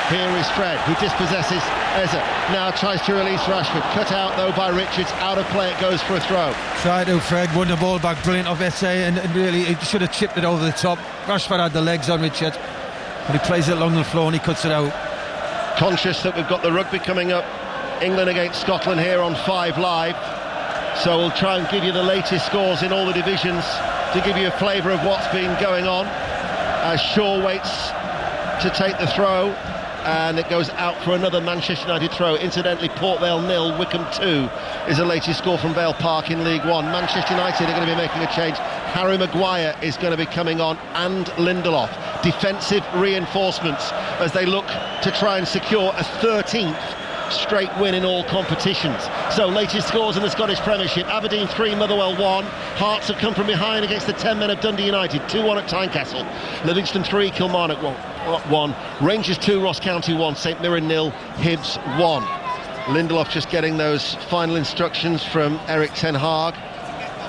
B: Here is Fred, who dispossesses Eze, now tries to release Rashford, cut out though by Richards, out of play, it goes for a throw.
C: Tried to, Fred won the ball back, brilliant off Eze, and really he should have chipped it over the top. Rashford had the legs on Richards, but he plays it along the floor and he cuts it out.
B: Conscious that we've got the rugby coming up, England against Scotland here on 5 Live, so we'll try and give you the latest scores in all the divisions to give you a flavour of what's been going on as Shaw waits to take the throw and it goes out for another Manchester United throw. Incidentally, Port Vale 0, Wycombe 2 is the latest score from Vale Park in League One. Manchester United are going to be making a change. Harry Maguire is going to be coming on and Lindelof. Defensive reinforcements as they look to try and secure a 13th straight win in all competitions. So latest scores in the Scottish Premiership: Aberdeen 3, Motherwell 1. Hearts have come from behind against the 10 men of Dundee United, 2-1 at Tynecastle. Livingston 3, Kilmarnock 1. Rangers 2, Ross County 1. St Mirren 0, Hibs 1. Lindelof just getting those final instructions from Erik ten Hag.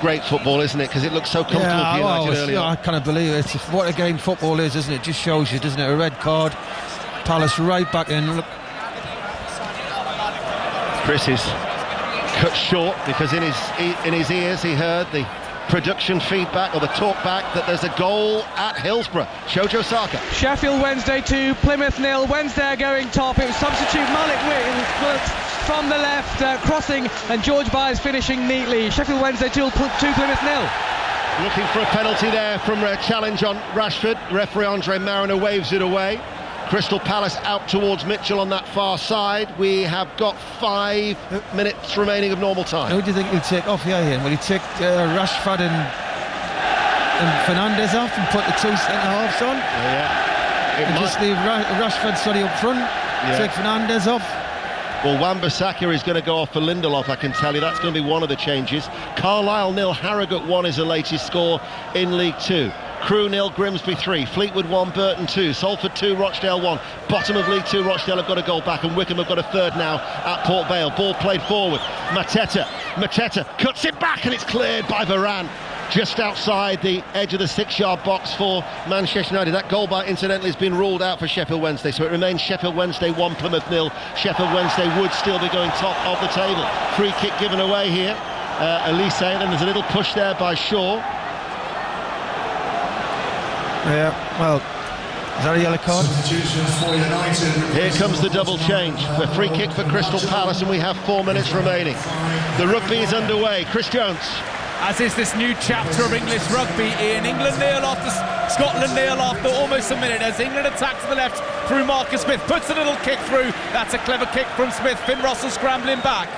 B: Great football, isn't it? Because it looks so comfortable for United earlier.
C: I cannot believe it. It's what a game football is, isn't it? Just shows you, doesn't it? A red card, Palace right back in. Look.
B: Chris is cut short because in his ears he heard the production feedback or the talk back that there's a goal at Hillsborough. Shojo Saka.
E: Sheffield Wednesday 2, Plymouth 0. Wednesday going top. It was substitute Malik Williams from the left, crossing, and George Byers finishing neatly. Sheffield Wednesday 2, Plymouth 0.
B: Looking for a penalty there from a challenge on Rashford. Referee Andre Mariner waves it away. Crystal Palace out towards Mitchell on that far side. We have got 5 minutes remaining of normal time.
C: Who do you think he'll take off here, Ian? Will he take Rashford and Fernandes off and put the 2 centre-halves on?
B: Yeah.
C: And just leave Rashford up front, take Fernandes off?
B: Well, Wan-Bissaka is going to go off for Lindelof, I can tell you. That's going to be one of the changes. Carlisle 0, Harrogate 1 is the latest score in League 2. Crewe 0, Grimsby 3, Fleetwood 1, Burton 2, Salford 2, Rochdale 1. Bottom of League 2, Rochdale have got a goal back, and Wycombe have got a third now at Port Vale. Ball played forward. Mateta cuts it back, and it's cleared by Varane. just outside the edge of the 6-yard box for Manchester United. That goal by, incidentally, has been ruled out for Sheffield Wednesday, so it remains Sheffield Wednesday 1, Plymouth 0. Sheffield Wednesday would still be going top of the table. Free kick given away here. Elise, and then there's a little push there by Shaw.
C: Yeah, well, is that a yellow card?
B: Here comes the double change. A free kick for Crystal Palace, and we have 4 minutes remaining. The rugby is underway. Chris Jones.
S: As is this new chapter of English rugby in England nil after Scotland nil after almost a minute as England attack to the left through Marcus Smith, puts a little kick through. That's a clever kick from Smith. Finn Russell scrambling back.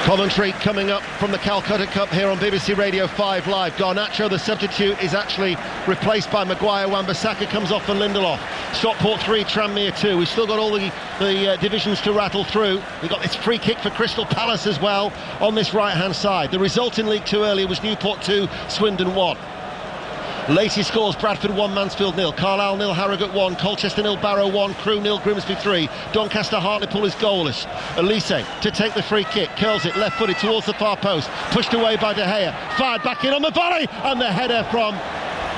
B: Commentary coming up from the Calcutta Cup here on BBC Radio 5 Live. Garnacho, the substitute, is actually replaced by Maguire. Wan-Bissaka comes off for Lindelof. Stockport 3, Tranmere 2. We've still got all the divisions to rattle through. We've got this free kick for Crystal Palace as well on this right-hand side. The result in League 2 earlier was Newport 2, Swindon 1. Lacey scores, Bradford 1, Mansfield 0, Carlisle 0, Harrogate 1, Colchester 0, Barrow 1, Crewe 0, Grimsby 3, Doncaster Hartlepool is goalless. Elise to take the free kick, curls it left-footed towards the far post, pushed away by De Gea, fired back in on the volley, and the header from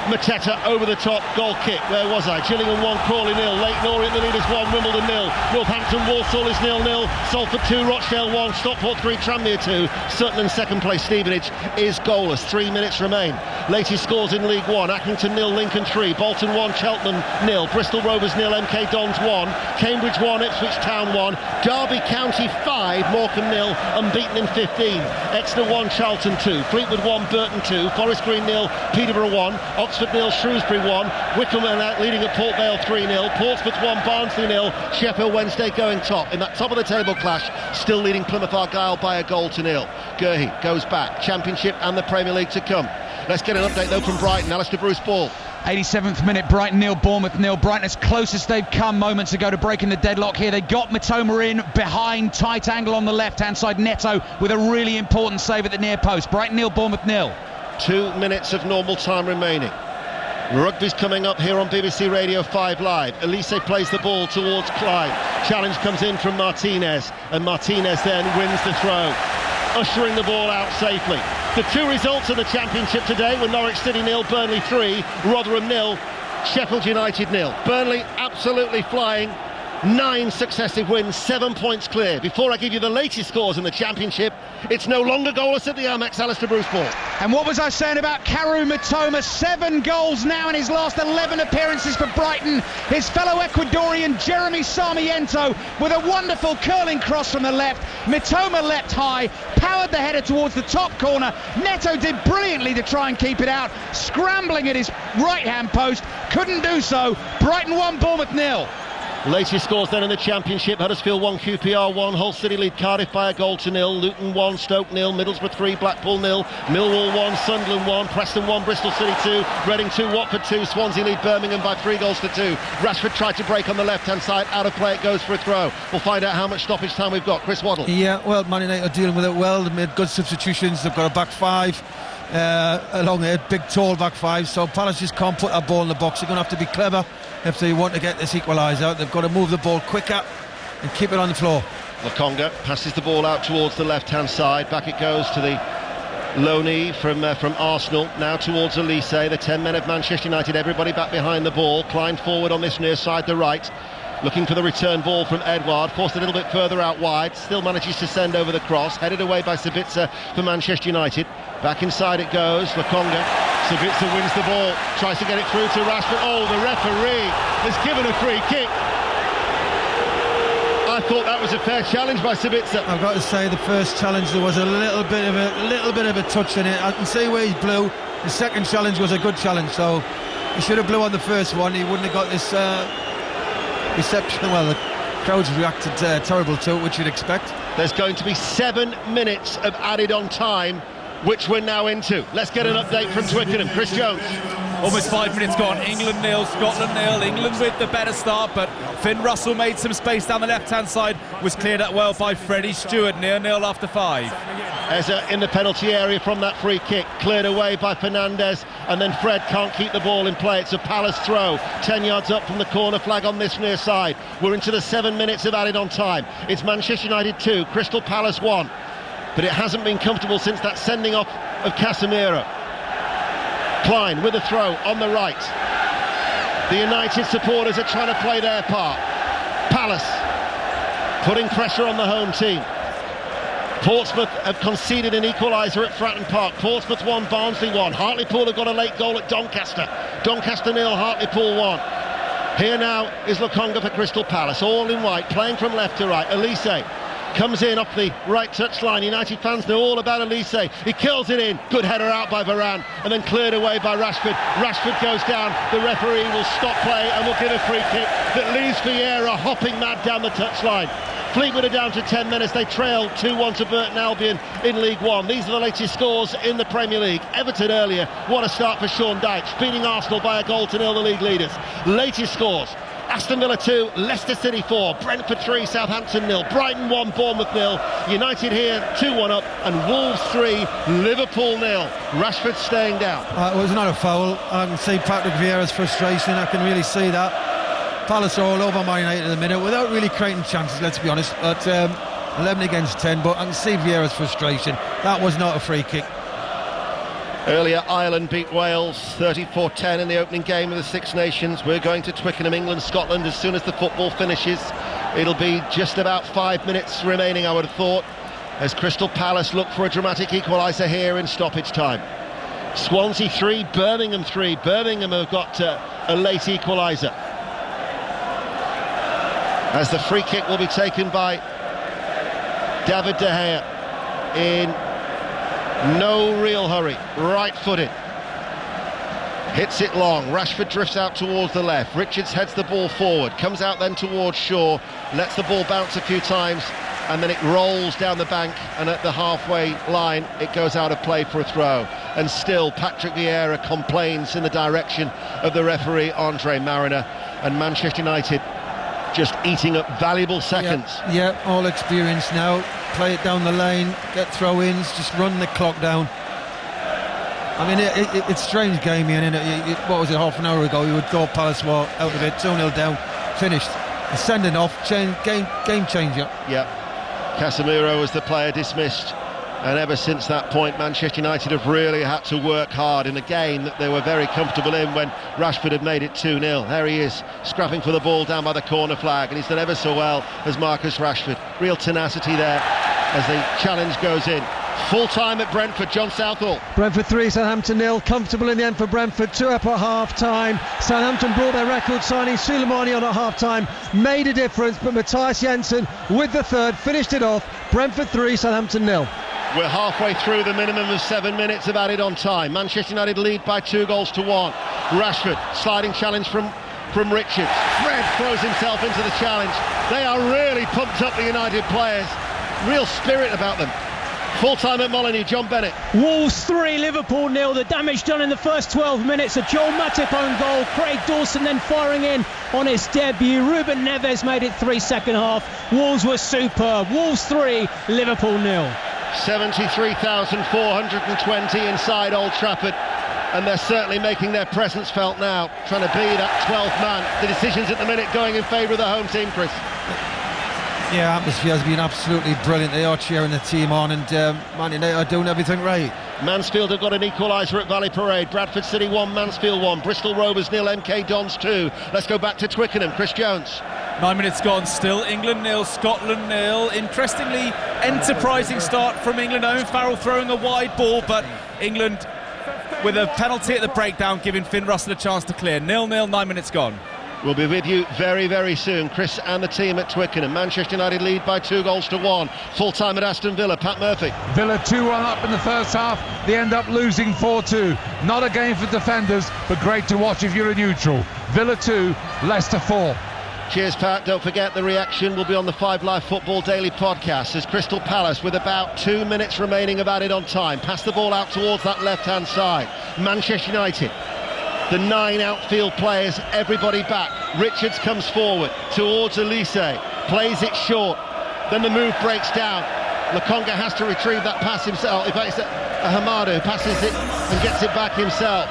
B: Mateta over the top, goal kick. Where was I? Gillingham 1, Crawley 0, Leyton Orient the leaders 1, Wimbledon 0, Northampton Walsall is 0-0, Salford 2, Rochdale 1, Stockport 3, Tranmere 2, Sutton in second place, Stevenage is goalless. 3 minutes remain. Lacey scores in League 1, Accrington 0, Lincoln 3, Bolton 1, Cheltenham 0, Bristol Rovers 0, MK Dons 1, Cambridge 1, Ipswich Town 1, Derby County 5, Morecambe 0, unbeaten in 15, Exeter 1, Charlton 2, Fleetwood 1, Burton 2, Forest Green 0, Peterborough 1, Oxford 0, Shrewsbury 1, Wickham leading at Port Vale 3-0, Portsmouth 1, Barnsley 0, Sheffield Wednesday going top. In that top of the table clash, still leading Plymouth Argyle by 1-0. Gurhey goes back, Championship and the Premier League to come. Let's get an update though from Brighton. Alistair Bruce Ball.
K: 87th minute, Brighton 0, Bournemouth 0. Brighton as close as they've come moments ago to breaking the deadlock here. They got Mitoma in behind, tight angle on the left-hand side. Neto with a really important save at the near post. Brighton 0, Bournemouth 0.
B: 2 minutes of normal time remaining. Rugby's coming up here on BBC Radio 5 Live. Elise plays the ball towards Clyde. Challenge comes in from Martinez, and Martinez then wins the throw, ushering the ball out safely. The 2 results of the Championship today were Norwich City 0, Burnley 3, Rotherham 0, Sheffield United 0. Burnley absolutely flying. 9 successive wins, 7 points clear. Before I give you the latest scores in the Championship, it's no longer goalless at the Amex. Alistair Bruce Ball.
K: And what was I saying about Karu Mitoma? 7 goals now in his last 11 appearances for Brighton. His fellow Ecuadorian Jeremy Sarmiento with a wonderful curling cross from the left. Mitoma leapt high, powered the header towards the top corner. Neto did brilliantly to try and keep it out, scrambling at his right-hand post, couldn't do so. Brighton 1, Bournemouth 0.
B: Latest scores then in the Championship: Huddersfield 1, QPR 1, Hull City lead Cardiff by 1-0, Luton 1, Stoke 0, Middlesbrough 3, Blackpool 0, Millwall 1, Sunderland 1, Preston 1, Bristol City 2, Reading 2, Watford 2, Swansea lead Birmingham by 3-2. Rashford tried to break on the left-hand side, out of play, it goes for a throw. We'll find out how much stoppage time we've got. Chris Waddle.
C: Yeah, well, Man United are dealing with it well. They've made good substitutions. They've got a back 5 along there, big tall back 5, so Palace just can't put that ball in the box. They're going to have to be clever if they want to get this equaliser. They've got to move the ball quicker and keep it on the floor.
B: Lokonga passes the ball out towards the left-hand side. Back it goes to the low knee from Arsenal. Now towards Elise. The 10 men of Manchester United, everybody back behind the ball. Klein forward on this near side, the right. Looking for the return ball from Edouard, forced a little bit further out wide, still manages to send over the cross, headed away by Sabitzer for Manchester United. Back inside it goes, Lokonga. Sabitzer wins the ball, tries to get it through to Rashford. Oh, the referee has given a free kick. I thought that was a fair challenge by Sabitzer.
C: I've got to say, the first challenge there was a little bit of a touch in it. I can see where he blew. The second challenge was a good challenge, so he should have blew on the first one. He wouldn't have got this reception. Well, the crowds reacted terrible to it, which you'd expect.
B: There's going to be 7 minutes of added on time, which we're now into. Let's get an update from Twickenham. Chris Jones.
S: Almost 5 minutes gone. England 0, Scotland 0. England with the better start, but Finn Russell made some space down the left-hand side, was cleared out well by Freddie Stewart. 0-0 after 5.
B: Eza in the penalty area from that free kick, cleared away by Fernandez, and then Fred can't keep the ball in play. It's a Palace throw, 10 yards up from the corner flag on this near side. We're into the 7 minutes of added on time. It's Manchester United 2, Crystal Palace 1. But it hasn't been comfortable since that sending off of Casemiro. Klein with a throw on the right. The United supporters are trying to play their part. Palace putting pressure on the home team. Portsmouth have conceded an equaliser at Fratton Park. Portsmouth 1, Barnsley 1. Hartlepool have got a late goal at Doncaster. Doncaster 0, Hartlepool 1. Here now is Lokonga for Crystal Palace, all in white, playing from left to right. Elise comes in off the right touchline. United fans know all about Elise. He kills it in. Good header out by Varane, and then cleared away by Rashford. Rashford goes down. The referee will stop play and will give a free kick that leaves Vieira hopping mad down the touchline. Fleetwood are down to 10 minutes. They trail 2-1 to Burton Albion in League One. These are the latest scores in the Premier League. Everton earlier, what a start for Sean Dyche, beating Arsenal by 1-0, the league leaders. Latest scores: Aston Villa 2, Leicester City 4, Brentford 3, Southampton 0, Brighton 1, Bournemouth 0, United here 2-1 up, and Wolves 3, Liverpool 0. Rashford staying down.
C: It was not a foul. I can see Patrick Vieira's frustration. I can really see that. Palace are all over Man United at the minute without really creating chances, let's be honest. But 11 against 10, but I can see Vieira's frustration. That was not a free kick.
B: Earlier, Ireland beat Wales 34-10 in the opening game of the Six Nations. We're going to Twickenham, England, Scotland as soon as the football finishes. It'll be just about 5 minutes remaining, I would have thought, as Crystal Palace look for a dramatic equaliser here in stoppage time. Swansea 3, Birmingham 3. Birmingham have got a late equaliser, as the free kick will be taken by David De Gea in no real hurry, right-footed. Hits it long. Rashford drifts out towards the left. Richards heads the ball forward, comes out then towards Shaw, lets the ball bounce a few times, and then it rolls down the bank, and at the halfway line it goes out of play for a throw. And still Patrick Vieira complains in the direction of the referee Andre Mariner, and Manchester United just eating up valuable seconds.
C: Yeah, all experience now. Play it down the lane, get throw-ins, just run the clock down. I mean, it's a strange game, Ian, isn't it? What was it, half an hour ago? You would thought Palace were out of it, 2-0 down, finished. A sending off, game changer.
B: Yeah, Casemiro was the player dismissed. And ever since that point, Manchester United have really had to work hard in a game that they were very comfortable in when Rashford had made it 2-0. There he is, scrapping for the ball down by the corner flag, and he's done ever so well as Marcus Rashford. Real tenacity there as the challenge goes in. Full time at Brentford, John Southall.
J: Brentford 3, Southampton 0. Comfortable in the end for Brentford. 2 up at half time. Southampton brought their record signing Soleimani on at half time. Made a difference, but Matthias Jensen with the third finished it off. Brentford 3, Southampton 0.
B: We're halfway through the minimum of 7 minutes of added on time. Manchester United lead by 2-1. Rashford, sliding challenge from Richards. Fred throws himself into the challenge. They are really pumped up, the United players. Real spirit about them. Full time at Molineux, John Bennett.
F: Wolves 3, Liverpool 0. The damage done in the first 12 minutes. A Joel Matip own goal. Craig Dawson then firing in on his debut. Ruben Neves made it 3 second half. Wolves were superb. Wolves 3, Liverpool 0.
B: 73,420 inside Old Trafford, and they're certainly making their presence felt now, trying to be that 12th man. The decisions at the minute going in favour of the home team, Chris.
C: Yeah, atmosphere has been absolutely brilliant. They are cheering the team on, and Man United are doing everything right.
B: Mansfield have got an equaliser at Valley Parade. Bradford City 1, Mansfield 1, Bristol Rovers 0, MK Dons 2. Let's go back to Twickenham. Chris Jones.
S: 9 minutes gone still. England 0, Scotland 0. Interestingly, enterprising start from England. Owen Farrell throwing a wide ball, but England with a penalty at the breakdown, giving Finn Russell a chance to clear. 0-0, 9 minutes gone.
B: We'll be with you very, very soon. Chris and the team at Twickenham. Manchester United lead by 2-1. Full time at Aston Villa. Pat Murphy.
I: Villa 2-1 up in the first half. They end up losing 4-2. Not a game for defenders, but great to watch if you're a neutral. Villa 2, Leicester 4.
B: Cheers, Pat. Don't forget the reaction will be on the 5 Live Football Daily podcast as Crystal Palace, with about 2 minutes remaining of added on time, pass the ball out towards that left-hand side. Manchester United, the 9 outfield players, everybody back. Richards comes forward towards Elise, plays it short, then the move breaks down. Lokonga has to retrieve that pass himself. In fact, it's Hamada who passes it and gets it back himself.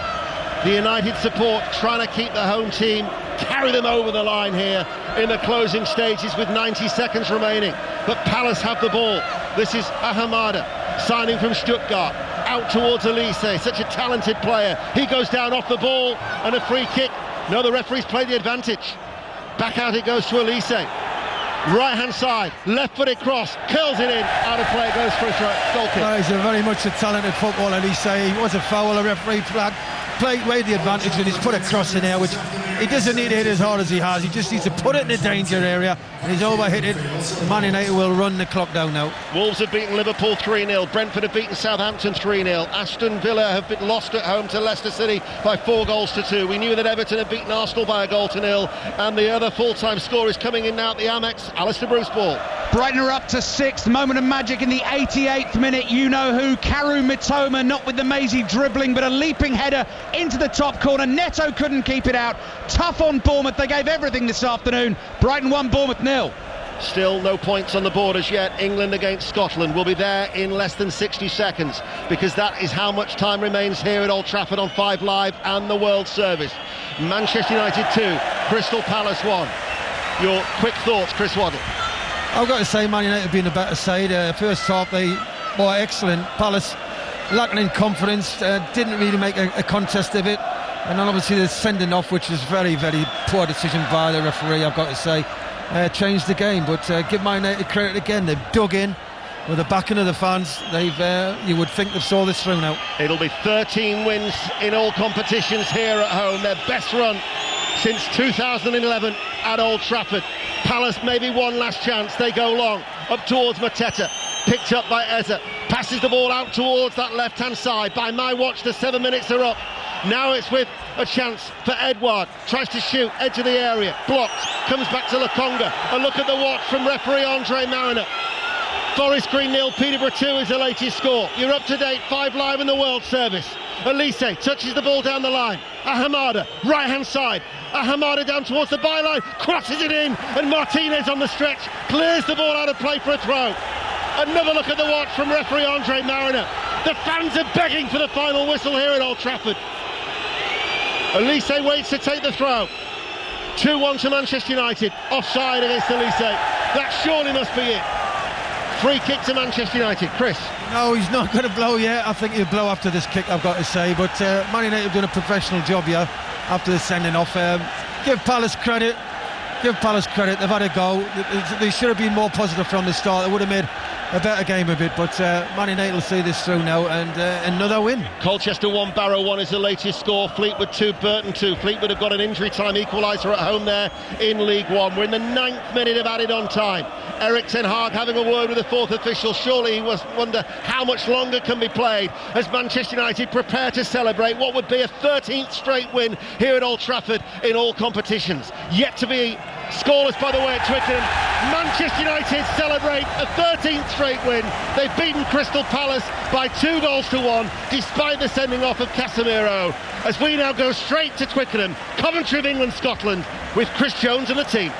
B: The United support trying to keep the home team, carry them over the line here in the closing stages with 90 seconds remaining. But Palace have the ball. This is Hamada, signing from Stuttgart. out towards Elise, such a talented player. He goes down off the ball, and a free kick. No, the referee's played the advantage. Back out it goes to Elise. Right-hand side, left-footed cross, curls it in, out of play, goes for a goal kick.
C: He's very much a talented footballer, Elise. He was a foul, a referee flag. Weighed the advantage, and he's put a cross in there, which he doesn't need to hit as hard as he has. He just needs to put it in the danger area, and he's overhit it. Man United will run the clock down now.
B: Wolves have beaten Liverpool 3-0. Brentford have beaten Southampton 3-0. Aston Villa have been lost at home to Leicester City by 4-2. We knew that Everton had beaten Arsenal by 1-0, and the other full-time score is coming in now at the Amex. Alistair Bruce ball.
K: Brighton are up to 6th. Moment of magic in the 88th minute. You know who? Karu Mitoma, not with the mazy dribbling, but a leaping header into the top corner. Neto couldn't keep it out. Tough on Bournemouth. They gave everything this afternoon. Brighton 1, Bournemouth 0.
B: Still no points on the board as yet. England against Scotland will be there in less than 60 seconds, because that is how much time remains here at Old Trafford on 5 Live and the World Service. Manchester United 2, Crystal Palace 1. Your quick thoughts, Chris Waddle?
C: I've got to say, Man United being the better side. First half they were excellent. Palace lacking in confidence, didn't really make a contest of it, and then obviously the sending off, which was very, very poor decision by the referee, I've got to say, changed the game. But give Man United credit again, they've dug in with the backing of the fans. You would think they've saw this through now.
B: It'll be 13 wins in all competitions here at home, their best run since 2011 at Old Trafford. Palace maybe one last chance. They go long up towards Mateta, picked up by Eza, passes the ball out towards that left-hand side. By my watch, the 7 minutes are up. Now it's with a chance for Edouard, tries to shoot, edge of the area, blocked, comes back to Lokonga. A look at the watch from referee Andre Mariner. Forest Green 0, Peterborough 2 is the latest score. You're up to date, 5 Live in the World Service. Elise touches the ball down the line. Ahamada, right-hand side. Ahamada down towards the byline, crosses it in, and Martinez on the stretch clears the ball out of play for a throw. Another look at the watch from referee Andre Mariner. The fans are begging for the final whistle here at Old Trafford. Elise waits to take the throw. 2-1 to Manchester United. Offside against Elise. That surely must be it. Free kick to Manchester United. Chris?
C: No, he's not going to blow yet. I think he'll blow after this kick, I've got to say. But Man United have done a professional job here after the sending off. Give Palace credit. They've had a go. They should have been more positive from the start. They would have made a better game of it, but Man United will see this through now, and another win.
B: Colchester 1, Barrow 1 is the latest score. Fleetwood 2, Burton 2. Fleetwood have got an injury time equaliser at home there in League One. We're in the 9th minute of added on time. Erik ten Hag having a word with the 4th official. Surely he must wonder how much longer can be played as Manchester United prepare to celebrate what would be a 13th straight win here at Old Trafford in all competitions. Yet to be scoreless, by the way, at Twickenham. Manchester United celebrate a 13th straight win. They've beaten Crystal Palace by 2-1, despite the sending off of Casemiro. As we now go straight to Twickenham, Coventry of England, Scotland, with Chris Jones and the team.